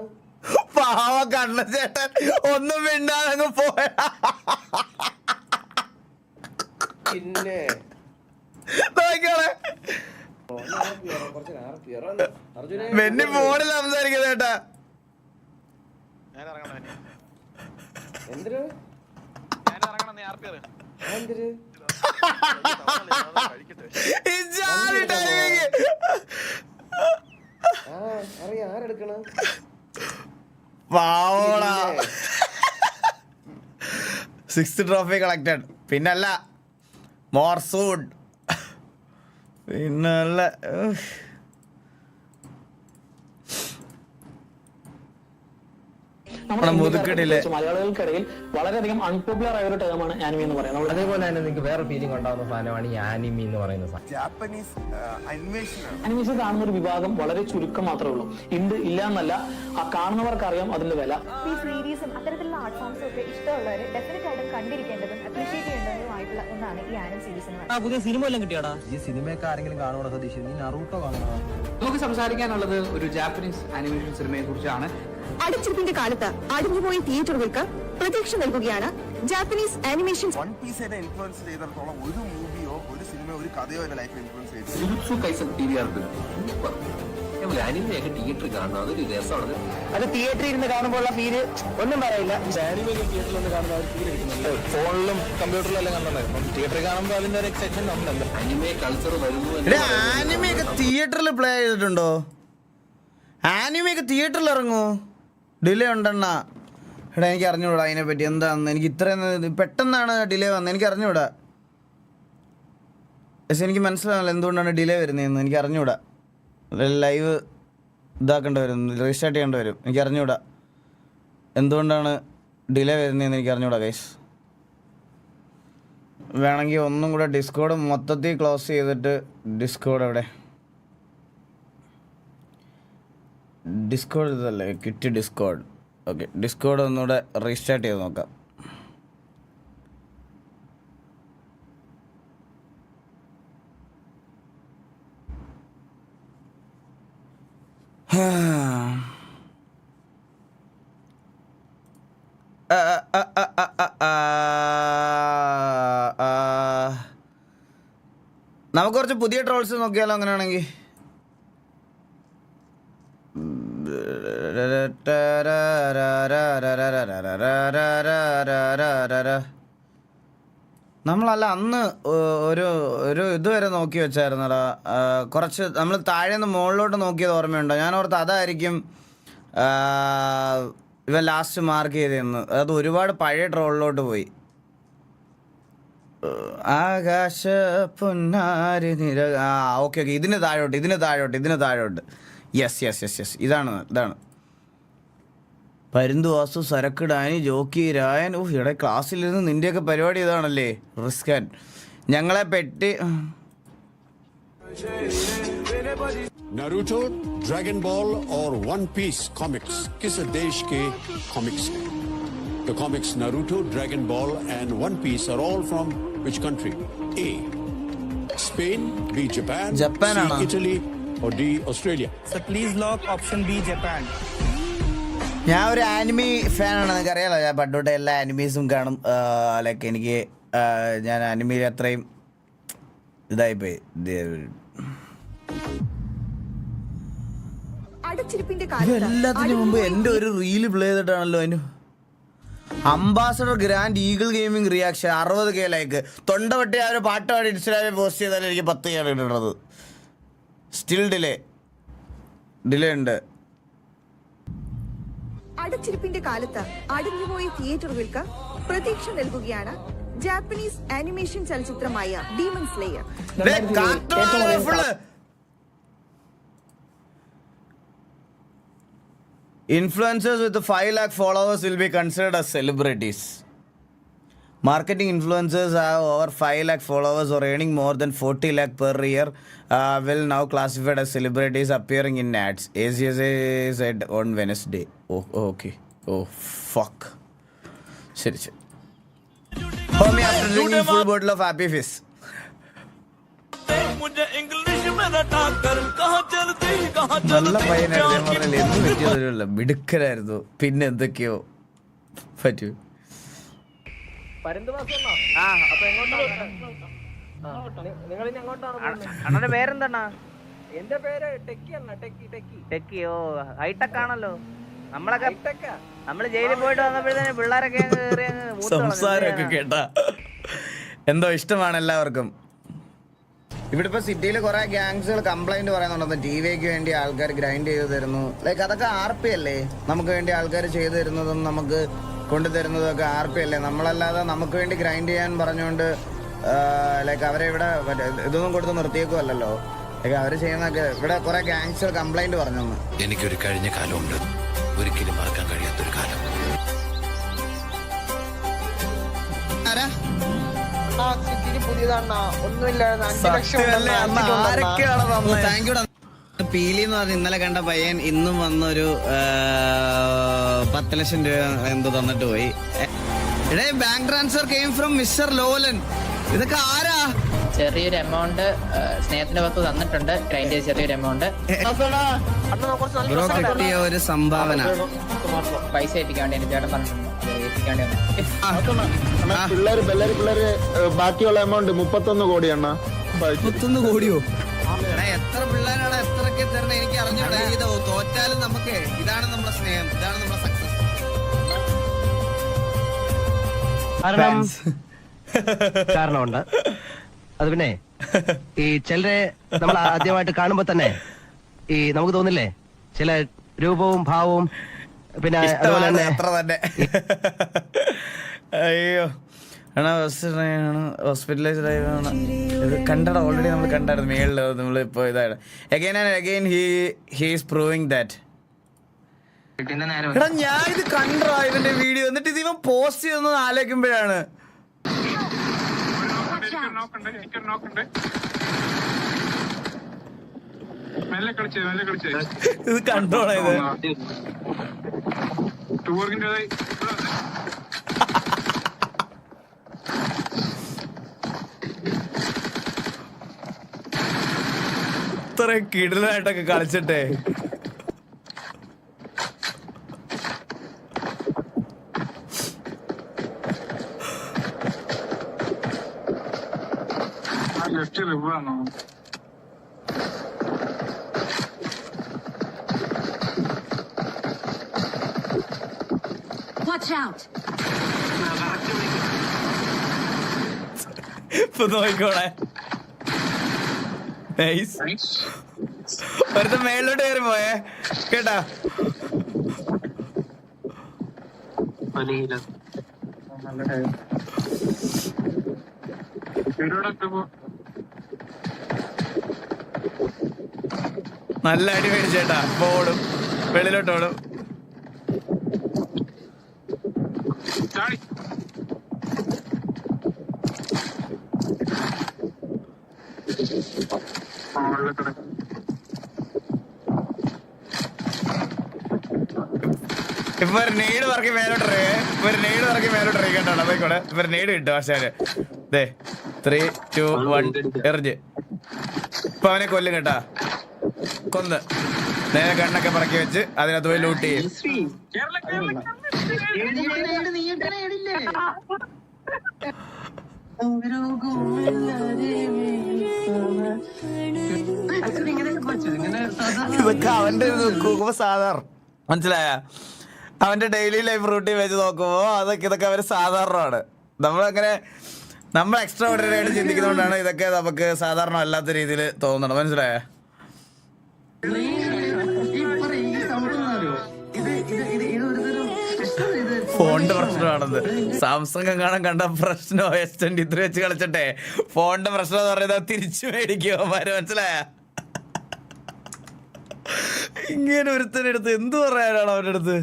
പാവ കണ്ണ ചേട്ടൻ ഒന്നും മിണ്ടാതങ്ങ് പോയ. പിന്നെ വെന്നി ഫോണിൽ സംസാരിക്കുന്ന ചേട്ടാ. എന്തിന് അറിയാം ആരെടുക്കണ? പാവോടാ. 6th trophy collected. പിന്നല്ല മോർസൂഡ്. പിന്നല്ല മലയാളികൾക്കിടയിൽ വളരെയധികം അൺപോപ്പുലർ ആയ ഒരു ടേമാണ് ആനിമി എന്ന് പറയുന്നത്. അതേപോലെ തന്നെ നിങ്ങൾക്ക് വേറെ ഫീലിംഗ് ഉണ്ടാകുന്ന സാധനമാണ് ഈ ആനിമി എന്ന് പറയുന്ന സാധനം. ജാപ്പനീസ് അനിമേഷൻ കാണുന്ന ഒരു വിഭാഗം വളരെ ചുരുക്കം മാത്രമേ ഉള്ളൂ. ഉണ്ട് ഇല്ല എന്നല്ല, ആ കാണുന്നവർക്ക് അറിയാം അതിന്റെ വില. ഈ സീരീസും അത്തരത്തിലുള്ള ആർട്ട് ഫോംസും ഒക്കെ ഇഷ്ടമുള്ളവർ ഡെഫിനറ്റ് ആയിട്ടും കണ്ടിരിക്കേണ്ടതും അപ്രീഷിയേറ്റ് ചെയ്യേണ്ടതുമായിട്ടുള്ള ഒന്നാണ് ഈ ആനിമി സീരീസ് എന്ന് പറയുന്നത്. പുതിയ സിനിമ എല്ലാം കിട്ടിയാടാ? ഈ സിനിമയൊക്കെ ആരെങ്കിലും കാണുവാണോ സതീഷ്? നീ നറൂട്ടോ കാണുന്നോ? നമുക്ക് സംസാരിക്കാനുള്ളത് ഒരു ജാപ്പനീസ് ആനിമേഷൻ സിനിമയെ കുറിച്ചാണ്. അടിച്ചിരിപ്പിന്റെ കാലത്ത് അടിഞ്ഞുപോയ തിയേറ്ററുകൾക്ക് പ്രതീക്ഷ നൽകുകയാണ് ജാപ്പനീസ് ആനിമേഷൻ. വൺ പീസിനെ ഇൻഫ്ലുവൻസ് ചെയ്തിടത്തോളം ഒരു മൂവിയോ ഒരു സിനിമയോ ഒരു കഥയോ എന്റെ ലൈഫിൽ ഇൻഫ്ലുവൻസ് ചെയ്തു. അനിമയൊക്കെ തിയേറ്ററിൽ കാണണം, അതൊരു രസമാണ്. അത് തിയേറ്ററിൽ ഇരുന്ന് കാണുമ്പോൾ ഫീല് ഒന്നും പറയില്ല. ഫോണിലും കമ്പ്യൂട്ടറിലും എല്ലാം കണ്ടായിരുന്നു. തിയേറ്ററിൽ കാണുമ്പോൾ അതിന്റെ ഒരു എക്സൈറ്റ്മെന്റ് ഉണ്ടല്ലോ. അനിമേ കൾച്ചർ വരുന്നു. ആനിമയൊക്കെ തിയേറ്ററിൽ പ്ലേ ചെയ്തിട്ടുണ്ടോ? ആനിമയൊക്കെ തിയേറ്ററിൽ ഇറങ്ങുമോ? ഡിലേ ഉണ്ടെണ്ണ. എടാ എനിക്ക് അറിഞ്ഞൂടാ അതിനെപ്പറ്റി എന്താണെന്ന്. എനിക്ക് ഇത്രയും പെട്ടെന്നാണ് ഡിലേ വന്നത്. എനിക്ക് അറിഞ്ഞൂടാ. പക്ഷെ എനിക്ക് മനസ്സിലാവില്ല എന്തുകൊണ്ടാണ് ഡിലേ വരുന്നതെന്ന്. എനിക്ക് അറിഞ്ഞൂടാ. ലൈവ് ഇതാക്കേണ്ടി വരും, റീസ്റ്റാർട്ട് ചെയ്യേണ്ടി വരും. എനിക്ക് അറിഞ്ഞൂടാ എന്തുകൊണ്ടാണ് ഡിലേ വരുന്നതെന്ന്. എനിക്ക് അറിഞ്ഞൂടാ ഗൈസ്. വേണമെങ്കിൽ ഒന്നും കൂടെ ഡിസ്കോഡ് മൊത്തത്തിൽ ക്ലോസ് ചെയ്തിട്ട് ഡിസ്കോഡ് എവിടെ? ഡിസ്കോഡ് ഇതല്ലേ, കിറ്റ് ഡിസ്കോഡ്. ഓക്കെ, ഡിസ്കോഡ് ഒന്നുകൂടെ റീസ്റ്റാർട്ട് ചെയ്ത് നോക്കാം. നമുക്ക് കുറച്ച് പുതിയ ട്രോൾസ് നോക്കിയാലോ അങ്ങനെയാണെങ്കിൽ. നമ്മളല്ല അന്ന് ഒരു ഒരു ഇതുവരെ നോക്കി വെച്ചായിരുന്നടാ. കുറച്ച് നമ്മൾ താഴെ നിന്ന് മുകളിലോട്ട് നോക്കിയത് ഓർമ്മയുണ്ടോ? ഞാൻ ഓർത്ത് അതായിരിക്കും ഇവൻ ലാസ്റ്റ് മാർക്ക് ചെയ്തതെന്ന്. അത് ഒരുപാട് പഴയ ട്രോളിലോട്ട് പോയി. ആകാശ പൊന്നാരി നിര. ഓക്കെ ഓക്കെ, ഇതിന് താഴോട്ട്. യെസ് ഇതാണ്. പരുന്തു വാസു, സരക്ക് ഡാനി, ജോക്കി രായൻ. ഇവിടെ ക്ലാസ്സിലിരുന്ന് നിന്റെയൊക്കെ പരിപാടി ഇതാണല്ലേ, റിസ്കൻ. ഞങ്ങളെ പെട്ടി. नारुतो, ड्रैगन बॉल और वन पीस कॉमिक्स किस देश के कॉमिक्स हैं? The comics Naruto, Dragon Ball and One Piece are all from which country? A. Spain, B. Japan, C. Italy, or D, Australia? Sir, please lock option B, Japan. ഞാൻ ഒരു anime ഫാനാണ്, നിങ്ങൾക്ക് അറിയാലോ. ഞാൻ പണ്ടോട്ടെ എല്ലാ ആനിമീസും കാണും. ലൈക്ക് എനിക്ക് ഞാൻ ആനിമയിൽ അത്രയും ഇതായിപ്പോയി. എല്ലാത്തിനും മുമ്പ് എൻ്റെ ഒരു റീല് പ്ലേ ചെയ്തിട്ടാണല്ലോ അതിന്. Ambassador grand eagle gaming reaction 60K like. തൊണ്ട വെട്ടി ആ ഒരു പാട്ട് പാടി ഇൻസ്റ്റാഗ്രാമിൽ പോസ്റ്റ് ചെയ്താൽ എനിക്ക് 10K ആണ് ഇടുന്നത്. സ്റ്റിൽ ഡിലേ ഉണ്ട്. അടച്ചിരിപ്പിന്റെ കാലത്ത് അടിഞ്ഞുപോയ തിയേറ്ററുകൾക്ക് പ്രതീക്ഷ നൽകുകയാണ് ജാപ്പനീസ് ആനിമേഷൻ ചലച്ചിത്രമായ Demon Slayer. Influencers with 5 lakh followers will be considered as celebrities. Marketing influencers have over 5 lakh followers or earning more than 40 lakh per year will now classified as celebrities appearing in ads. ACSA said on Wednesday. Oh, okay. Oh, fuck. Shit. Homie, after drinking full bottle of Happy Fizz. നല്ല പയ്യനായിരുന്നു, എന്ത് പറ്റിയതല്ല, മിടുക്കരായിരുന്നു. പിന്നെ എന്തൊക്കെയോ പറ്റൂ. അണ്ണന്റെ പേരെന്താണ്? എന്റെ പേര് ടെക്കിയോ. Hi tech ആണല്ലോ. നമ്മള് ജയിലിൽ പോയിട്ട് വന്നപ്പോഴത്തേന് പിള്ളേരൊക്കെ സംസാരമൊക്കെ കേട്ടാ എന്തോ ഇഷ്ടമാണ് എല്ലാവർക്കും. ഇവിടെ ഇപ്പൊ സിറ്റിയിൽ കുറെ ഗ്യാങ്സുകൾ കംപ്ലൈന്റ് പറയുന്നുണ്ടെന്ന്. ടിവിക്ക് വേണ്ടി ആൾക്കാർ ഗ്രൈൻഡ് ചെയ്ത് തരുന്നു. ലൈക്ക് അതൊക്കെ RP അല്ലേ? നമുക്ക് വേണ്ടി ആൾക്കാർ ചെയ്തു തരുന്നതും നമുക്ക് കൊണ്ടുതരുന്നതും ഒക്കെ RP അല്ലേ? നമ്മളല്ലാതെ നമുക്ക് വേണ്ടി ഗ്രൈൻഡ് ചെയ്യാൻ പറഞ്ഞുകൊണ്ട് ലൈക്ക് അവരെ ഇവിടെ ഇതൊന്നും കൊടുത്ത് നിർത്തിയേക്കുമല്ലോ. ലൈക്ക് അവര് ചെയ്യുന്നൊക്കെ ഇവിടെ കുറെ ഗ്യാങ്സുകൾ കംപ്ലൈന്റ് പറഞ്ഞു. എനിക്കൊരു കഴിഞ്ഞ കാലമുണ്ട്, ഒരിക്കലും മറക്കാൻ കഴിയാത്തൊരു കാലം. പീലി എന്ന് പറഞ്ഞ ഇന്നലെ കണ്ട പയ്യൻ ഇന്നും വന്നൊരു 10 ലക്ഷം രൂപ എന്തോ തന്നിട്ട് പോയി. Bank transfer came from mister Lolan. ഇതൊക്കെ ആരാ? ചെറിയൊരു എമൗണ്ട് സ്നേഹത്തിന്റെ പത്ത് തന്നിട്ടുണ്ട്. ഗ്രൈൻഡ് ചെയ്ത് ചെറിയൊരു എമൗണ്ട് ബ്രോ കിട്ടിയ ഒരു സംഭാവന. പൈസ എത്തിക്കാൻ വേണ്ടി ചേട്ടൻ പറഞ്ഞിട്ടുണ്ട്. പിള്ളേര് ബാക്കിയുള്ള എമൗണ്ട് 31 കോടിയാണ്. 31 കോടിയോ? എത്ര പിള്ളേരാണ് എത്രയൊക്കെ തരണം എനിക്ക് അറിഞ്ഞൂടാ. ഇത് തോറ്റാലും നമുക്ക് ഇതാണ് നമ്മുടെ സ്നേഹം, ഇതാണ് നമ്മുടെ സക്സസ്. കാരണമുണ്ട്. അത് പിന്നെ ഈ ചിലരെ നമ്മൾ ആദ്യമായിട്ട് കാണുമ്പോ തന്നെ ഈ നമുക്ക് തോന്നില്ലേ ചില രൂപവും ഭാവവും പിന്നെ അതുപോലെ തന്നെ അത്ര തന്നെ. അയ്യോ ഹോസ്പിറ്റലൈസ്ഡ് ആയതാണ്. ഇത് കണ്ടട ഓൾറെഡി നമ്മൾ കണ്ടായിരുന്നു മേളില്. നമ്മൾ ഇപ്പൊ ഇതാണ് again and again he is proving that. എടാ ഞാൻ ഇത് കണ്ടോ ഇവന്റെ വീഡിയോ, എന്നിട്ട് ഇത് ഇവൻ പോസ്റ്റ് ചെയ്തെന്ന് ആലോചിക്കുമ്പോഴാണ് ഇത് കണ്ടോളാ. ഇത് ഇത്ര കിടലായിട്ടൊക്കെ കളിച്ചിട്ടേ. ഇപ്പൊ നോക്കോളെ. വെറുതെ മേളിലോട്ട് കയറി പോയേ കേട്ടാ. നല്ല അടി മേടിച്ചേട്ടാ. ഇപ്പൊ ഓടും, വെളിയിലോട്ട് ഓടും. ഇപ്പൊ ഒരു നെയ്ഡ് പറക്കി മേലോട്ട് കേട്ടോ. പോയിക്കോടെ ഇപ്പൊ നെയ്ഡ് കിട്ടും. ആശാന് 3, 2, 1 എറിഞ്ഞ് ഇപ്പൊ അവനെ കൊല്ലും കേട്ടാ. കൊന്ന് നേരെ കണ്ണൊക്കെ പറക്കി വെച്ച് അതിനകത്ത് പോയി ലൂട്ട് ചെയ്യും. ഇതൊക്കെ അവന്റെ സാധാരണ, മനസ്സിലായ? അവന്റെ ഡെയിലി ലൈഫ് റൂട്ടീൻ വെച്ച് നോക്കുമ്പോ ഇതൊക്കെ അവര് സാധാരണമാണ്. നമ്മൾ എക്സ്ട്രാ ഓർഡിനറി ആയിട്ട് ചിന്തിക്കുന്നതുകൊണ്ടാണ് ഇതൊക്കെ നമുക്ക് സാധാരണ അല്ലാത്ത രീതിയിൽ തോന്നണം, മനസ്സിലായ? ഫോണിന്റെ പ്രശ്നമാണെന്ന് സാംസങ് കാണാൻ കണ്ട പ്രശ്നമോ S23 വെച്ച് കളിച്ചിട്ടെ ഫോണിന്റെ പ്രശ്നം എന്ന് പറയുന്നത് തിരിച്ചു മേടിക്കുമാര്, മനസ്സിലായ? ഇങ്ങനെ ഒരുത്തനെടുത്ത് എന്ത് പറയാനാണ് അവൻ്റെ അടുത്ത്?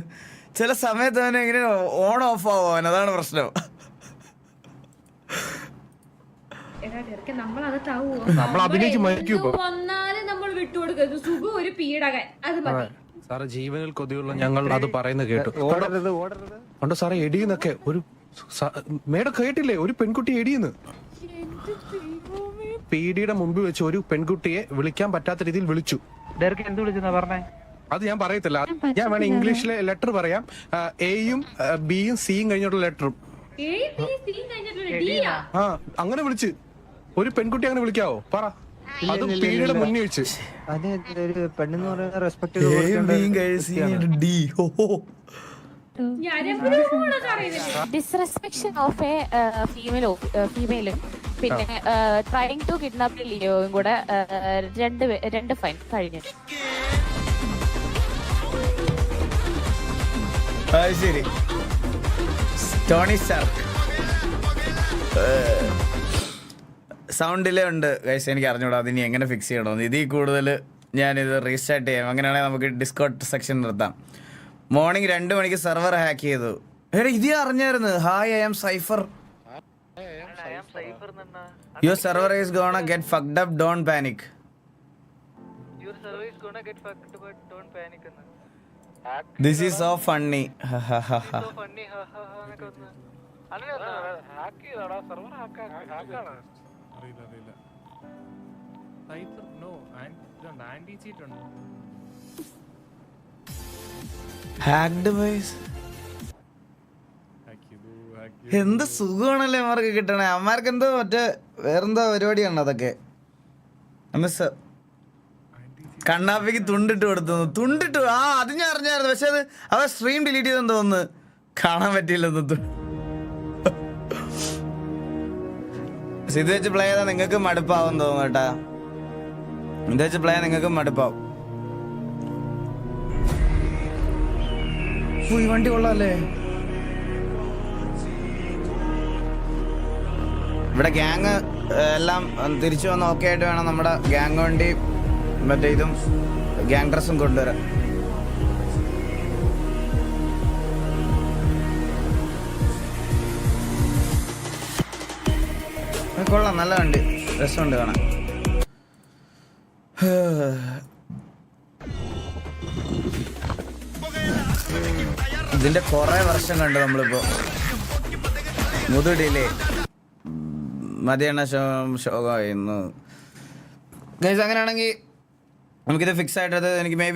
ചില സമയത്ത് അവനെ ഇങ്ങനെ ഓൺ ഓഫ് ആവും അവൻ, അതാണ് പ്രശ്നം. നമ്മൾ വിട്ടുകൊടുക്കരുത്. സുഖം ഒരു പീഡകൻ, അത് മതി. സാറ് ജീവനിൽ കൊതിയുള്ള ഞങ്ങൾ അത് പറയുന്നത് കേട്ടു. ഉണ്ടോ സാറേ എടിയെന്നൊക്കെ ഒരു മേഡം കേട്ടില്ലേ? ഒരു പെൺകുട്ടി എടിയെന്ന് പീഡിയുടെ മുമ്പിൽ വെച്ച് ഒരു പെൺകുട്ടിയെ വിളിക്കാൻ പറ്റാത്ത രീതിയിൽ വിളിച്ചു. എന്ത് വിളിച്ചെന്നാ പറഞ്ഞേ? അത് ഞാൻ പറയത്തില്ല. ഞാൻ വേണേ ഇംഗ്ലീഷിലെ ലെറ്റർ പറയാം. എയും ബിയും സിയും കഴിഞ്ഞിട്ടുള്ള ലെറ്ററും. ആ അങ്ങനെ വിളിച്ച് ഒരു പെൺകുട്ടി അങ്ങനെ വിളിക്കാവോ? പറ. അത് പീഡിയുടെ മുന്നിൽ വെച്ച്. പെണ്ണെന്ന് പറയുന്ന റെസ്പെക്ട് ഡിസ്റെസ്പെക്ഷൻ ഓഫ് എ ഫീമെയിലും പിന്നെ ട്രൈങ് ടു കിഡ്നാപ്പ് ലിയോയും കൂടെ രണ്ട് ഫൈൻ കഴിഞ്ഞു. ശരി, ടോണി സ്റ്റാർക്ക് സൗണ്ട് ഡിലേ ഉണ്ട് ഗൈസ്, എനിക്ക് അറിഞ്ഞൂടാ അതിനി എങ്ങനെ ഫിക്സ് ചെയ്യണമെന്ന്. ഇതിൽ കൂടുതൽ ഞാനിത് റീസ്റ്റാർട്ട് ചെയ്യാം. അങ്ങനെയാണെങ്കിൽ നമുക്ക് ഡിസ്കോഡ് സെക്ഷൻ നിർത്താം. മോർണിംഗ് 2 മണിക്ക് സെർവർ ഹാക്ക് ചെയ്തു. ഇത് അറിഞ്ഞായിരുന്നു. Hi, I am Cipher. Your server is gonna get fucked up, don't panic. This is so funny. എന്ത് സുഖമാണല്ലേ അമ്മമാർക്ക് കിട്ടണേ. അമ്മമാർക്ക് എന്തോ മറ്റേ വേറെന്തോ പരിപാടിയാണ് അതൊക്കെ. കണ്ണാപ്പിക്ക് തുണ്ടിട്ട് കൊടുത്തു. അത് ഞാൻ അറിഞ്ഞായിരുന്നു. പക്ഷെ അത് അവ സ്ട്രീം ഡിലീറ്റ് ചെയ്തെന്ന് തോന്നുന്നു, കാണാൻ പറ്റിയില്ലെന്ന്. ഇത് വെച്ച് പ്ലേ ചെയ്താൽ നിങ്ങൾക്ക് മടുപ്പാവും തോന്നുന്നു കേട്ടാ. ഇത് വെച്ച് പ്ലേ നിങ്ങൾക്ക് മടുപ്പാവും. ഈ വണ്ടി കൊള്ളാല്ലേ. ഇവിടെ ഗ്യാങ് എല്ലാം തിരിച്ചു വന്ന് ഓക്കെ ആയിട്ട് വേണം നമ്മുടെ ഗ്യാങ് വണ്ടി മറ്റേ ഇതും ഗ്യാങ് ഡ്രസ്സും കൊണ്ടുവരാൻ. കൊള്ളാം, നല്ല വണ്ടി, രസമുണ്ട് കാണാൻ. ഇതിന്റെ കുറെ വർഷം കണ്ടു നമ്മളിപ്പോ. മുതുടിയിലെ മതിയെണ്ണ ഷോകായിരുന്നു. അങ്ങനെയാണെങ്കിൽ നമുക്കിത് ഫിക്സ് ആയിട്ടത് എനിക്ക് മേ ബി